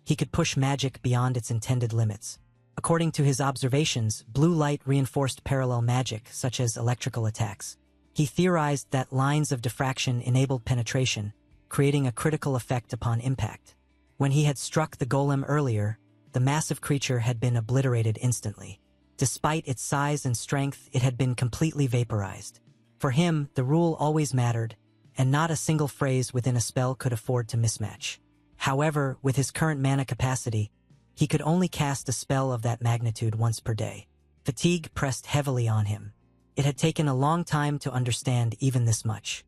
he could push magic beyond its intended limits. According to his observations, blue light reinforced parallel magic, such as electrical attacks. He theorized that lines of diffraction enabled penetration, creating a critical effect upon impact. When he had struck the golem earlier, the massive creature had been obliterated instantly. Despite its size and strength, it had been completely vaporized. For him, the rule always mattered, and not a single phrase within a spell could afford to mismatch. However, with his current mana capacity, he could only cast a spell of that magnitude once per day. Fatigue pressed heavily on him. It had taken a long time to understand even this much.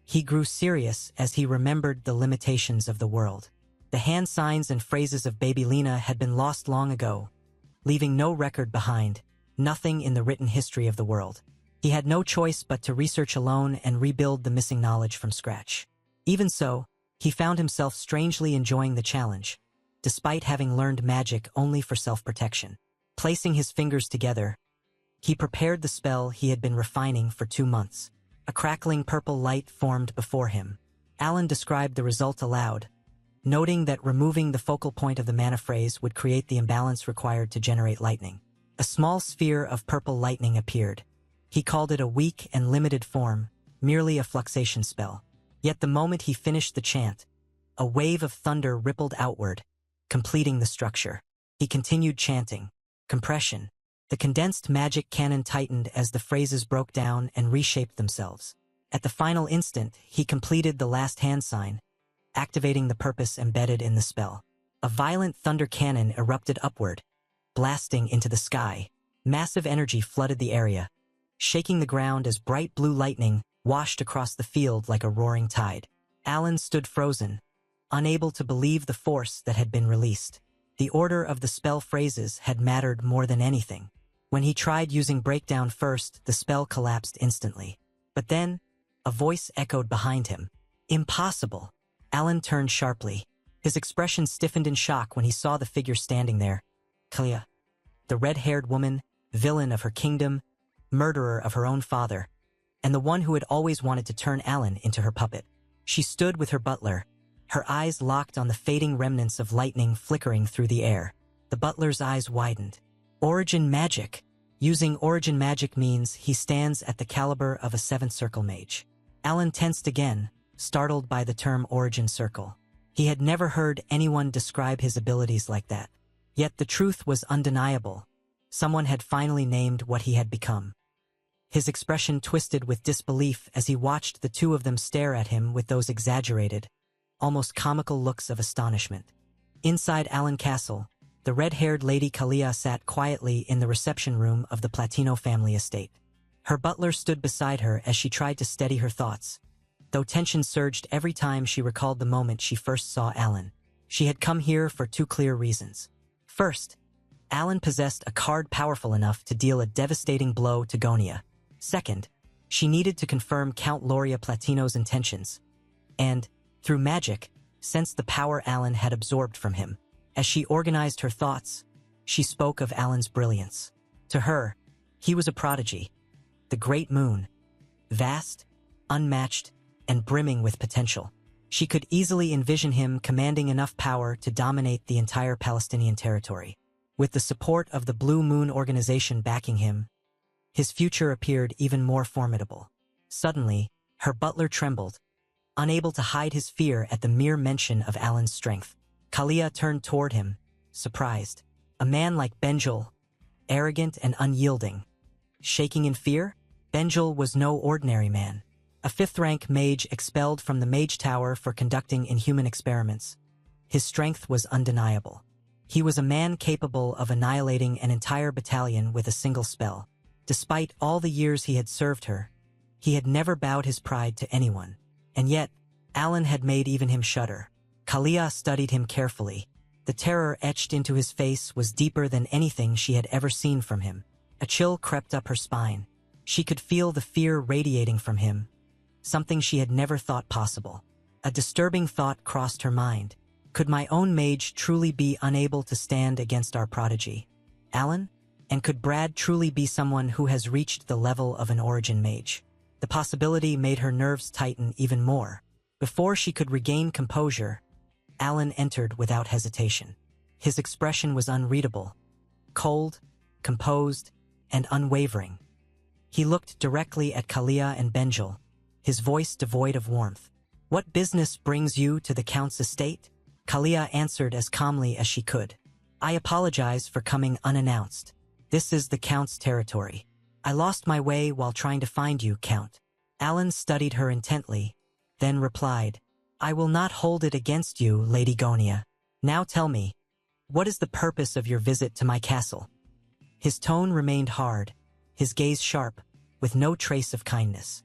He grew serious as he remembered the limitations of the world. The hand signs and phrases of Baby Lena had been lost long ago, leaving no record behind, nothing in the written history of the world. He had no choice but to research alone and rebuild the missing knowledge from scratch. Even so, he found himself strangely enjoying the challenge, despite having learned magic only for self-protection. Placing his fingers together, he prepared the spell he had been refining for 2 months. A crackling purple light formed before him. Alan described the result aloud, noting that removing the focal point of the mana phrase would create the imbalance required to generate lightning. A small sphere of purple lightning appeared. He called it a weak and limited form, merely a fluxation spell. Yet the moment he finished the chant, a wave of thunder rippled outward, completing the structure. He continued chanting. Compression. The condensed magic cannon tightened as the phrases broke down and reshaped themselves. At the final instant, he completed the last hand sign, activating the purpose embedded in the spell. A violent thunder cannon erupted upward, blasting into the sky. Massive energy flooded the area, shaking the ground as bright blue lightning washed across the field like a roaring tide. Alan stood frozen, unable to believe the force that had been released. The order of the spell phrases had mattered more than anything. When he tried using breakdown first, the spell collapsed instantly. But then, a voice echoed behind him. Impossible! Alan turned sharply. His expression stiffened in shock when he saw the figure standing there. Kalia, the red-haired woman, villain of her kingdom, murderer of her own father, and the one who had always wanted to turn Alan into her puppet. She stood with her butler, her eyes locked on the fading remnants of lightning flickering through the air. The butler's eyes widened. Origin magic. Using origin magic means he stands at the caliber of a 7th circle mage. Alan tensed again, startled by the term origin circle. He had never heard anyone describe his abilities like that. Yet the truth was undeniable. Someone had finally named what he had become. His expression twisted with disbelief as he watched the two of them stare at him with those exaggerated, almost comical looks of astonishment. Inside Alan Castle, the red-haired Lady Kalia sat quietly in the reception room of the Platino family estate. Her butler stood beside her as she tried to steady her thoughts, though tension surged every time she recalled the moment she first saw Alan. She had come here for 2 clear reasons. First, Alan possessed a card powerful enough to deal a devastating blow to Gonia. Second, she needed to confirm Count Loria Platino's intentions, and, through magic, sensed the power Alan had absorbed from him. As she organized her thoughts, she spoke of Alan's brilliance. To her, he was a prodigy, the great moon, vast, unmatched, and brimming with potential. She could easily envision him commanding enough power to dominate the entire Palestinian territory. With the support of the Blue Moon organization backing him, his future appeared even more formidable. Suddenly, her butler trembled, unable to hide his fear at the mere mention of Alan's strength. Kalia turned toward him, surprised. A man like Benjul, arrogant and unyielding. Shaking in fear? Benjul was no ordinary man. A 5th-rank mage expelled from the Mage Tower for conducting inhuman experiments. His strength was undeniable. He was a man capable of annihilating an entire battalion with a single spell. Despite all the years he had served her, he had never bowed his pride to anyone. And yet, Alan had made even him shudder. Kalia studied him carefully. The terror etched into his face was deeper than anything she had ever seen from him. A chill crept up her spine. She could feel the fear radiating from him, something she had never thought possible. A disturbing thought crossed her mind. Could my own mage truly be unable to stand against our prodigy, Alan? And could Brad truly be someone who has reached the level of an origin mage? The possibility made her nerves tighten even more. Before she could regain composure, Alan entered without hesitation. His expression was unreadable, cold, composed, and unwavering. He looked directly at Kalia and Benjel, his voice devoid of warmth. "What business brings you to the Count's estate?" Kalia answered as calmly as she could. "I apologize for coming unannounced. This is the Count's territory. I lost my way while trying to find you, Count." Alan studied her intently, then replied, "I will not hold it against you, Lady Gonia. Now tell me, what is the purpose of your visit to my castle?" His tone remained hard, his gaze sharp, with no trace of kindness.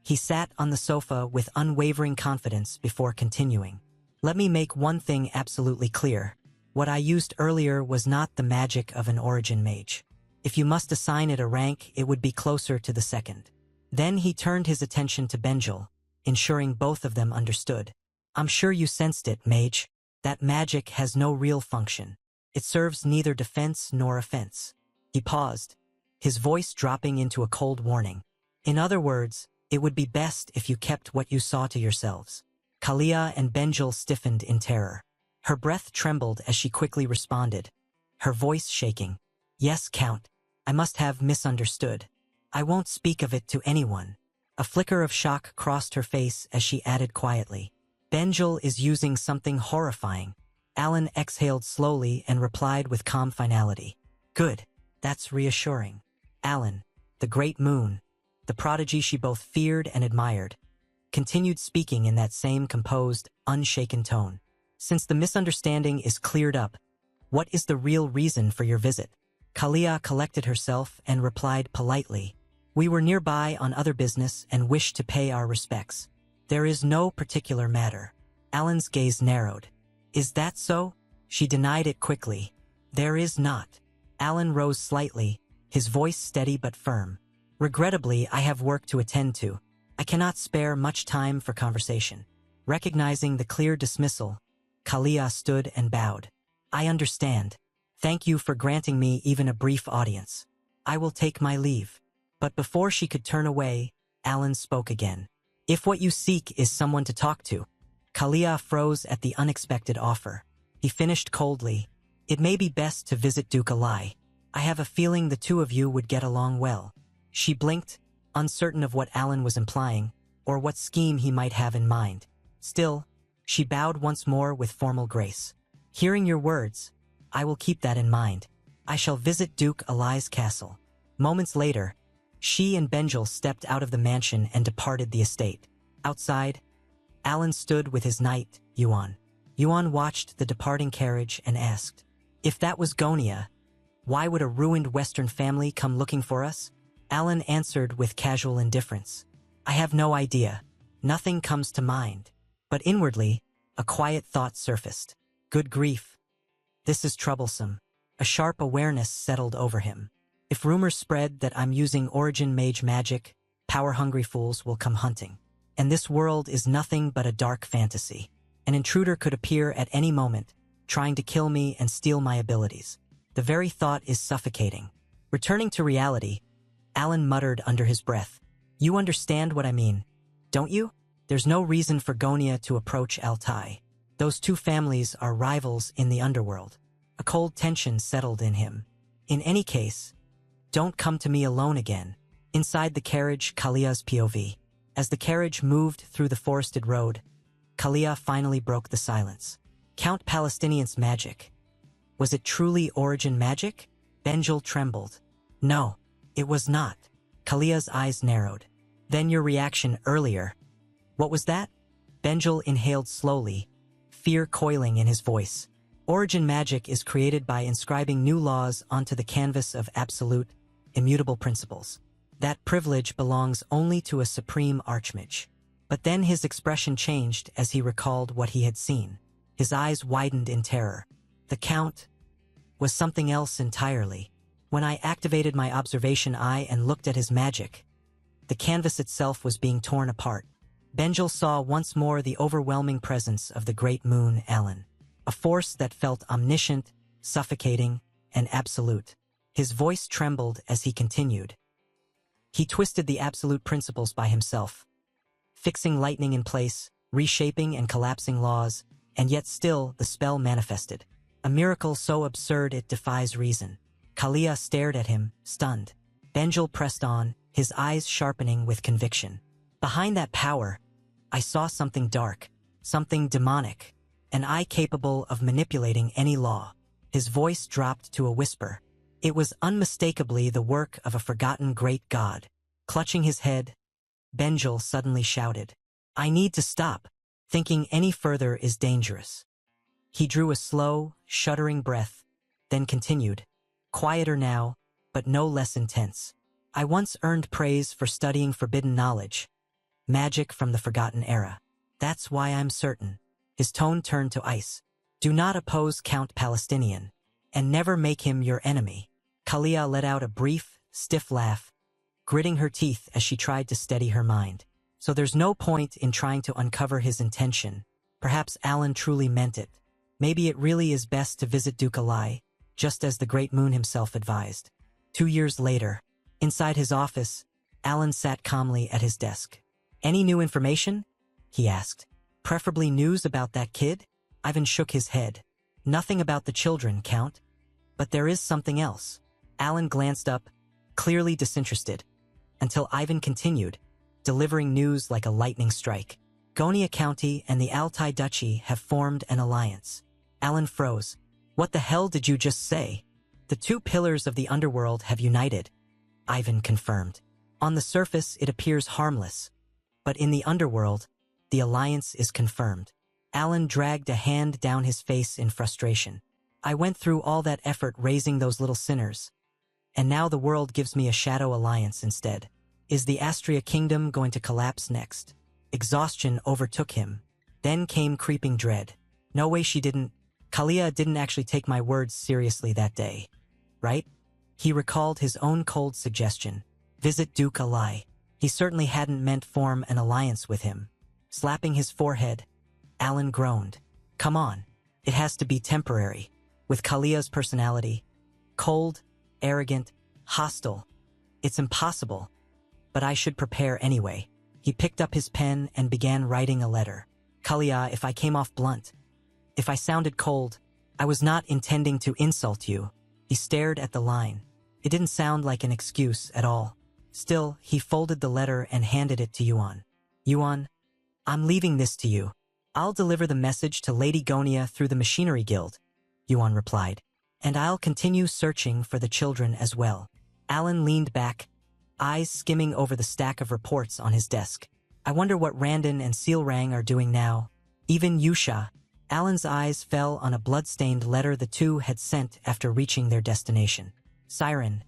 He sat on the sofa with unwavering confidence before continuing. "Let me make one thing absolutely clear. What I used earlier was not the magic of an origin mage. If you must assign it a rank, it would be closer to the second." Then he turned his attention to Benjel, ensuring both of them understood. "I'm sure you sensed it, mage. That magic has no real function. It serves neither defense nor offense." He paused, his voice dropping into a cold warning. "In other words, it would be best if you kept what you saw to yourselves." Kalia and Benjel stiffened in terror. Her breath trembled as she quickly responded, her voice shaking. "Yes, Count, I must have misunderstood. I won't speak of it to anyone." A flicker of shock crossed her face as she added quietly, "Benjel is using something horrifying." Alan exhaled slowly and replied with calm finality, "Good, that's reassuring." Alan, the great moon, the prodigy she both feared and admired, continued speaking in that same composed, unshaken tone. "Since the misunderstanding is cleared up, what is the real reason for your visit?" Kalia collected herself and replied politely, "We were nearby on other business and wished to pay our respects. There is no particular matter." Alan's gaze narrowed. "Is that so?" She denied it quickly. "There is not." Alan rose slightly, his voice steady but firm. "Regrettably, I have work to attend to. I cannot spare much time for conversation." Recognizing the clear dismissal, Kalia stood and bowed. "I understand. Thank you for granting me even a brief audience. I will take my leave." But before she could turn away, Alan spoke again. "If what you seek is someone to talk to." Kalia froze at the unexpected offer. He finished coldly, "It may be best to visit Duke Alai. I have a feeling the two of you would get along well." She blinked, uncertain of what Alan was implying, or what scheme he might have in mind. Still, she bowed once more with formal grace. "Hearing your words, I will keep that in mind. I shall visit Duke Alai's castle." Moments later, she and Benjel stepped out of the mansion and departed the estate. Outside, Alan stood with his knight, Yuan. Yuan watched the departing carriage and asked, "If that was Gonia, why would a ruined Western family come looking for us?" Alan answered with casual indifference, "I have no idea. Nothing comes to mind." But inwardly, a quiet thought surfaced. Good grief. This is troublesome. A sharp awareness settled over him. If rumors spread that I'm using origin mage magic, power-hungry fools will come hunting. And this world is nothing but a dark fantasy. An intruder could appear at any moment, trying to kill me and steal my abilities. The very thought is suffocating. Returning to reality, Alan muttered under his breath, "You understand what I mean, don't you? There's no reason for Gonia to approach Altai. Those two families are rivals in the underworld." A cold tension settled in him. "In any case, don't come to me alone again." Inside the carriage, Kalia's POV. As the carriage moved through the forested road, Kalia finally broke the silence. Count Palestinian's magic. Was it truly origin magic? Benjel trembled. "No, it was not." Kalia's eyes narrowed. "Then your reaction earlier. What was that?" Benjel inhaled slowly, fear coiling in his voice. "Origin magic is created by inscribing new laws onto the canvas of absolute, immutable principles. That privilege belongs only to a supreme archmage." But then his expression changed as he recalled what he had seen. His eyes widened in terror. The Count was something else entirely. When I activated my observation eye and looked at his magic, the canvas itself was being torn apart. Benjel saw once more the overwhelming presence of the great moon Alan, a force that felt omniscient, suffocating, and absolute. His voice trembled as he continued. He twisted the absolute principles by himself, fixing lightning in place, reshaping and collapsing laws, and yet still the spell manifested. A miracle so absurd it defies reason. Kalia stared at him, stunned. Benjel pressed on, his eyes sharpening with conviction. Behind that power, I saw something dark, something demonic, an eye capable of manipulating any law. His voice dropped to a whisper. It was unmistakably the work of a forgotten great god. Clutching his head, Benjel suddenly shouted, "I need to stop. Thinking any further is dangerous." He drew a slow, shuddering breath, then continued, quieter now, but no less intense. "I once earned praise for studying forbidden knowledge, magic from the forgotten era. That's why I'm certain." His tone turned to ice. "Do not oppose Count Palestinian, and never make him your enemy." Kalia let out a brief, stiff laugh, gritting her teeth as she tried to steady her mind. So there's no point in trying to uncover his intention. Perhaps Alan truly meant it. Maybe it really is best to visit Duke Alai, just as the Great Moon himself advised. 2 years later, inside his office, Alan sat calmly at his desk. "Any new information?" he asked. "Preferably news about that kid?" Ivan shook his head. "Nothing about the children, Count. But there is something else." Alan glanced up, clearly disinterested, until Ivan continued, delivering news like a lightning strike. "Gonia County and the Altai Duchy have formed an alliance." Alan froze. "What the hell did you just say?" "The two pillars of the underworld have united," Ivan confirmed. "On the surface it appears harmless, but in the underworld, the alliance is confirmed." Alan dragged a hand down his face in frustration. "I went through all that effort raising those little sinners, and now the world gives me a shadow alliance instead. Is the Astria kingdom going to collapse next?" Exhaustion overtook him. Then came creeping dread. No way she didn't. Kalia didn't actually take my words seriously that day, right? He recalled his own cold suggestion. Visit Duke Alai. He certainly hadn't meant form an alliance with him. Slapping his forehead, Alan groaned. "Come on. It has to be temporary." With Kalia's personality, cold, arrogant, hostile, it's impossible. But I should prepare anyway. He picked up his pen and began writing a letter. "Kalia, if I came off blunt, if I sounded cold, I was not intending to insult you." He stared at the line. It didn't sound like an excuse at all. Still, he folded the letter and handed it to Yuan. "Yuan, I'm leaving this to you. I'll deliver the message to Lady Gonia through the Machinery Guild," Yuan replied. "And I'll continue searching for the children as well." Alan leaned back, eyes skimming over the stack of reports on his desk. "I wonder what Randon and Sealrang are doing now. Even Yusha." Alan's eyes fell on a blood-stained letter the two had sent after reaching their destination. Siren.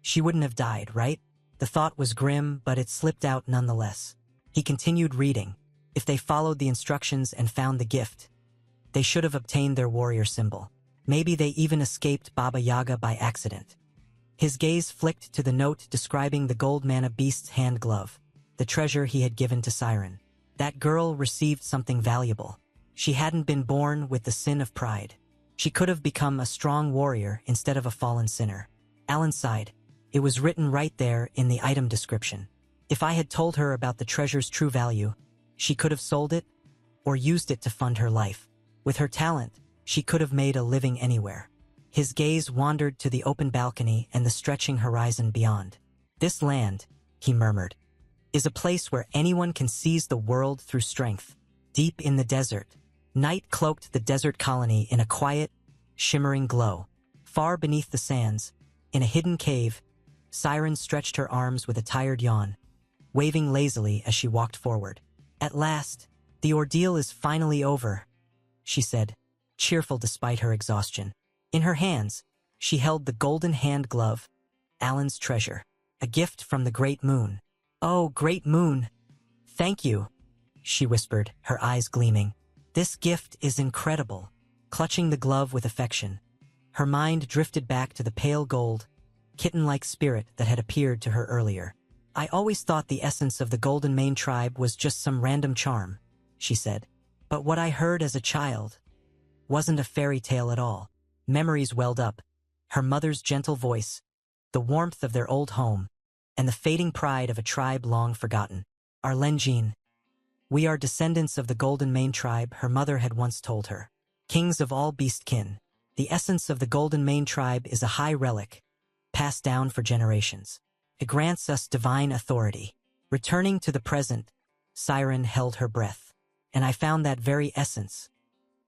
She wouldn't have died, right? The thought was grim, but it slipped out nonetheless. He continued reading. If they followed the instructions and found the gift, they should have obtained their warrior symbol. Maybe they even escaped Baba Yaga by accident. His gaze flicked to the note describing the gold mana beast's hand glove, the treasure he had given to Siren. That girl received something valuable. She hadn't been born with the sin of pride. She could have become a strong warrior instead of a fallen sinner. Alan sighed. It was written right there in the item description. If I had told her about the treasure's true value, she could have sold it or used it to fund her life. With her talent, she could have made a living anywhere. His gaze wandered to the open balcony and the stretching horizon beyond. "This land," he murmured, "is a place where anyone can seize the world through strength." Deep in the desert, night cloaked the desert colony in a quiet, shimmering glow. Far beneath the sands, in a hidden cave, Siren stretched her arms with a tired yawn, waving lazily as she walked forward. "At last, the ordeal is finally over," she said, cheerful despite her exhaustion. In her hands, she held the golden hand glove, Alan's treasure, a gift from the Great Moon. "Oh, Great Moon, thank you," she whispered, her eyes gleaming. "This gift is incredible." Clutching the glove with affection, her mind drifted back to the pale gold, kitten-like spirit that had appeared to her earlier. "I always thought the essence of the Golden Mane tribe was just some random charm," she said. "But what I heard as a child wasn't a fairy tale at all." Memories welled up, her mother's gentle voice, the warmth of their old home, and the fading pride of a tribe long forgotten. "Arlenjin. We are descendants of the Golden Mane tribe," her mother had once told her. "Kings of all beastkin. The essence of the Golden Mane tribe is a high relic, passed down for generations. It grants us divine authority. Returning to the present, Siren held her breath. And I found that very essence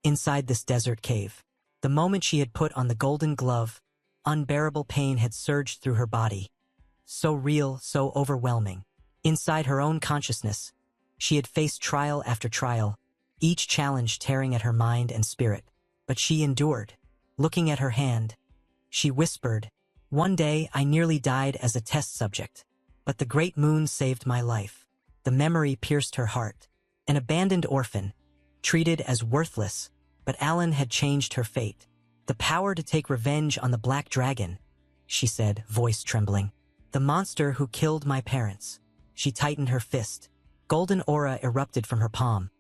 inside this desert cave. The moment she had put on the golden glove, unbearable pain had surged through her body. So real, so overwhelming. Inside her own consciousness, she had faced trial after trial, each challenge tearing at her mind and spirit. But she endured. Looking at her hand, she whispered, "One day I nearly died as a test subject, but the great moon saved my life." The memory pierced her heart. An abandoned orphan, treated as worthless, but Alan had changed her fate. "The power to take revenge on the Black Dragon," she said, voice trembling. "The monster who killed my parents." She tightened her fist. Golden aura erupted from her palm,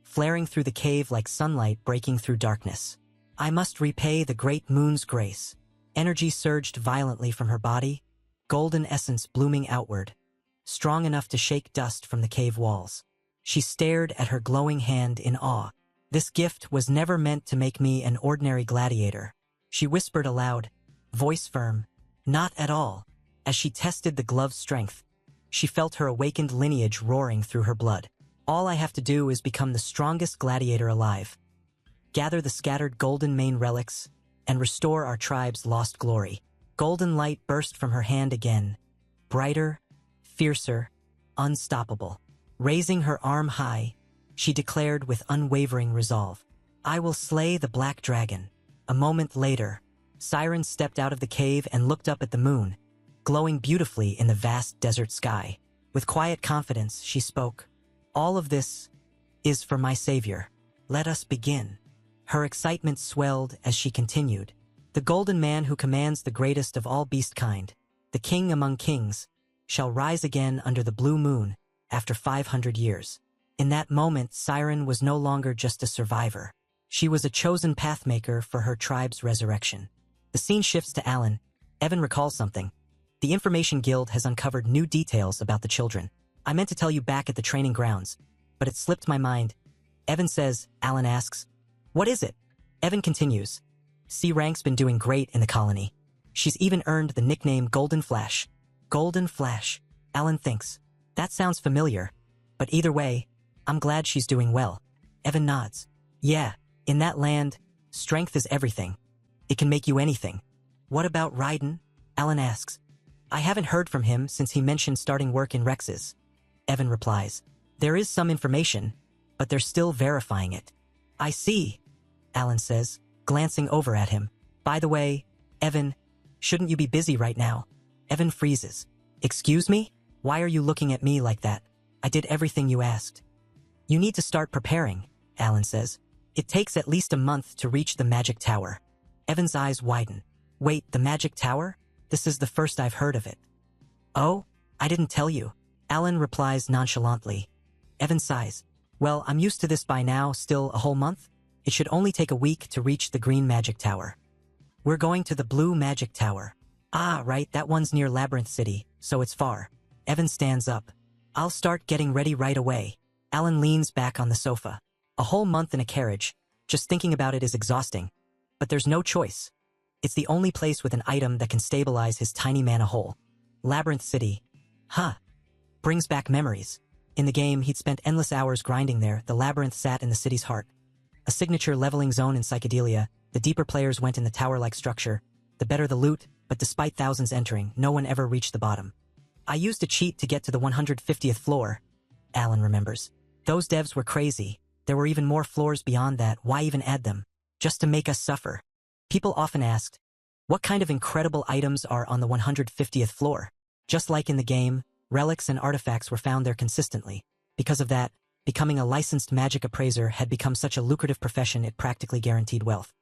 flaring through the cave like sunlight breaking through darkness. "I must repay the great moon's grace." Energy surged violently from her body, golden essence blooming outward, strong enough to shake dust from the cave walls. She stared at her glowing hand in awe. "This gift was never meant to make me an ordinary gladiator," she whispered aloud, voice firm. "Not at all." As she tested the glove's strength, she felt her awakened lineage roaring through her blood. "All I have to do is become the strongest gladiator alive, gather the scattered Golden Mane relics, and restore our tribe's lost glory." Golden light burst from her hand again, brighter, fiercer, unstoppable. Raising her arm high, she declared with unwavering resolve, "I will slay the Black Dragon." A moment later, Siren stepped out of the cave and looked up at the moon, glowing beautifully in the vast desert sky. With quiet confidence, she spoke, "All of this is for my savior. Let us begin." Her excitement swelled as she continued, "The golden man who commands the greatest of all beast kind, the king among kings, shall rise again under the blue moon after 500 years. In that moment, Siren was no longer just a survivor. She was a chosen pathmaker for her tribe's resurrection. The scene shifts to Alan. Evan recalls something. "The Information Guild has uncovered new details about the children. I meant to tell you back at the training grounds, but it slipped my mind." Evan says. Alan asks, "What is it?" Evan continues, "C Rank's been doing great in the colony. She's even earned the nickname Golden Flash." Golden Flash. Alan thinks, "That sounds familiar. But either way, I'm glad she's doing well." Evan nods. "Yeah, in that land, strength is everything. It can make you anything." "What about Raiden?" Alan asks. "I haven't heard from him since he mentioned starting work in Rex's." Evan replies, "There is some information, but they're still verifying it." "I see," Alan says, glancing over at him. "By the way, Evan, shouldn't you be busy right now?" Evan freezes. "Excuse me? Why are you looking at me like that? I did everything you asked." "You need to start preparing," Alan says. "It takes at least a month to reach the magic tower." Evan's eyes widen. "Wait, the magic tower? This is the first I've heard of it." "Oh, I didn't tell you," Alan replies nonchalantly. Evan sighs. "Well, I'm used to this by now. Still a whole month? It should only take a week to reach the green magic tower." "We're going to the blue magic tower." "Ah, right, that one's near Labyrinth City, so it's far." Evan stands up. "I'll start getting ready right away." Alan leans back on the sofa. A whole month in a carriage, just thinking about it is exhausting. But there's no choice. It's the only place with an item that can stabilize his tiny mana hole. Labyrinth City. Huh. Brings back memories. In the game, he'd spent endless hours grinding there. The labyrinth sat in the city's heart. A signature leveling zone in Psychedelia. The deeper players went in the tower-like structure. The better the loot, but despite thousands entering, no one ever reached the bottom. "I used a cheat to get to the 150th floor," Alan remembers. "Those devs were crazy. There were even more floors beyond that. Why even add them? Just to make us suffer." People often asked, what kind of incredible items are on the 150th floor? Just like in the game, relics and artifacts were found there consistently. Because of that, becoming a licensed magic appraiser had become such a lucrative profession it practically guaranteed wealth.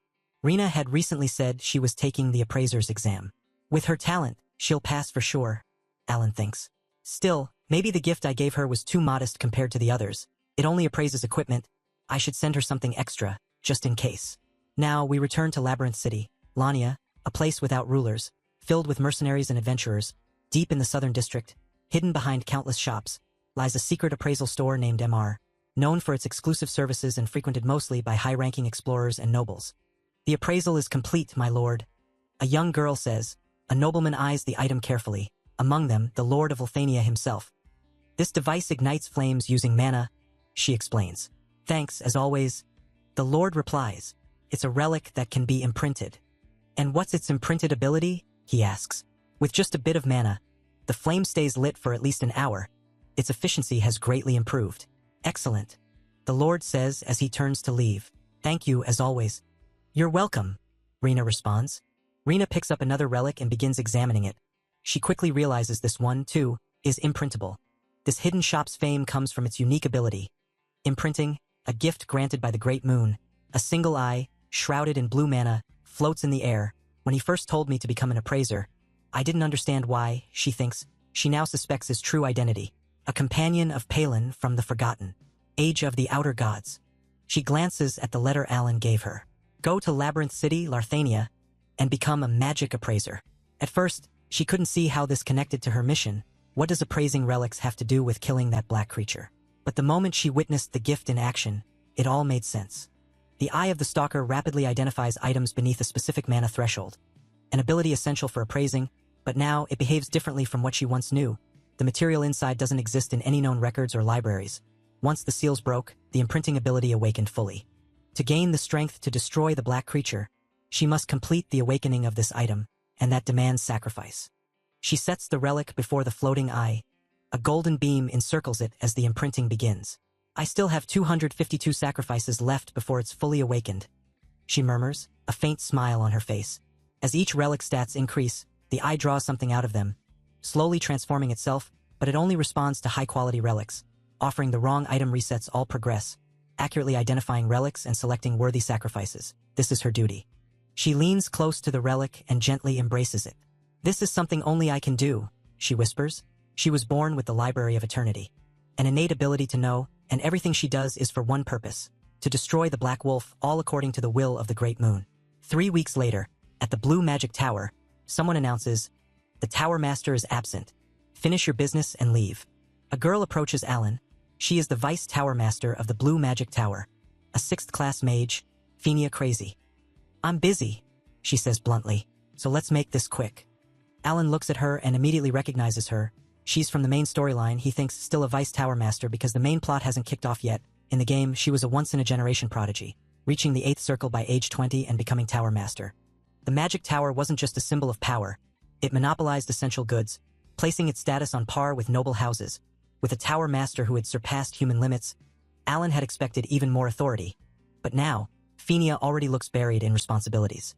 Rena had recently said she was taking the appraiser's exam. With her talent, she'll pass for sure, Alan thinks. Still, maybe the gift I gave her was too modest compared to the others. It only appraises equipment. I should send her something extra, just in case. Now we return to Labyrinth City, Lania, a place without rulers, filled with mercenaries and adventurers. Deep in the southern district, hidden behind countless shops, lies a secret appraisal store named MR, known for its exclusive services and frequented mostly by high-ranking explorers and nobles. The appraisal is complete, my lord. A young girl says. A nobleman eyes the item carefully, among them the Lord of Ulthania himself. This device ignites flames using mana, she explains. Thanks, as always. The Lord replies. It's a relic that can be imprinted. And what's its imprinted ability? He asks. With just a bit of mana, the flame stays lit for at least an hour. Its efficiency has greatly improved. Excellent. The Lord says as he turns to leave. Thank you, as always. You're welcome, Rena responds. Rena picks up another relic and begins examining it. She quickly realizes this one, too, is imprintable. This hidden shop's fame comes from its unique ability. Imprinting, a gift granted by the Great Moon, a single eye, shrouded in blue mana, floats in the air. When he first told me to become an appraiser, I didn't understand why, she thinks. She now suspects his true identity. A companion of Palin from the Forgotten. Age of the Outer Gods. She glances at the letter Alan gave her. Go to Labyrinth City, Larthania, and become a magic appraiser. At first, she couldn't see how this connected to her mission. What does appraising relics have to do with killing that black creature? But the moment she witnessed the gift in action, it all made sense. The eye of the stalker rapidly identifies items beneath a specific mana threshold. An ability essential for appraising, but now it behaves differently from what she once knew. The material inside doesn't exist in any known records or libraries. Once the seals broke, the imprinting ability awakened fully. To gain the strength to destroy the black creature, she must complete the awakening of this item, and that demands sacrifice. She sets the relic before the floating eye. A golden beam encircles it as the imprinting begins. I still have 252 sacrifices left before it's fully awakened, she murmurs, a faint smile on her face. As each relic stats increase, the eye draws something out of them, slowly transforming itself, but it only responds to high-quality relics. Offering the wrong item resets all progress, accurately identifying relics and selecting worthy sacrifices. This is her duty. She leans close to the relic and gently embraces it. This is something only I can do, she whispers. She was born with the Library of Eternity. An innate ability to know, and everything she does is for one purpose, to destroy the Black Wolf, all according to the will of the Great Moon. 3 weeks later, at the Blue Magic Tower, someone announces, the Tower Master is absent. Finish your business and leave. A girl approaches Alan. She is the Vice Tower Master of the Blue Magic Tower, a 6th-class mage, Fenia Crazy. I'm busy, she says bluntly, so let's make this quick. Alan looks at her and immediately recognizes her. She's from the main storyline. He thinks still a Vice Tower Master because the main plot hasn't kicked off yet. In the game, she was a once-in-a-generation prodigy, reaching the 8th circle by age 20 and becoming Tower Master. The Magic Tower wasn't just a symbol of power. It monopolized essential goods, placing its status on par with noble houses. With a Tower Master who had surpassed human limits, Alan had expected even more authority. But now, Fenia already looks buried in responsibilities.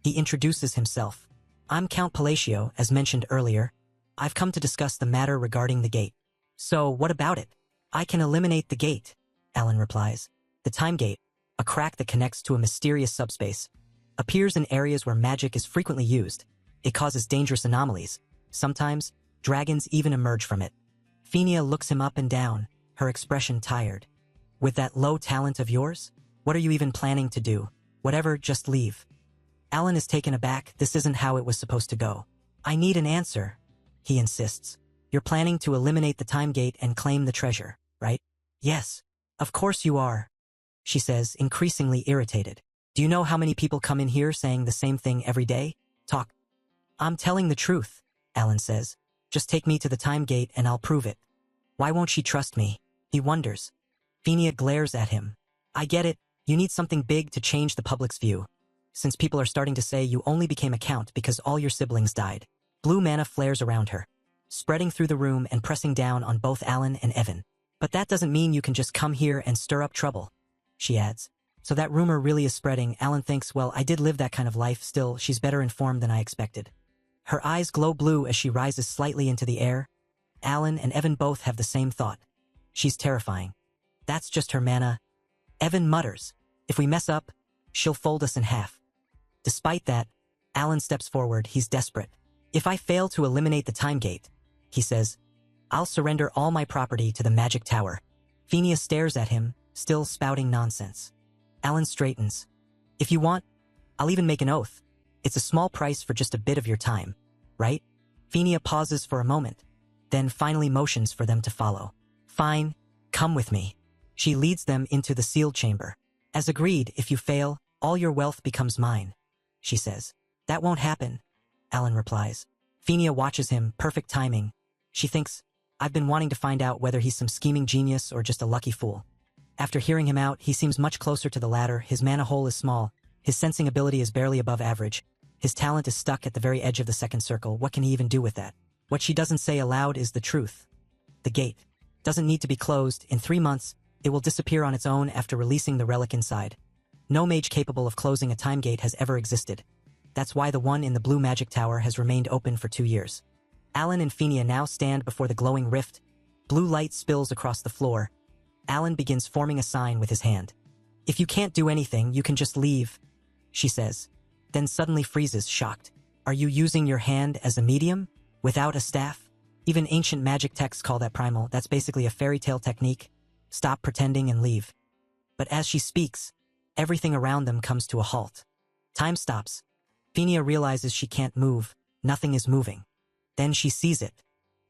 He introduces himself. I'm Count Palacio, as mentioned earlier. I've come to discuss the matter regarding the gate. So, what about it? I can eliminate the gate, Alan replies. The time gate, a crack that connects to a mysterious subspace, appears in areas where magic is frequently used. It causes dangerous anomalies. Sometimes, dragons even emerge from it. Fenia looks him up and down, her expression tired. With that low talent of yours? What are you even planning to do? Whatever, just leave. Alan is taken aback. This isn't how it was supposed to go. I need an answer, he insists. You're planning to eliminate the time gate and claim the treasure, right? Yes, of course you are, she says, increasingly irritated. Do you know how many people come in here saying the same thing every day? Talk. I'm telling the truth, Alan says. Just take me to the time gate and I'll prove it. Why won't she trust me? He wonders. Fenia glares at him. I get it. You need something big to change the public's view. Since people are starting to say you only became a count because all your siblings died. Blue mana flares around her, spreading through the room and pressing down on both Alan and Evan. But that doesn't mean you can just come here and stir up trouble, she adds. So that rumor really is spreading. Alan thinks, well, I did live that kind of life. Still, she's better informed than I expected. Her eyes glow blue as she rises slightly into the air. Alan and Evan both have the same thought. She's terrifying. That's just her mana. Evan mutters, if we mess up, she'll fold us in half. Despite that, Alan steps forward. He's desperate. If I fail to eliminate the time gate, he says, I'll surrender all my property to the Magic Tower. Fenia stares at him, still spouting nonsense. Alan straightens. If you want, I'll even make an oath. It's a small price for just a bit of your time, right? Fenia pauses for a moment, then finally motions for them to follow. Fine, come with me. She leads them into the sealed chamber. As agreed, if you fail, All your wealth becomes mine, she says. That won't happen, Alan replies. Phinia watches him, perfect timing. She thinks, I've been wanting to find out whether he's some scheming genius or just a lucky fool. After hearing him out, he seems much closer to the latter. His mana hole is small. His sensing ability is barely above average. His talent is stuck at the very edge of the second circle. What can he even do with that? What she doesn't say aloud is the truth. The gate doesn't need to be closed. In 3 months, it will disappear on its own after releasing the relic inside. No mage capable of closing a time gate has ever existed. That's why the one in the blue magic tower has remained open for 2 years. Alan and Phinia now stand before the glowing rift. Blue light spills across the floor. Alan begins forming a sign with his hand. If you can't do anything, you can just leave, she says. Then suddenly freezes, shocked. Are you using your hand as a medium? Without a staff? Even ancient magic texts call that primal. That's basically a fairy tale technique. Stop pretending and leave. But as she speaks, everything around them comes to a halt. Time stops. Phinia realizes she can't move. Nothing is moving. Then she sees it.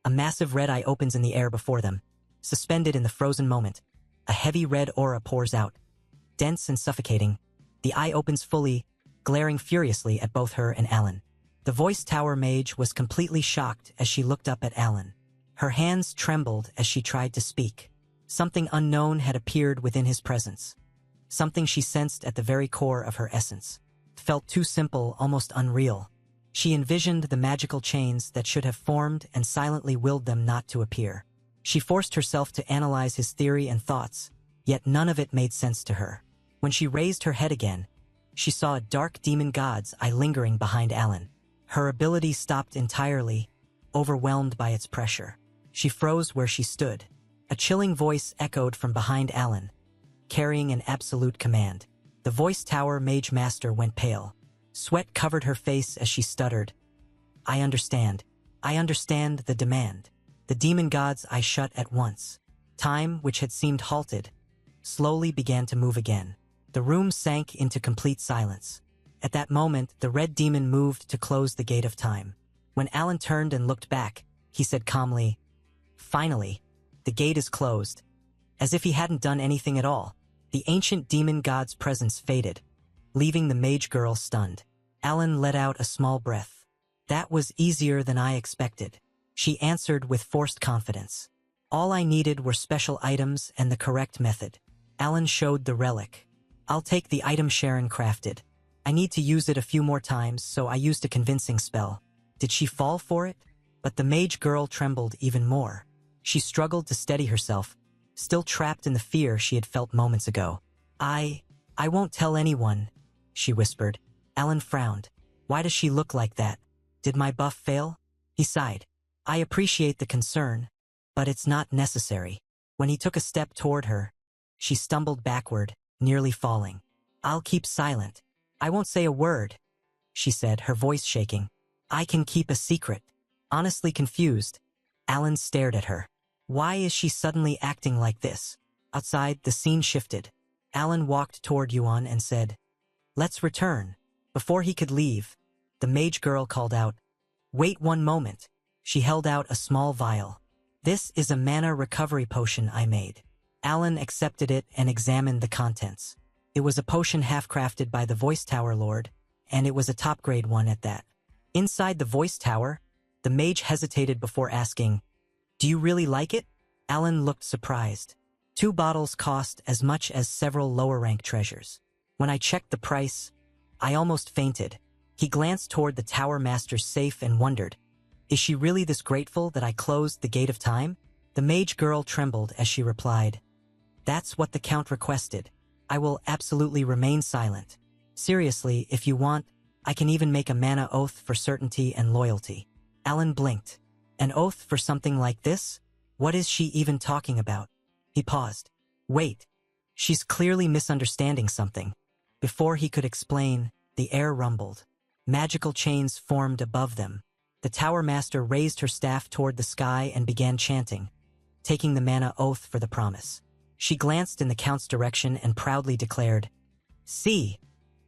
A massive red eye opens in the air before them. Suspended in the frozen moment, a heavy red aura pours out. Dense and suffocating, the eye opens fully, glaring furiously at both her and Alan. The voice tower mage was completely shocked as she looked up at Alan. Her hands trembled as she tried to speak. Something unknown had appeared within his presence. Something she sensed at the very core of her essence. It felt too simple, almost unreal. She envisioned the magical chains that should have formed and silently willed them not to appear. She forced herself to analyze his theory and thoughts, yet none of it made sense to her. When she raised her head again, she saw a dark demon god's eye lingering behind Alan. Her ability stopped entirely, overwhelmed by its pressure. She froze where she stood. A chilling voice echoed from behind Alan, carrying an absolute command. The voice tower mage master went pale. Sweat covered her face as she stuttered. I understand. I understand the demand. The demon god's eye shut at once. Time, which had seemed halted, slowly began to move again. The room sank into complete silence. At that moment, the red demon moved to close the gate of time. When Alan turned and looked back, he said calmly, Finally, the gate is closed. As if he hadn't done anything at all, the ancient demon god's presence faded, leaving the mage girl stunned. Alan let out a small breath. That was easier than I expected, she answered with forced confidence. All I needed were special items and the correct method. Alan showed the relic. I'll take the item Sharon crafted. I need to use it a few more times, so I used a convincing spell. Did she fall for it? But the mage girl trembled even more. She struggled to steady herself, still trapped in the fear she had felt moments ago. I won't tell anyone, she whispered. Alan frowned. Why does she look like that? Did my buff fail? He sighed. I appreciate the concern, but it's not necessary. When he took a step toward her, she stumbled backward, nearly falling. I'll keep silent. I won't say a word, she said, her voice shaking. I can keep a secret. Honestly confused, Alan stared at her. Why is she suddenly acting like this? Outside, the scene shifted. Alan walked toward Yuan and said, Let's return. Before he could leave, the mage girl called out, Wait 1 moment. She held out a small vial. This is a mana recovery potion I made. Alan accepted it and examined the contents. It was a potion half-crafted by the Voice Tower Lord, and it was a top-grade one at that. Inside the Voice Tower, the mage hesitated before asking, Do you really like it? Alan looked surprised. 2 bottles cost as much as several lower-rank treasures. When I checked the price, I almost fainted. He glanced toward the Tower Master's safe and wondered, Is she really this grateful that I closed the gate of time? The mage girl trembled as she replied, That's what the Count requested. I will absolutely remain silent. Seriously, if you want, I can even make a mana oath for certainty and loyalty. Alan blinked. An oath for something like this? What is she even talking about? He paused. Wait. She's clearly misunderstanding something. Before he could explain, the air rumbled. Magical chains formed above them. The Tower Master raised her staff toward the sky and began chanting, taking the mana oath for the promise. She glanced in the Count's direction and proudly declared, See,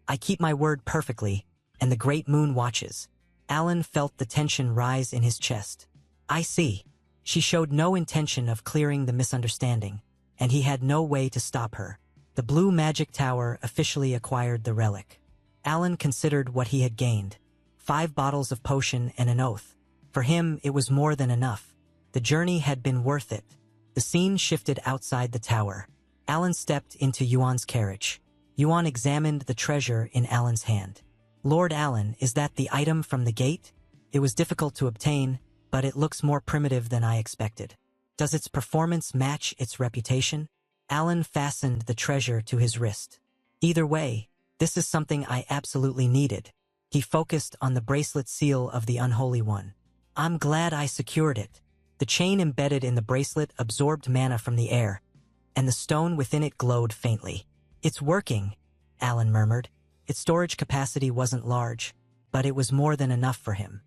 I keep my word perfectly, and the great moon watches. Alan felt the tension rise in his chest. I see. She showed no intention of clearing the misunderstanding, and he had no way to stop her. The blue magic tower officially acquired the relic. Alan considered what he had gained. 5 bottles of potion and an oath. For him, it was more than enough. The journey had been worth it. The scene shifted outside the tower. Alan stepped into Yuan's carriage. Yuan examined the treasure in Alan's hand. "Lord Alan, is that the item from the gate? It was difficult to obtain, but it looks more primitive than I expected. Does its performance match its reputation?" Alan fastened the treasure to his wrist. "Either way, this is something I absolutely needed." He focused on the bracelet seal of the Unholy One. "I'm glad I secured it." The chain embedded in the bracelet absorbed mana from the air, and the stone within it glowed faintly. "It's working," Alan murmured. Its storage capacity wasn't large, but it was more than enough for him.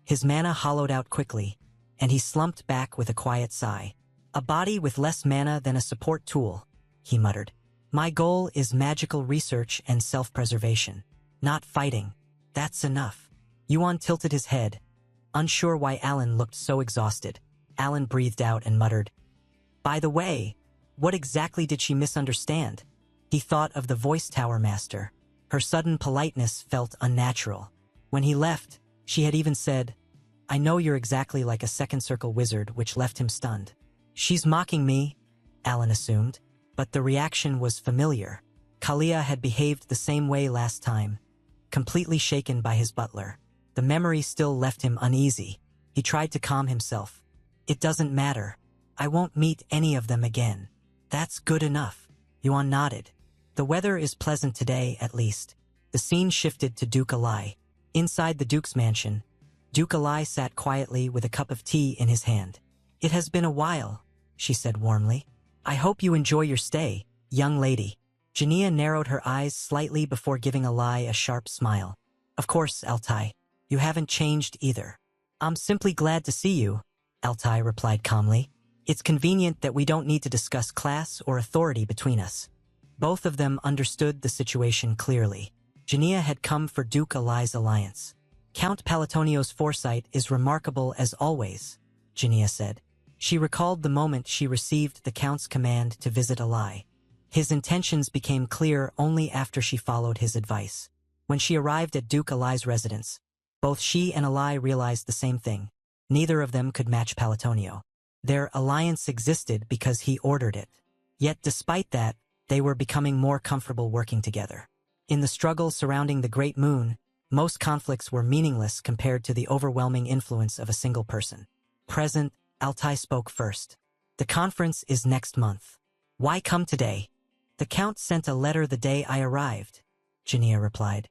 His mana hollowed out quickly, and he slumped back with a quiet sigh. "A body with less mana than a support tool," he muttered. "My goal is magical research and self-preservation, not fighting. That's enough." Yuan tilted his head, unsure why Alan looked so exhausted. Alan breathed out and muttered, "By the way, what exactly did she misunderstand?" He thought of the voice tower master. Her sudden politeness felt unnatural. When he left, she had even said, "I know you're exactly like a second circle wizard," which left him stunned. "She's mocking me," Alan assumed, but the reaction was familiar. Kalia had behaved the same way last time, completely shaken by his butler. The memory still left him uneasy. He tried to calm himself. "It doesn't matter. I won't meet any of them again." "That's good enough." Yuan nodded. "The weather is pleasant today, at least." The scene shifted to Duke Alai. Inside the Duke's mansion, Duke Alai sat quietly with a cup of tea in his hand. "It has been a while," she said warmly. "I hope you enjoy your stay, young lady." Jania narrowed her eyes slightly before giving Alai a sharp smile. "Of course, Altai. You haven't changed either." "I'm simply glad to see you," Altai replied calmly. "It's convenient that we don't need to discuss class or authority between us." Both of them understood the situation clearly. Jania had come for Duke Alai's alliance. "Count Palatonio's foresight is remarkable as always," Jania said. She recalled the moment she received the Count's command to visit Alai. His intentions became clear only after she followed his advice. When she arrived at Duke Alai's residence, both she and Alai realized the same thing. Neither of them could match Palatonio. Their alliance existed because he ordered it. Yet despite that, they were becoming more comfortable working together. In the struggle surrounding the Great Moon, most conflicts were meaningless compared to the overwhelming influence of a single person. Present, Altai spoke first. "The conference is next month. Why come today?" "The Count sent a letter the day I arrived," Jania replied.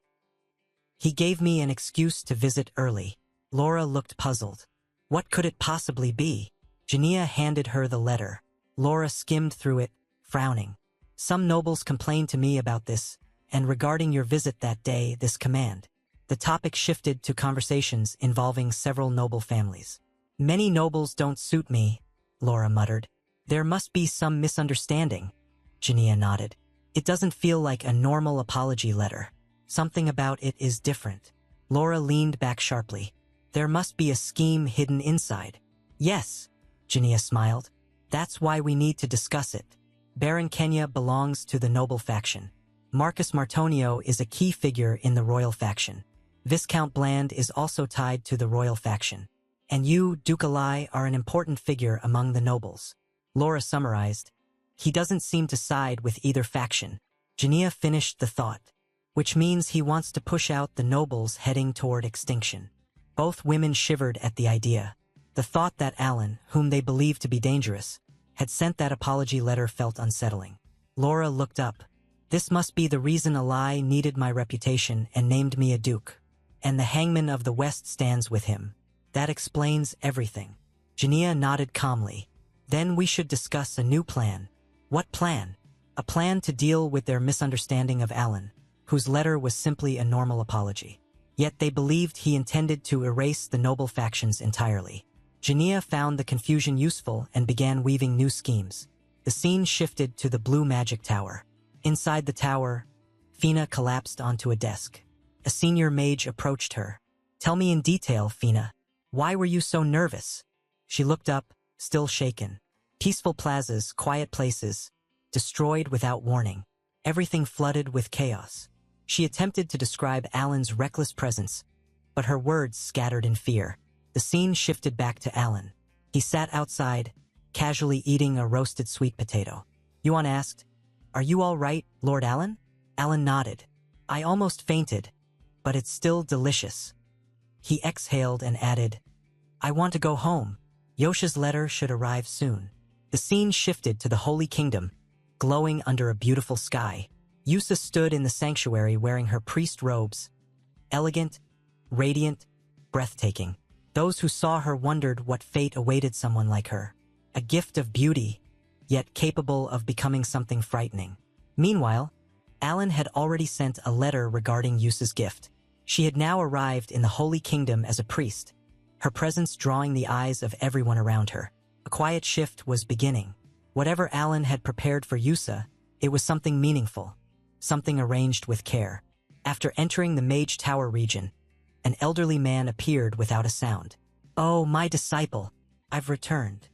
"He gave me an excuse to visit early." Laura looked puzzled. What could it possibly be? Jania handed her the letter. Laura skimmed through it, frowning. "Some nobles complained to me about this, and regarding your visit that day, this command." The topic shifted to conversations involving several noble families. "Many nobles don't suit me," Laura muttered. "There must be some misunderstanding." Jania nodded. "It doesn't feel like a normal apology letter. Something about it is different." Laura leaned back sharply. "There must be a scheme hidden inside." "Yes," Jania smiled. "That's why we need to discuss it." Baron Kenya belongs to the noble faction. Marcus Martonio is a key figure in the royal faction. Viscount Bland is also tied to the royal faction. And you, Duke Alai, are an important figure among the nobles. Laura summarized. "He doesn't seem to side with either faction." Jania finished the thought. "Which means he wants to push out the nobles heading toward extinction." Both women shivered at the idea. The thought that Alan, whom they believed to be dangerous, had sent that apology letter felt unsettling. Laura looked up. "This must be the reason Alai needed my reputation and named me a duke. And the hangman of the West stands with him. That explains everything." Jania nodded calmly. "Then we should discuss a new plan." "What plan?" "A plan to deal with their misunderstanding of Alan, whose letter was simply a normal apology. Yet they believed he intended to erase the noble factions entirely." Jania found the confusion useful and began weaving new schemes. The scene shifted to the blue magic tower. Inside the tower, Fina collapsed onto a desk. A senior mage approached her. "Tell me in detail, Fina. Why were you so nervous?" She looked up, still shaken. "Peaceful plazas, quiet places. destroyed without warning. Everything flooded with chaos. She attempted to describe Alan's reckless presence, but her words scattered in fear. The scene shifted back to Alan. He sat outside, casually eating a roasted sweet potato. Yuan asked, "Are you all right, Lord Alan?" Alan nodded. "I almost fainted, but it's still delicious." He exhaled and added, "I want to go home. Yosha's letter should arrive soon." The scene shifted to the Holy Kingdom, glowing under a beautiful sky. Yusa stood in the sanctuary wearing her priest robes, elegant, radiant, breathtaking. Those who saw her wondered what fate awaited someone like her. A gift of beauty, yet capable of becoming something frightening. Meanwhile, Alan had already sent a letter regarding Yusa's gift. She had now arrived in the Holy Kingdom as a priest, her presence drawing the eyes of everyone around her. A quiet shift was beginning. Whatever Alan had prepared for Yusa, it was something meaningful, something arranged with care. After entering the Mage Tower region, an elderly man appeared without a sound. "Oh, my disciple, I've returned."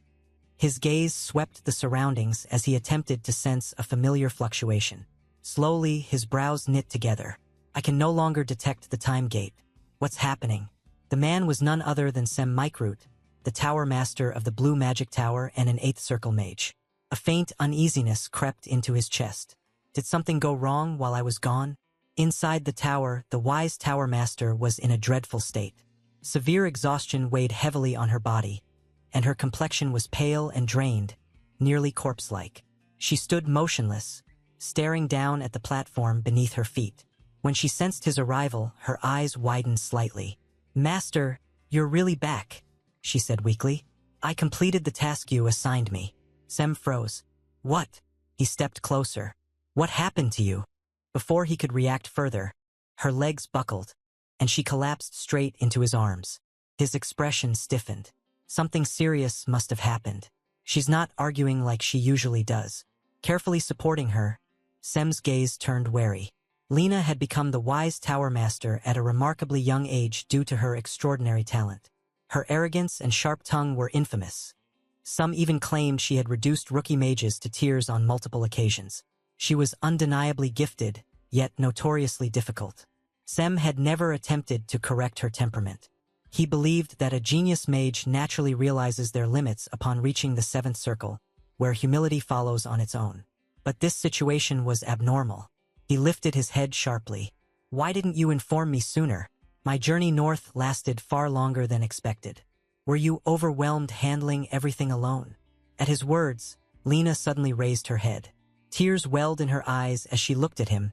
His gaze swept the surroundings as he attempted to sense a familiar fluctuation. Slowly, his brows knit together. "I can no longer detect the time gate. What's happening?" The man was none other than Sem Microot, the tower master of the Blue Magic Tower and an 8th Circle mage. A faint uneasiness crept into his chest. "Did something go wrong while I was gone?" Inside the tower, the wise tower master was in a dreadful state. Severe exhaustion weighed heavily on her body, and her complexion was pale and drained, nearly corpse-like. She stood motionless, staring down at the platform beneath her feet. When she sensed his arrival, her eyes widened slightly. "Master, you're really back," she said weakly. "I completed the task you assigned me." Sem froze. "What?" He stepped closer. "What happened to you?" Before he could react further, her legs buckled, and she collapsed straight into his arms. His expression stiffened. Something serious must have happened. She's not arguing like she usually does. Carefully supporting her, Sem's gaze turned wary. Lena had become the wise tower master at a remarkably young age due to her extraordinary talent. Her arrogance and sharp tongue were infamous. Some even claimed she had reduced rookie mages to tears on multiple occasions. She was undeniably gifted, yet notoriously difficult. Sem had never attempted to correct her temperament. He believed that a genius mage naturally realizes their limits upon reaching the 7th circle, where humility follows on its own. But this situation was abnormal. He lifted his head sharply. "Why didn't you inform me sooner? My journey north lasted far longer than expected. Were you overwhelmed handling everything alone?" At his words, Lena suddenly raised her head. Tears welled in her eyes as she looked at him,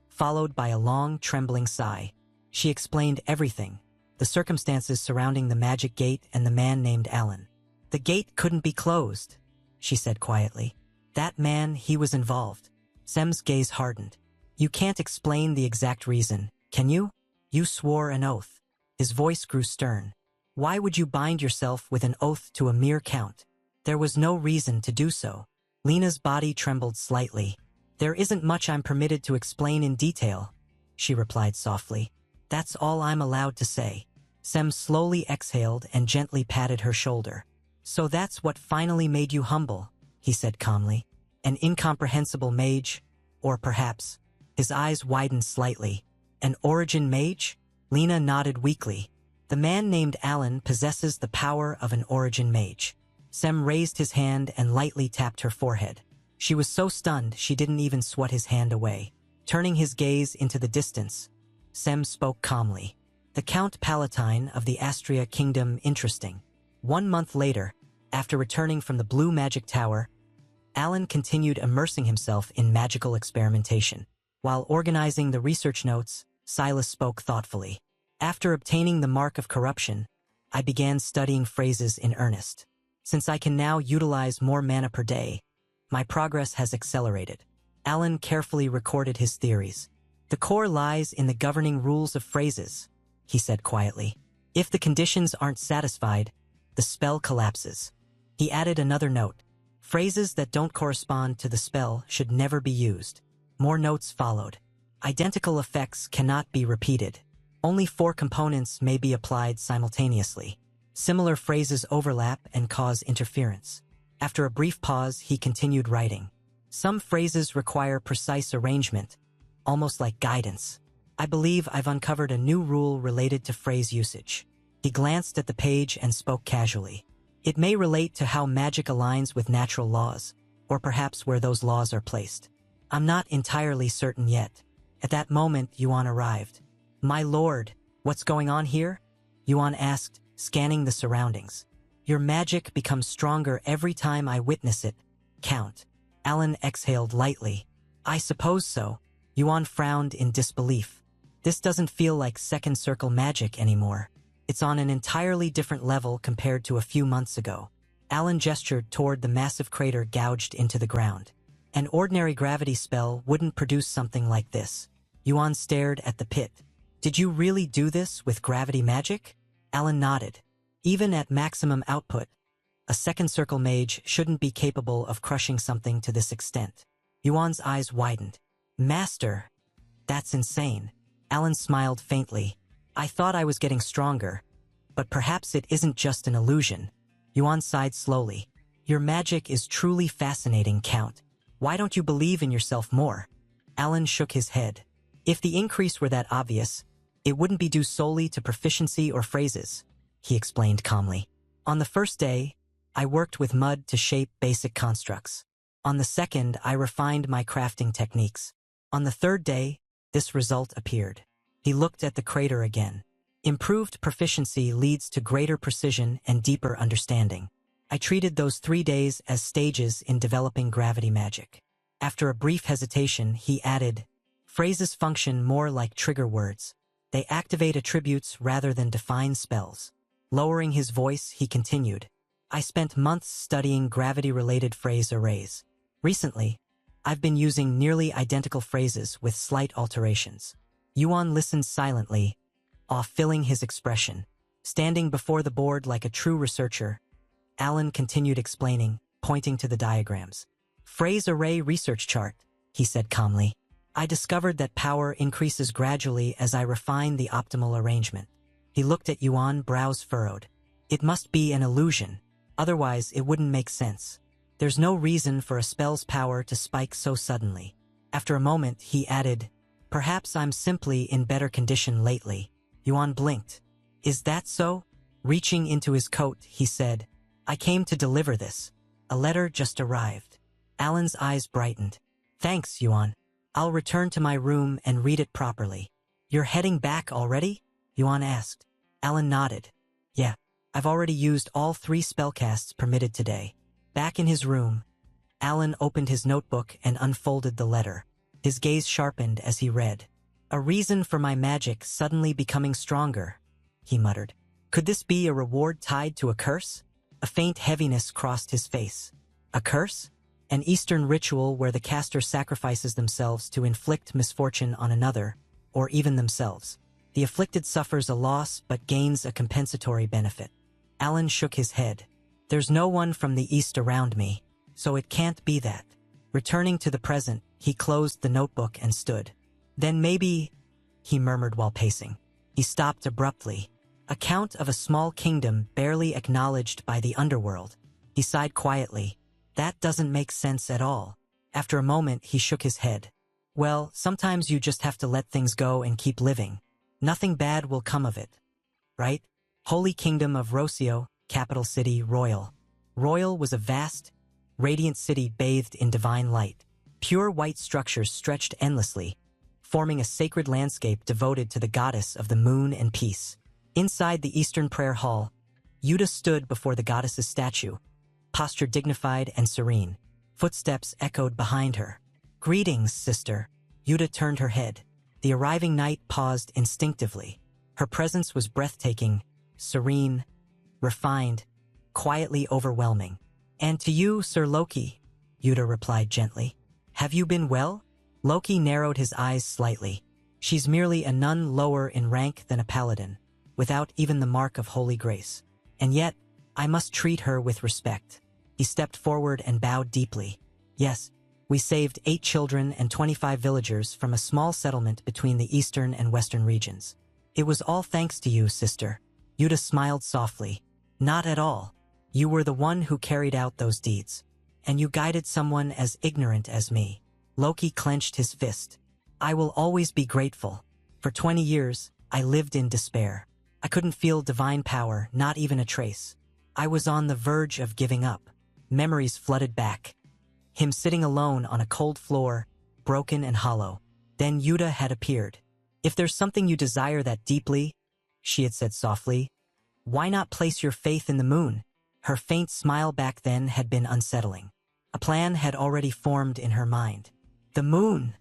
followed by a long, trembling sigh. She explained everything, the circumstances surrounding the magic gate and the man named Alan. "The gate couldn't be closed," she said quietly. "That man, he was involved." Sem's gaze hardened. "You can't explain the exact reason, can you? You swore an oath." His voice grew stern. "Why would you bind yourself with an oath to a mere count? There was no reason to do so." Lena's body trembled slightly. "There isn't much I'm permitted to explain in detail," she replied softly. "That's all I'm allowed to say." Sem slowly exhaled and gently patted her shoulder. "So that's what finally made you humble," he said calmly. "An incomprehensible mage, or perhaps..." His eyes widened slightly. "An origin mage?" Lena nodded weakly. "The man named Alan possesses the power of an origin mage." Sem raised his hand and lightly tapped her forehead. She was so stunned she didn't even swat his hand away. Turning his gaze into the distance, Sem spoke calmly. "The Count Palatine of the Astria Kingdom, interesting." 1 month later, after returning from the Blue Magic Tower, Alan continued immersing himself in magical experimentation. While organizing the research notes, Silas spoke thoughtfully. "After obtaining the Mark of Corruption, I began studying phrases in earnest. Since I can now utilize more mana per day, my progress has accelerated." Alan carefully recorded his theories. "The core lies in the governing rules of phrases," he said quietly. "If the conditions aren't satisfied, the spell collapses." He added another note. "Phrases that don't correspond to the spell should never be used." More notes followed. "Identical effects cannot be repeated. Only 4 components may be applied simultaneously. Similar phrases overlap and cause interference." After a brief pause, he continued writing. Some phrases require precise arrangement, almost like guidance. I believe I've uncovered a new rule related to phrase usage. He glanced at the page and spoke casually. It may relate to how magic aligns with natural laws, or perhaps where those laws are placed. I'm not entirely certain yet. At that moment, Yuan arrived. "My lord, what's going on here?" Yuan asked, scanning the surroundings. "Your magic becomes stronger every time I witness it, Count." Alan exhaled lightly. "I suppose so." Yuan frowned in disbelief. "This doesn't feel like second circle magic anymore. It's on an entirely different level compared to a few months ago." Alan gestured toward the massive crater gouged into the ground. "An ordinary gravity spell wouldn't produce something like this." Yuan stared at the pit. "Did you really do this with gravity magic?" Alan nodded. "Even at maximum output, a second circle mage shouldn't be capable of crushing something to this extent." Yuan's eyes widened. "Master, that's insane." Alan smiled faintly. "I thought I was getting stronger, but perhaps it isn't just an illusion." Yuan sighed slowly. "Your magic is truly fascinating, Count. Why don't you believe in yourself more?" Alan shook his head. "If the increase were that obvious, it wouldn't be due solely to proficiency or phrases," he explained calmly. "On the first day, I worked with mud to shape basic constructs. On the second, I refined my crafting techniques. On the third day, this result appeared." He looked at the crater again. "Improved proficiency leads to greater precision and deeper understanding. I treated those 3 days as stages in developing gravity magic." After a brief hesitation, he added, "Phrases function more like trigger words. They activate attributes rather than define spells." Lowering his voice, he continued, "I spent months studying gravity-related phrase arrays. Recently, I've been using nearly identical phrases with slight alterations." Yuan listened silently, awe filling his expression. Standing before the board like a true researcher, Alan continued explaining, pointing to the diagrams. "Phrase array research chart," he said calmly. "I discovered that power increases gradually as I refine the optimal arrangement." He looked at Yuan, brows furrowed. "It must be an illusion. Otherwise, it wouldn't make sense. There's no reason for a spell's power to spike so suddenly." After a moment, he added, "Perhaps I'm simply in better condition lately." Yuan blinked. "Is that so?" Reaching into his coat, he said, "I came to deliver this. A letter just arrived." Alan's eyes brightened. "Thanks, Yuan. I'll return to my room and read it properly." "You're heading back already?" Yuan asked. Alan nodded. "Yeah, I've already used all 3 spellcasts permitted today." Back in his room, Alan opened his notebook and unfolded the letter. His gaze sharpened as he read. "A reason for my magic suddenly becoming stronger," he muttered. "Could this be a reward tied to a curse?" A faint heaviness crossed his face. "A curse? An Eastern ritual where the caster sacrifices themselves to inflict misfortune on another, or even themselves. The afflicted suffers a loss but gains a compensatory benefit." Alan shook his head. "There's no one from the East around me, so it can't be that." Returning to the present, he closed the notebook and stood. "Then maybe," he murmured while pacing. He stopped abruptly. "Account of a small kingdom barely acknowledged by the underworld." He sighed quietly. "That doesn't make sense at all." After a moment, he shook his head. "Well, sometimes you just have to let things go and keep living. Nothing bad will come of it. Right? Holy Kingdom of Rocio, capital city, Royal. Royal was a vast, radiant city bathed in divine light. Pure white structures stretched endlessly, forming a sacred landscape devoted to the goddess of the moon and peace. Inside the Eastern Prayer Hall, Yuta stood before the goddess's statue, posture dignified and serene. Footsteps echoed behind her. "Greetings, sister." Yuta turned her head. The arriving knight paused instinctively. Her presence was breathtaking, serene, refined, quietly overwhelming. "And to you, Sir Loki," Yuta replied gently. "Have you been well?" Loki narrowed his eyes slightly. "She's merely a nun lower in rank than a paladin, without even the mark of holy grace. And yet, I must treat her with respect." He stepped forward and bowed deeply. "Yes, we saved 8 children and 25 villagers from a small settlement between the eastern and western regions. It was all thanks to you, sister." Yuta smiled softly. "Not at all. You were the one who carried out those deeds." And you guided someone as ignorant as me. Loki clenched his fist. I will always be grateful. For 20 years, I lived in despair. I couldn't feel divine power, not even a trace. I was on the verge of giving up. Memories flooded back. Him sitting alone on a cold floor, broken and hollow. Then Yuta had appeared. If there's something you desire that deeply, she had said softly, why not place your faith in the moon? Her faint smile back then had been unsettling. A plan had already formed in her mind. The moon,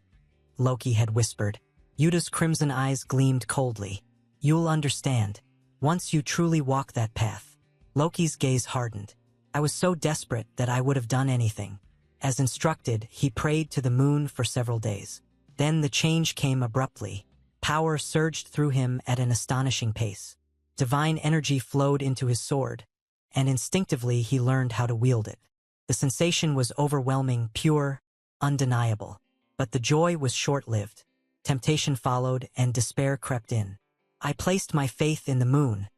Loki had whispered. Yuta's crimson eyes gleamed coldly. You'll understand. Once you truly walk that path. Loki's gaze hardened. I was so desperate that I would have done anything. As instructed, he prayed to the moon for several days. Then the change came abruptly. Power surged through him at an astonishing pace. Divine energy flowed into his sword, and instinctively he learned how to wield it. The sensation was overwhelming, pure, undeniable. But the joy was short-lived. Temptation followed, and despair crept in. I placed my faith in the moon,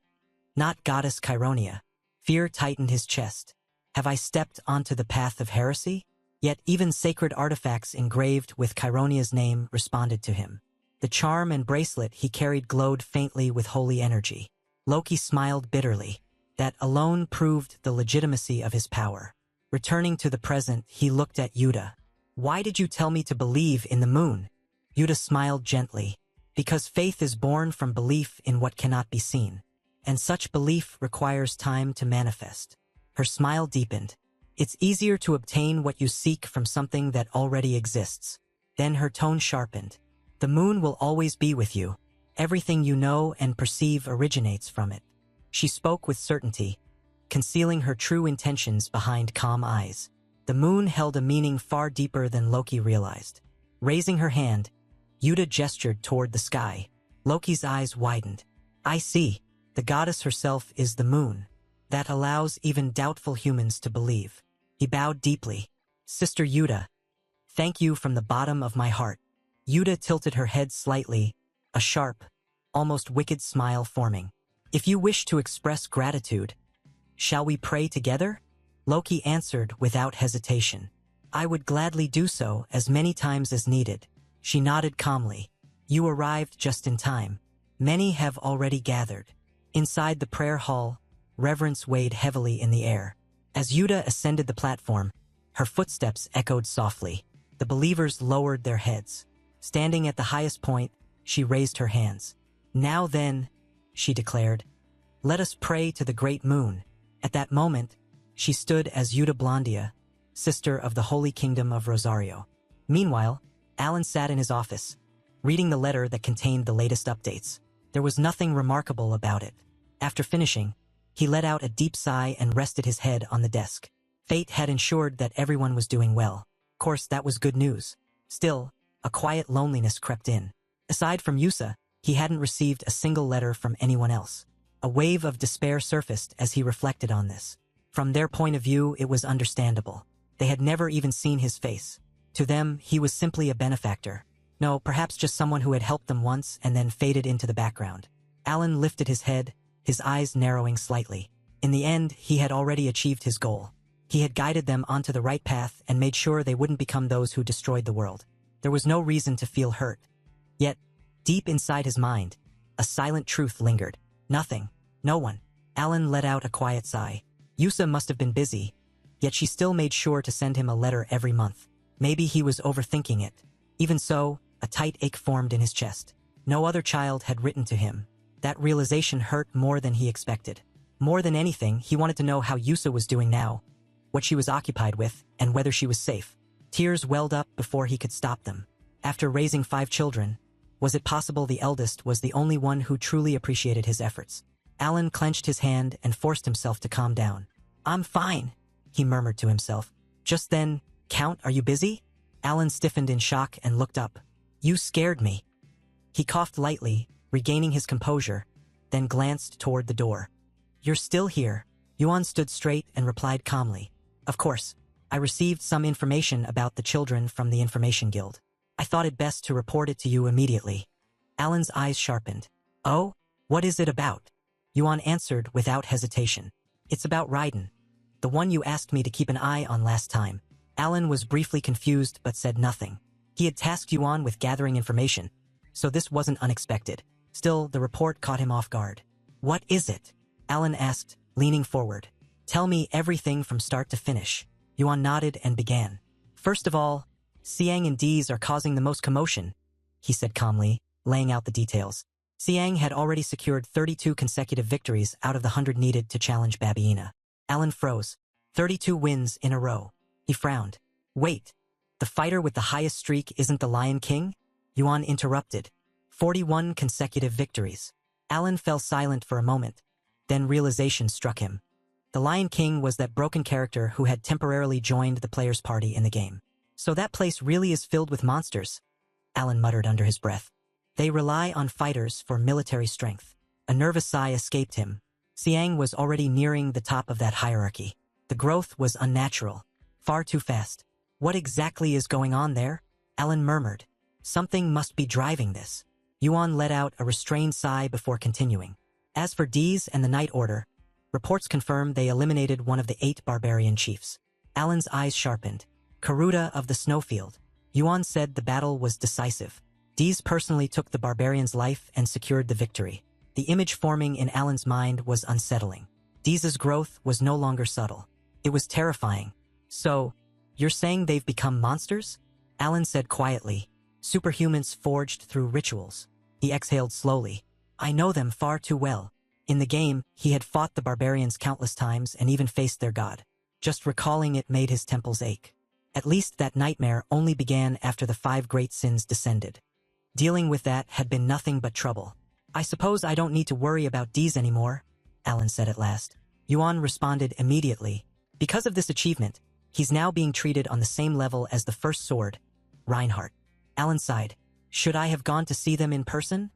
not goddess Chironia. Fear tightened his chest. Have I stepped onto the path of heresy? Yet even sacred artifacts engraved with Chironia's name responded to him. The charm and bracelet he carried glowed faintly with holy energy. Loki smiled bitterly. That alone proved the legitimacy of his power. Returning to the present, he looked at Yuta. Why did you tell me to believe in the moon? Yuta smiled gently. Because faith is born from belief in what cannot be seen. And such belief requires time to manifest. Her smile deepened. It's easier to obtain what you seek from something that already exists. Then her tone sharpened. The moon will always be with you. Everything you know and perceive originates from it. She spoke with certainty, concealing her true intentions behind calm eyes. The moon held a meaning far deeper than Loki realized. Raising her hand, Yuta gestured toward the sky. Loki's eyes widened. I see. The goddess herself is the moon. That allows even doubtful humans to believe. He bowed deeply. Sister Yuta, thank you from the bottom of my heart. Yuta tilted her head slightly, a sharp, almost wicked smile forming. If you wish to express gratitude, shall we pray together? Loki answered without hesitation. I would gladly do so as many times as needed. She nodded calmly. You arrived just in time. Many have already gathered. Inside the prayer hall, reverence weighed heavily in the air. As Yuta ascended the platform, her footsteps echoed softly. The believers lowered their heads. Standing at the highest point, she raised her hands. Now then, she declared, let us pray to the great moon. At that moment, she stood as Yuta Blondia, sister of the Holy Kingdom of Rosario. Meanwhile, Alan sat in his office, reading the letter that contained the latest updates. There was nothing remarkable about it. After finishing, he let out a deep sigh and rested his head on the desk. Fate had ensured that everyone was doing well. Of course, that was good news. Still, a quiet loneliness crept in. Aside from Yusa, he hadn't received a single letter from anyone else. A wave of despair surfaced as he reflected on this. From their point of view, it was understandable. They had never even seen his face. To them, he was simply a benefactor. No, perhaps just someone who had helped them once and then faded into the background. Alan lifted his head, his eyes narrowing slightly. In the end, he had already achieved his goal. He had guided them onto the right path and made sure they wouldn't become those who destroyed the world. There was no reason to feel hurt. Yet, deep inside his mind, a silent truth lingered. Nothing. No one. Alan let out a quiet sigh. Yusa must have been busy, yet she still made sure to send him a letter every month. Maybe he was overthinking it. Even so, a tight ache formed in his chest. No other child had written to him. That realization hurt more than he expected. More than anything, he wanted to know how Yusa was doing now, what she was occupied with, and whether she was safe. Tears welled up before he could stop them. After raising 5 children, was it possible the eldest was the only one who truly appreciated his efforts? Alan clenched his hand and forced himself to calm down. I'm fine, he murmured to himself. Just then, Count, are you busy? Alan stiffened in shock and looked up. You scared me. He coughed lightly, regaining his composure, then glanced toward the door. You're still here. Yuan stood straight and replied calmly. Of course, I received some information about the children from the Information Guild. I thought it best to report it to you immediately. Alan's eyes sharpened. Oh, what is it about? Yuan answered without hesitation. It's about Raiden. The one you asked me to keep an eye on last time. Alan was briefly confused but said nothing. He had tasked Yuan with gathering information, so this wasn't unexpected. Still, the report caught him off guard. What is it? Alan asked, leaning forward. Tell me everything from start to finish. Yuan nodded and began. First of all, Xiang and Dees are causing the most commotion, he said calmly, laying out the details. Xiang had already secured 32 consecutive victories out of the 100 needed to challenge Babiina. Alan froze. 32 wins in a row. He frowned. Wait, the fighter with the highest streak isn't the Lion King? Yuan interrupted. 41 consecutive victories. Alan fell silent for a moment. Then realization struck him. The Lion King was that broken character who had temporarily joined the player's party in the game. So that place really is filled with monsters, Alan muttered under his breath. They rely on fighters for military strength. A nervous sigh escaped him. Xiang was already nearing the top of that hierarchy. The growth was unnatural. Far too fast. What exactly is going on there? Alan murmured. Something must be driving this. Yuan let out a restrained sigh before continuing. As for Dees and the Night Order, reports confirm they eliminated one of the 8 barbarian chiefs. Alan's eyes sharpened. Karuta of the Snowfield. Yuan said the battle was decisive. Dees personally took the barbarian's life and secured the victory. The image forming in Alan's mind was unsettling. Dees's growth was no longer subtle. It was terrifying. So, you're saying they've become monsters? Alan said quietly. Superhumans forged through rituals. He exhaled slowly. I know them far too well. In the game, he had fought the barbarians countless times and even faced their god. Just recalling it made his temples ache. At least that nightmare only began after the 5 great sins descended. Dealing with that had been nothing but trouble. I suppose I don't need to worry about Dees anymore, Alan said at last. Yuan responded immediately. Because of this achievement, he's now being treated on the same level as the first sword, Reinhardt. Alan sighed. Should I have gone to see them in person?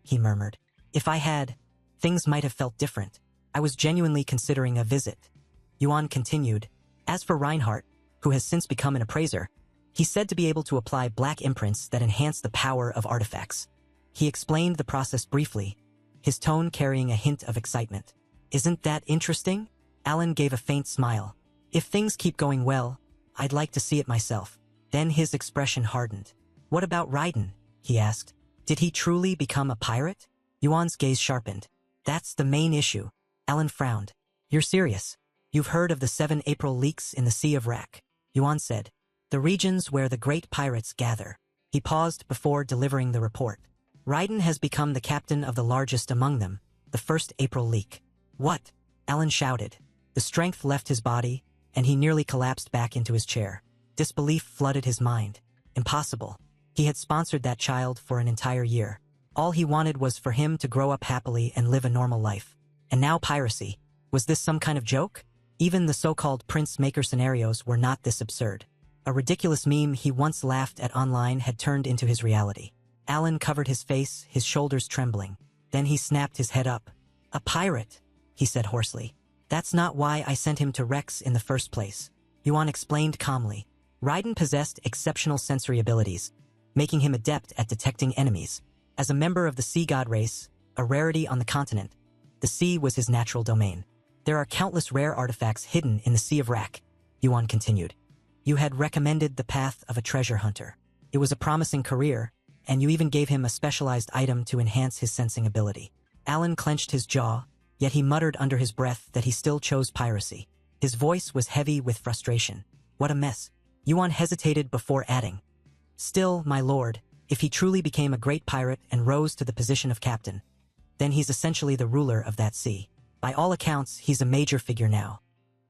He murmured. If I had, things might have felt different. I was genuinely considering a visit. Yuan continued. As for Reinhardt, who has since become an appraiser, he's said to be able to apply black imprints that enhance the power of artifacts. He explained the process briefly, his tone carrying a hint of excitement. Isn't that interesting? Alan gave a faint smile. If things keep going well, I'd like to see it myself. Then his expression hardened. What about Raiden? He asked. Did he truly become a pirate? Yuan's gaze sharpened. That's the main issue. Alan frowned. You're serious? You've heard of the 7 April leaks in the Sea of Rak? Yuan said. The regions where the great pirates gather. He paused before delivering the report. Raiden has become the captain of the largest among them, the 1st April leak. What? Alan shouted. The strength left his body, and he nearly collapsed back into his chair. Disbelief flooded his mind. Impossible. He had sponsored that child for an entire year. All he wanted was for him to grow up happily and live a normal life. And now piracy. Was this some kind of joke? Even the so-called Prince Maker scenarios were not this absurd. A ridiculous meme he once laughed at online had turned into his reality. Alan covered his face, his shoulders trembling. Then he snapped his head up. A pirate, he said hoarsely. That's not why I sent him to Rex in the first place. Yuan explained calmly. Raiden possessed exceptional sensory abilities, making him adept at detecting enemies. As a member of the sea god race, a rarity on the continent, the sea was his natural domain. There are countless rare artifacts hidden in the Sea of Rak, Yuan continued. You had recommended the path of a treasure hunter. It was a promising career, and you even gave him a specialized item to enhance his sensing ability. Alan clenched his jaw, yet he muttered under his breath that he still chose piracy. His voice was heavy with frustration. What a mess. Yuan hesitated before adding. Still, my lord, if he truly became a great pirate and rose to the position of captain, then he's essentially the ruler of that sea. By all accounts, he's a major figure now.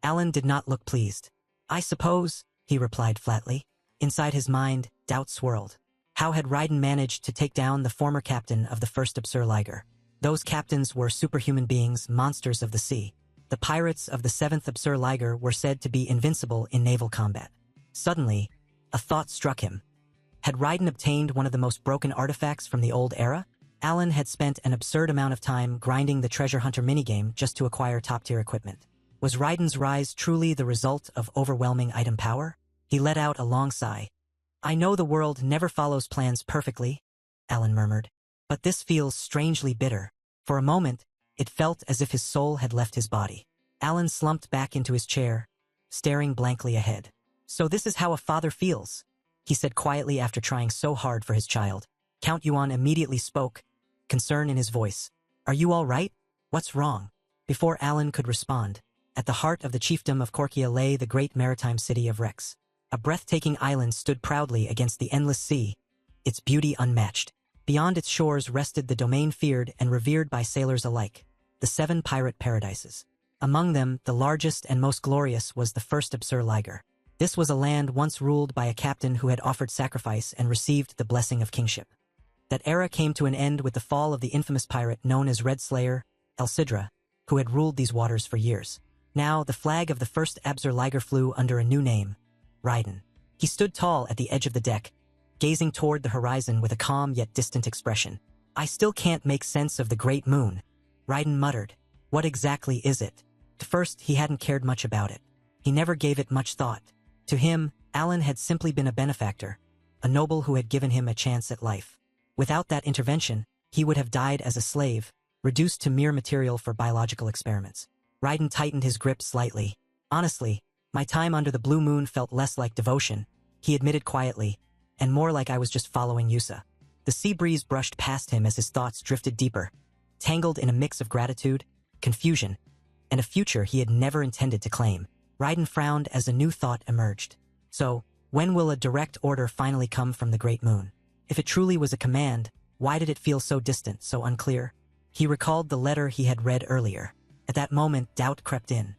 Alan did not look pleased. I suppose, he replied flatly. Inside his mind, doubt swirled. How had Raiden managed to take down the former captain of the first Asura Liger? Those captains were superhuman beings, monsters of the sea. The pirates of the 7th Asura Liger were said to be invincible in naval combat. Suddenly, a thought struck him. Had Raiden obtained one of the most broken artifacts from the old era? Alan had spent an absurd amount of time grinding the treasure hunter minigame just to acquire top-tier equipment. Was Raiden's rise truly the result of overwhelming item power? He let out a long sigh. I know the world never follows plans perfectly, Alan murmured, but this feels strangely bitter. For a moment, it felt as if his soul had left his body. Alan slumped back into his chair, staring blankly ahead. "So this is how a father feels," he said quietly after trying so hard for his child. Count Yuan immediately spoke, concern in his voice. "Are you all right? What's wrong?" Before Alan could respond, at the heart of the chiefdom of Korkia lay the great maritime city of Rex. A breathtaking island stood proudly against the endless sea, its beauty unmatched. Beyond its shores rested the domain feared and revered by sailors alike, the 7 pirate paradises. Among them, the largest and most glorious was the first Asura Liger. This was a land once ruled by a captain who had offered sacrifice and received the blessing of kingship. That era came to an end with the fall of the infamous pirate known as Red Slayer, El Sidra, who had ruled these waters for years. Now, the flag of the first Asura Liger flew under a new name, Raiden. He stood tall at the edge of the deck, gazing toward the horizon with a calm yet distant expression. "I still can't make sense of the great moon," Raiden muttered. "What exactly is it?" At first, he hadn't cared much about it. He never gave it much thought. To him, Alan had simply been a benefactor, a noble who had given him a chance at life. Without that intervention, he would have died as a slave, reduced to mere material for biological experiments. Raiden tightened his grip slightly. "Honestly, my time under the blue moon felt less like devotion," he admitted quietly, "and more like I was just following Yusa." The sea breeze brushed past him as his thoughts drifted deeper, tangled in a mix of gratitude, confusion, and a future he had never intended to claim. Raiden frowned as a new thought emerged. So, when will a direct order finally come from the Great Moon? If it truly was a command, why did it feel so distant, so unclear? He recalled the letter he had read earlier. At that moment, doubt crept in.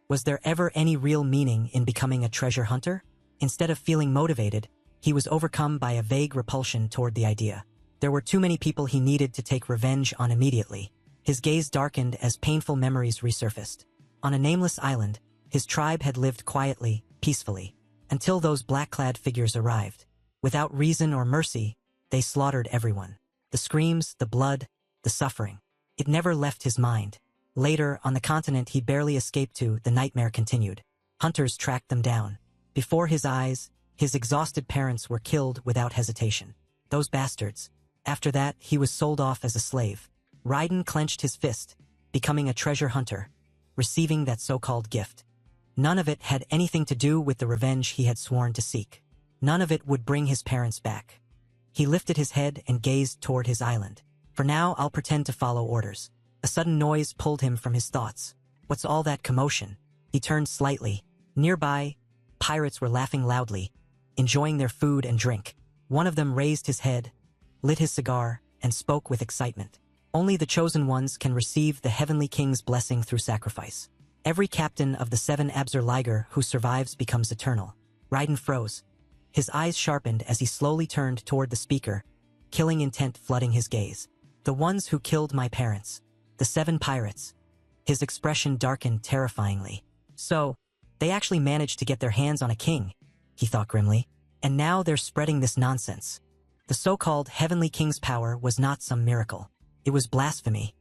Was there ever any real meaning in becoming a treasure hunter? Instead of feeling motivated, he was overcome by a vague repulsion toward the idea. There were too many people he needed to take revenge on immediately. His gaze darkened as painful memories resurfaced. On a nameless island, his tribe had lived quietly, peacefully, until those black-clad figures arrived. Without reason or mercy, they slaughtered everyone. The screams, the blood, the suffering. It never left his mind. Later, on the continent he barely escaped to, the nightmare continued. Hunters tracked them down. Before his eyes, his exhausted parents were killed without hesitation. Those bastards. After that, he was sold off as a slave. Raiden clenched his fist, becoming a treasure hunter, receiving that so-called gift. None of it had anything to do with the revenge he had sworn to seek. None of it would bring his parents back. He lifted his head and gazed toward his island. "For now, I'll pretend to follow orders." A sudden noise pulled him from his thoughts. What's all that commotion? He turned slightly. Nearby, pirates were laughing loudly, enjoying their food and drink. One of them raised his head, lit his cigar, and spoke with excitement. "Only the chosen ones can receive the Heavenly King's blessing through sacrifice. Every captain of the 7 Asura Liger who survives becomes eternal." Raiden froze. His eyes sharpened as he slowly turned toward the speaker, killing intent flooding his gaze. "The ones who killed my parents. The 7 pirates." His expression darkened terrifyingly. "So, they actually managed to get their hands on a king," he thought grimly. "And now they're spreading this nonsense." The so-called Heavenly King's power was not some miracle. It was blasphemy.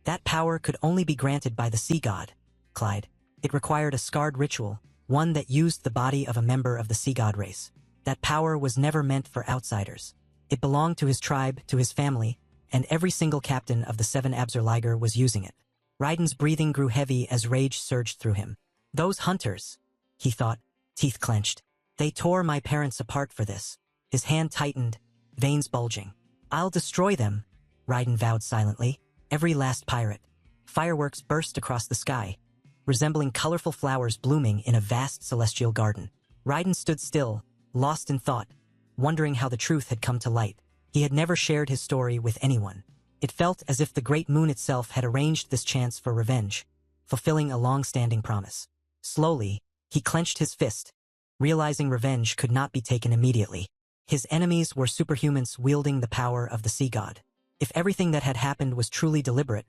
That power could only be granted by the sea god, Clyde. It required a scarred ritual, one that used the body of a member of the sea god race. That power was never meant for outsiders. It belonged to his tribe, to his family, and every single captain of the 7 Asura Liger was using it. Raiden's breathing grew heavy as rage surged through him. "Those hunters," he thought, teeth clenched. "They tore my parents apart for this." His hand tightened, veins bulging. "I'll destroy them," Raiden vowed silently. Every last pirate. Fireworks burst across the sky, resembling colorful flowers blooming in a vast celestial garden. Raiden stood still, lost in thought, wondering how the truth had come to light. He had never shared his story with anyone. It felt as if the great moon itself had arranged this chance for revenge, fulfilling a long-standing promise. Slowly, he clenched his fist, realizing revenge could not be taken immediately. His enemies were superhumans wielding the power of the sea god. If everything that had happened was truly deliberate,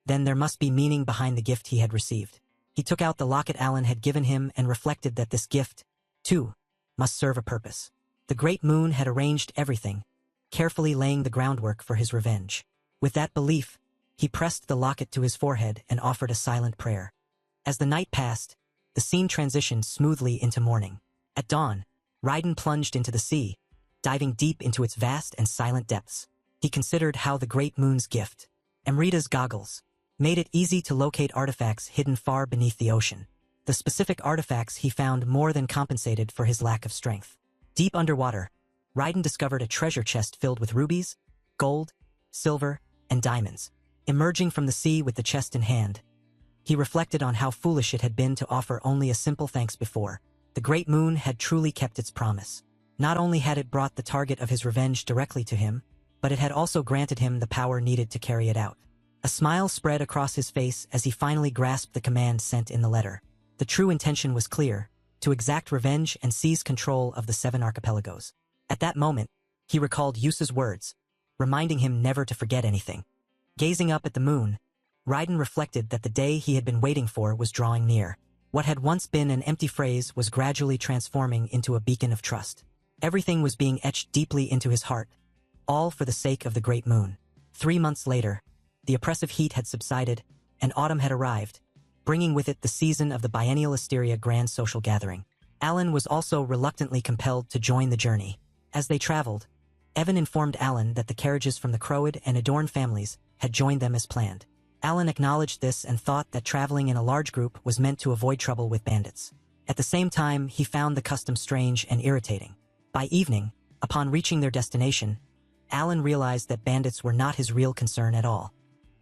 then there must be meaning behind the gift he had received. He took out the locket Alan had given him and reflected that this gift, too, must serve a purpose. The great moon had arranged everything, carefully laying the groundwork for his revenge. With that belief, he pressed the locket to his forehead and offered a silent prayer. As the night passed, the scene transitioned smoothly into morning. At dawn, Raiden plunged into the sea, diving deep into its vast and silent depths. He considered how the great moon's gift, Amrita's goggles, made it easy to locate artifacts hidden far beneath the ocean. The specific artifacts he found more than compensated for his lack of strength. Deep underwater, Raiden discovered a treasure chest filled with rubies, gold, silver, and diamonds. Emerging from the sea with the chest in hand, he reflected on how foolish it had been to offer only a simple thanks before. The great moon had truly kept its promise. Not only had it brought the target of his revenge directly to him, but it had also granted him the power needed to carry it out. A smile spread across his face as he finally grasped the command sent in the letter. The true intention was clear: to exact revenge and seize control of the 7 archipelagos. At that moment, he recalled Yusa's words, reminding him never to forget anything. Gazing up at the moon, Raiden reflected that the day he had been waiting for was drawing near. What had once been an empty phrase was gradually transforming into a beacon of trust. Everything was being etched deeply into his heart, all for the sake of the great moon. 3 months later, the oppressive heat had subsided, and autumn had arrived, bringing with it the season of the biennial Asteria Grand Social Gathering. Alan was also reluctantly compelled to join the journey. As they traveled, Evan informed Alan that the carriages from the Crowid and Adorn families had joined them as planned. Alan acknowledged this and thought that traveling in a large group was meant to avoid trouble with bandits. At the same time, he found the custom strange and irritating. By evening, upon reaching their destination, Alan realized that bandits were not his real concern at all.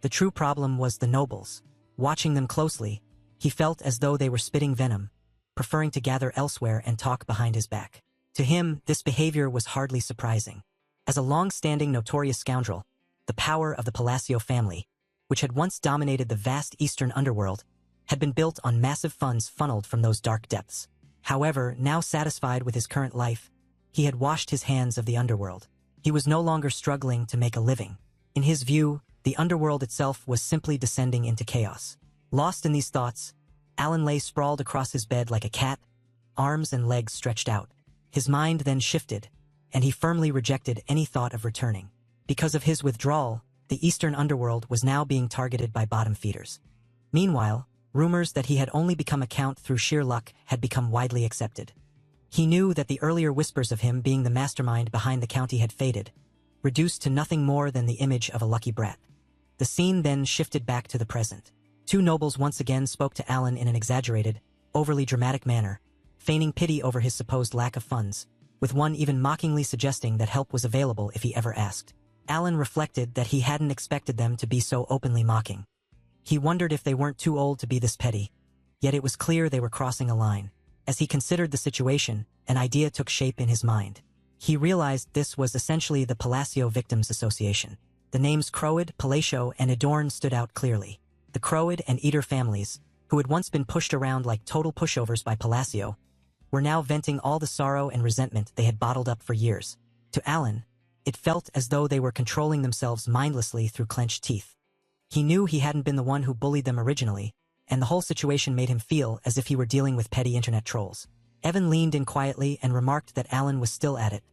The true problem was the nobles. Watching them closely, he felt as though they were spitting venom, preferring to gather elsewhere and talk behind his back. To him, this behavior was hardly surprising. As a long-standing notorious scoundrel, the power of the Palacio family, which had once dominated the vast eastern underworld, had been built on massive funds funneled from those dark depths. However, now satisfied with his current life, he had washed his hands of the underworld. He was no longer struggling to make a living. In his view, the underworld itself was simply descending into chaos. Lost in these thoughts, Alan lay sprawled across his bed like a cat, arms and legs stretched out. His mind then shifted, and he firmly rejected any thought of returning. Because of his withdrawal, the eastern underworld was now being targeted by bottom feeders. Meanwhile, rumors that he had only become a count through sheer luck had become widely accepted. He knew that the earlier whispers of him being the mastermind behind the county had faded, reduced to nothing more than the image of a lucky brat. The scene then shifted back to the present. 2 nobles once again spoke to Alan in an exaggerated, overly dramatic manner, feigning pity over his supposed lack of funds, with one even mockingly suggesting that help was available if he ever asked. Alan reflected that he hadn't expected them to be so openly mocking. He wondered if they weren't too old to be this petty, yet it was clear they were crossing a line. As he considered the situation, an idea took shape in his mind. He realized this was essentially the Palacio Victims Association. The names Crowid, Palacio, and Adorn stood out clearly. The Crowid and Eater families, who had once been pushed around like total pushovers by Palacio, were now venting all the sorrow and resentment they had bottled up for years. To Alan, it felt as though they were controlling themselves mindlessly through clenched teeth. He knew he hadn't been the one who bullied them originally, and the whole situation made him feel as if he were dealing with petty internet trolls. Evan leaned in quietly and remarked that Alan was still at it,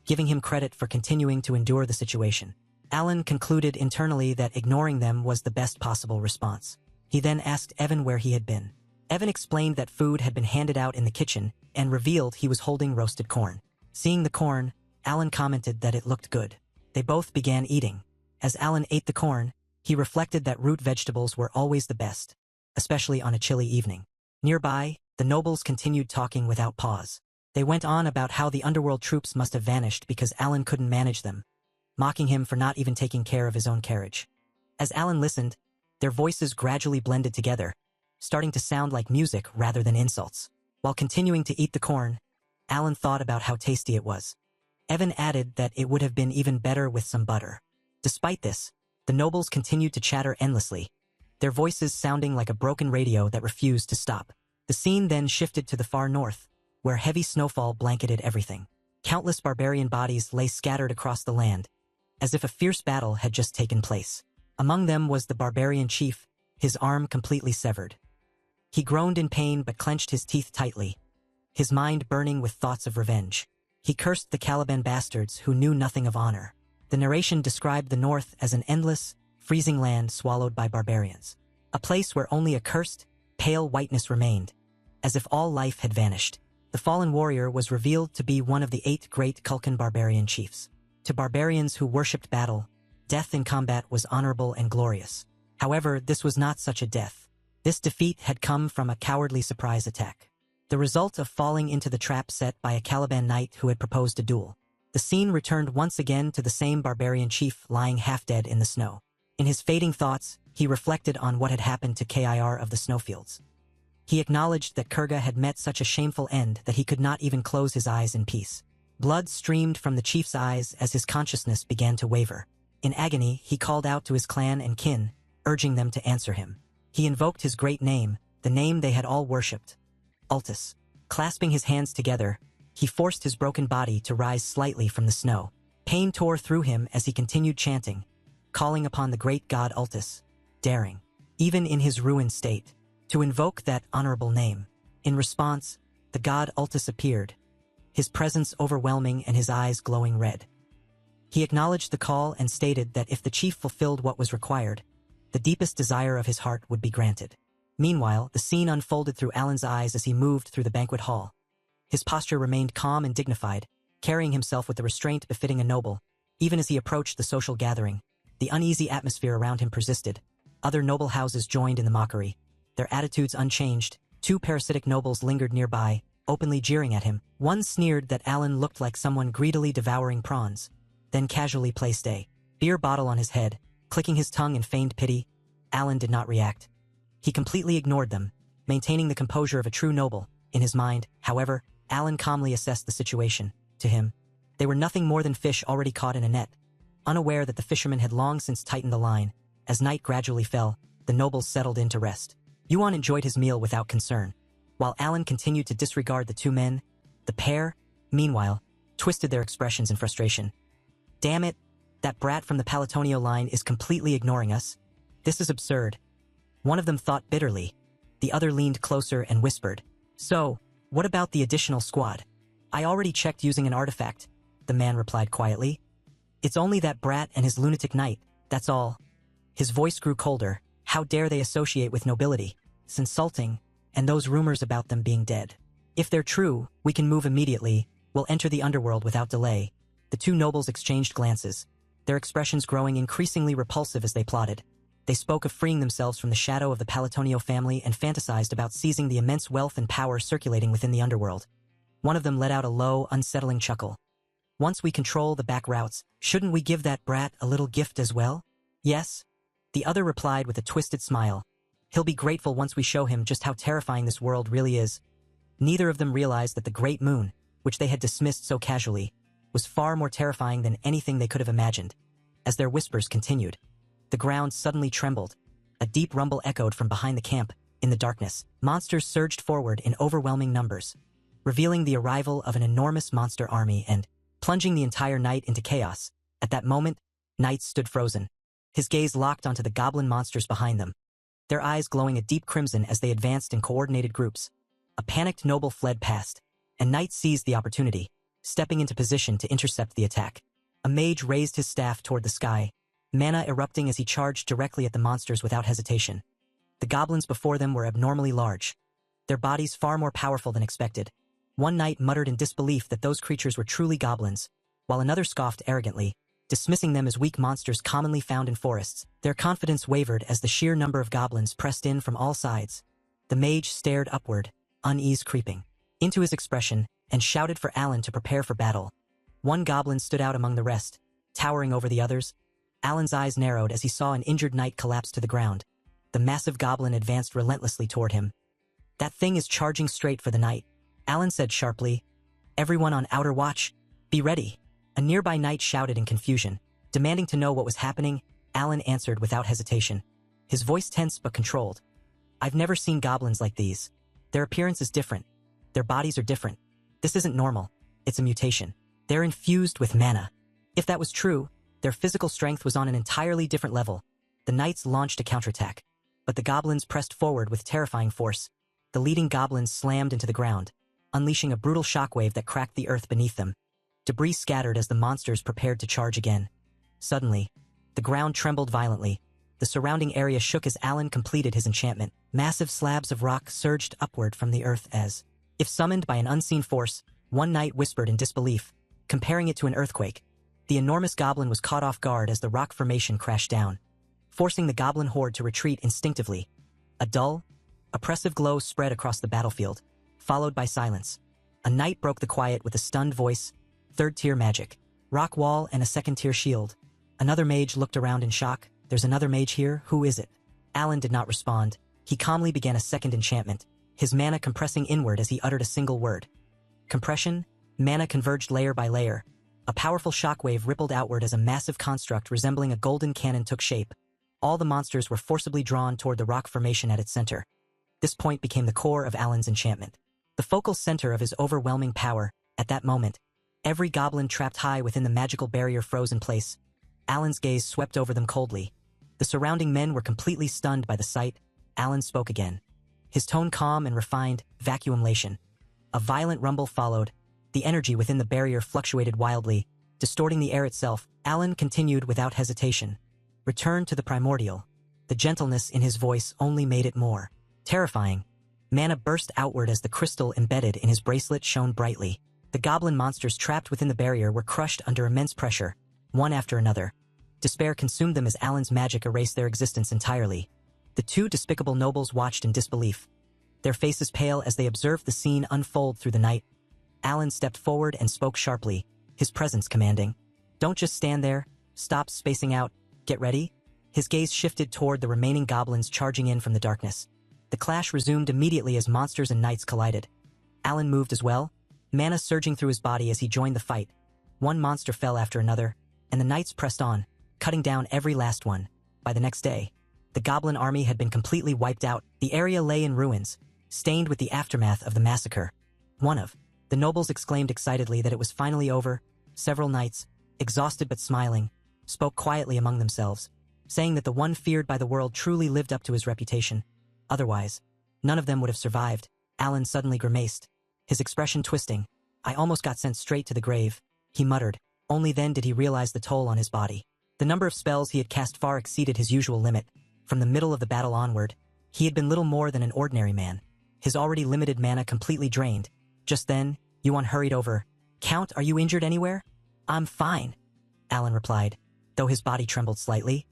giving him credit for continuing to endure the situation. Alan concluded internally that ignoring them was the best possible response. He then asked Evan where he had been. Evan explained that food had been handed out in the kitchen and revealed he was holding roasted corn. Seeing the corn, Alan commented that it looked good. They both began eating. As Alan ate the corn, he reflected that root vegetables were always the best, especially on a chilly evening. Nearby, the nobles continued talking without pause. They went on about how the underworld troops must have vanished because Alan couldn't manage them, mocking him for not even taking care of his own carriage. As Alan listened, their voices gradually blended together, starting to sound like music rather than insults. While continuing to eat the corn, Alan thought about how tasty it was. Evan added that it would have been even better with some butter. Despite this, the nobles continued to chatter endlessly, their voices sounding like a broken radio that refused to stop. The scene then shifted to the far north, where heavy snowfall blanketed everything. Countless barbarian bodies lay scattered across the land, as if a fierce battle had just taken place. Among them was the barbarian chief, his arm completely severed. He groaned in pain but clenched his teeth tightly, his mind burning with thoughts of revenge. He cursed the Caliban bastards who knew nothing of honor. The narration described the north as an endless, freezing land swallowed by barbarians. A place where only a cursed, pale whiteness remained, as if all life had vanished. The fallen warrior was revealed to be one of the 8 great Kulkan barbarian chiefs. To barbarians who worshipped battle, death in combat was honorable and glorious. However, this was not such a death. This defeat had come from a cowardly surprise attack. The result of falling into the trap set by a Caliban knight who had proposed a duel. The scene returned once again to the same barbarian chief lying half-dead in the snow. In his fading thoughts, he reflected on what had happened to Kir of the snowfields. He acknowledged that Kurga had met such a shameful end that he could not even close his eyes in peace. Blood streamed from the chief's eyes as his consciousness began to waver. In agony, he called out to his clan and kin, urging them to answer him. He invoked his great name, the name they had all worshipped. Altus. Clasping his hands together, he forced his broken body to rise slightly from the snow. Pain tore through him as he continued chanting, calling upon the great god Altus, daring, even in his ruined state, to invoke that honorable name. In response, the god Altus appeared, his presence overwhelming and his eyes glowing red. He acknowledged the call and stated that if the chief fulfilled what was required, the deepest desire of his heart would be granted. Meanwhile, the scene unfolded through Alan's eyes as he moved through the banquet hall. His posture remained calm and dignified, carrying himself with the restraint befitting a noble. Even as he approached the social gathering, the uneasy atmosphere around him persisted. Other noble houses joined in the mockery. Their attitudes unchanged, two parasitic nobles lingered nearby, openly jeering at him. One sneered that Alan looked like someone greedily devouring prawns, then casually placed a beer bottle on his head, clicking his tongue in feigned pity. Alan did not react. He completely ignored them, maintaining the composure of a true noble. In his mind, however, Alan calmly assessed the situation. To him, they were nothing more than fish already caught in a net. Unaware that the fishermen had long since tightened the line, as night gradually fell, the nobles settled in to rest. Yuan enjoyed his meal without concern. While Alan continued to disregard the two men, the pair, meanwhile, twisted their expressions in frustration. Damn it, that brat from the Palatonio line is completely ignoring us. This is absurd. One of them thought bitterly. The other leaned closer and whispered, "So, what about the additional squad?" "I already checked using an artifact," the man replied quietly. "It's only that brat and his lunatic knight, that's all." His voice grew colder. How dare they associate with nobility? It's insulting, and those rumors about them being dead. If they're true, we can move immediately. We'll enter the underworld without delay. The two nobles exchanged glances, their expressions growing increasingly repulsive as they plotted. They spoke of freeing themselves from the shadow of the Palatonio family and fantasized about seizing the immense wealth and power circulating within the underworld. One of them let out a low, unsettling chuckle. "Once we control the back routes, shouldn't we give that brat a little gift as well?" "Yes." The other replied with a twisted smile. "He'll be grateful once we show him just how terrifying this world really is." Neither of them realized that the great moon, which they had dismissed so casually, was far more terrifying than anything they could have imagined. As their whispers continued, the ground suddenly trembled. A deep rumble echoed from behind the camp. In the darkness, monsters surged forward in overwhelming numbers, revealing the arrival of an enormous monster army and plunging the entire night into chaos. At that moment, Knight stood frozen, his gaze locked onto the goblin monsters behind them, their eyes glowing a deep crimson as they advanced in coordinated groups. A panicked noble fled past, and Knight seized the opportunity, stepping into position to intercept the attack. A mage raised his staff toward the sky, mana erupting as he charged directly at the monsters without hesitation. The goblins before them were abnormally large, their bodies far more powerful than expected. One knight muttered in disbelief that those creatures were truly goblins, while another scoffed arrogantly, dismissing them as weak monsters commonly found in forests. Their confidence wavered as the sheer number of goblins pressed in from all sides. The mage stared upward, unease creeping into his expression, and shouted for Alan to prepare for battle. One goblin stood out among the rest, towering over the others. Alan's eyes narrowed as he saw an injured knight collapse to the ground. The massive goblin advanced relentlessly toward him. "That thing is charging straight for the knight," Alan said sharply. "Everyone on outer watch, be ready." A nearby knight shouted in confusion. Demanding to know what was happening, Alan answered without hesitation, his voice tense but controlled. "I've never seen goblins like these. Their appearance is different. Their bodies are different. This isn't normal. It's a mutation. They're infused with mana." If that was true, their physical strength was on an entirely different level. The knights launched a counterattack, but the goblins pressed forward with terrifying force. The leading goblins slammed into the ground, unleashing a brutal shockwave that cracked the earth beneath them. Debris scattered as the monsters prepared to charge again. Suddenly, the ground trembled violently. The surrounding area shook as Alan completed his enchantment. Massive slabs of rock surged upward from the earth as, if summoned by an unseen force, one knight whispered in disbelief, comparing it to an earthquake. The enormous goblin was caught off guard as the rock formation crashed down. forcing the goblin horde to retreat instinctively. A dull, oppressive glow spread across the battlefield, followed by silence. A knight broke the quiet with a stunned voice. Third-tier magic. Rock wall and a second-tier shield. Another mage looked around in shock. There's another mage here, who is it? Alan did not respond. He calmly began a second enchantment, his mana compressing inward as he uttered a single word. Compression, mana converged layer by layer. A powerful shockwave rippled outward as a massive construct resembling a golden cannon took shape. All the monsters were forcibly drawn toward the rock formation at its center. This point became the core of Alan's enchantment. The focal center of his overwhelming power. At that moment, every goblin trapped high within the magical barrier froze in place. Alan's gaze swept over them coldly. The surrounding men were completely stunned by the sight. Alan spoke again. His tone calm and refined, vacuumlation. A violent rumble followed. The energy within the barrier fluctuated wildly, distorting the air itself. Alan continued without hesitation. Return to the primordial. The gentleness in his voice only made it more terrifying. Mana burst outward as the crystal embedded in his bracelet shone brightly. The goblin monsters trapped within the barrier were crushed under immense pressure, one after another. Despair consumed them as Alan's magic erased their existence entirely. The two despicable nobles watched in disbelief, their faces pale as they observed the scene unfold through the night. Alan stepped forward and spoke sharply, his presence commanding. Don't just stand there, stop spacing out, get ready. His gaze shifted toward the remaining goblins charging in from the darkness. The clash resumed immediately as monsters and knights collided. Alan moved as well, mana surging through his body as he joined the fight. One monster fell after another, and the knights pressed on, cutting down every last one. By the next day, the goblin army had been completely wiped out. The area lay in ruins, stained with the aftermath of the massacre. One of the nobles exclaimed excitedly that it was finally over. Several knights, exhausted but smiling, spoke quietly among themselves, saying that the one feared by the world truly lived up to his reputation. Otherwise, none of them would have survived. Alan suddenly grimaced, his expression twisting. I almost got sent straight to the grave, he muttered. Only then did he realize the toll on his body. The number of spells he had cast far exceeded his usual limit. From the middle of the battle onward, he had been little more than an ordinary man, his already limited mana completely drained. Just then, Yuan hurried over. Count, are you injured anywhere? I'm fine, Alan replied, though his body trembled slightly.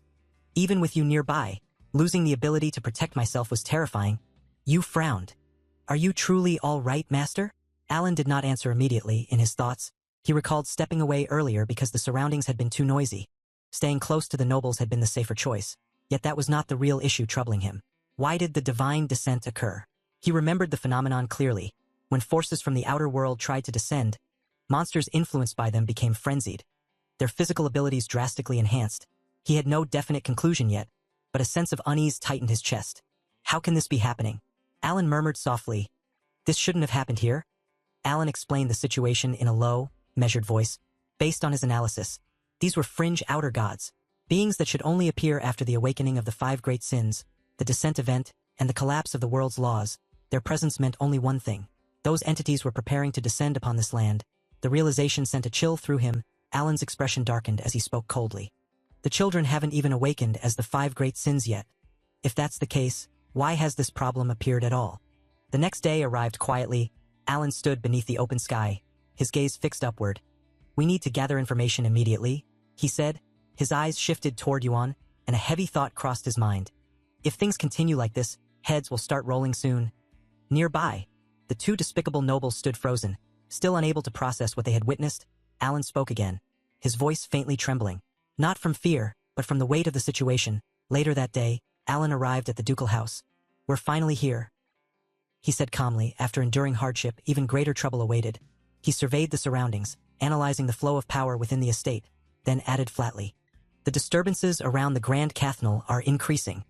Even with you nearby, losing the ability to protect myself was terrifying. You frowned. Are you truly all right, master? Alan did not answer immediately. In his thoughts, he recalled stepping away earlier because the surroundings had been too noisy. Staying close to the nobles had been the safer choice. Yet that was not the real issue troubling him. Why did the divine descent occur? He remembered the phenomenon clearly. When forces from the outer world tried to descend, monsters influenced by them became frenzied, their physical abilities drastically enhanced. He had no definite conclusion yet, but a sense of unease tightened his chest. How can this be happening? Alan murmured softly. This shouldn't have happened here. Alan explained the situation in a low, measured voice. Based on his analysis, these were fringe outer gods, beings that should only appear after the awakening of the five great sins, the descent event, and the collapse of the world's laws. Their presence meant only one thing. Those entities were preparing to descend upon this land. The realization sent a chill through him. Alan's expression darkened as he spoke coldly. The children haven't even awakened as the five great sins yet. If that's the case, why has this problem appeared at all? The next day arrived quietly. Alan stood beneath the open sky, his gaze fixed upward. We need to gather information immediately, he said. His eyes shifted toward Yuan, and a heavy thought crossed his mind. If things continue like this, heads will start rolling soon. Nearby, the two despicable nobles stood frozen, still unable to process what they had witnessed. Alan spoke again, his voice faintly trembling. Not from fear, but from the weight of the situation. Later that day, Alan arrived at the ducal house. We're finally here, he said calmly. After enduring hardship, even greater trouble awaited. He surveyed the surroundings, analyzing the flow of power within the estate, then added flatly. The disturbances around the Grand Cathnal are increasing.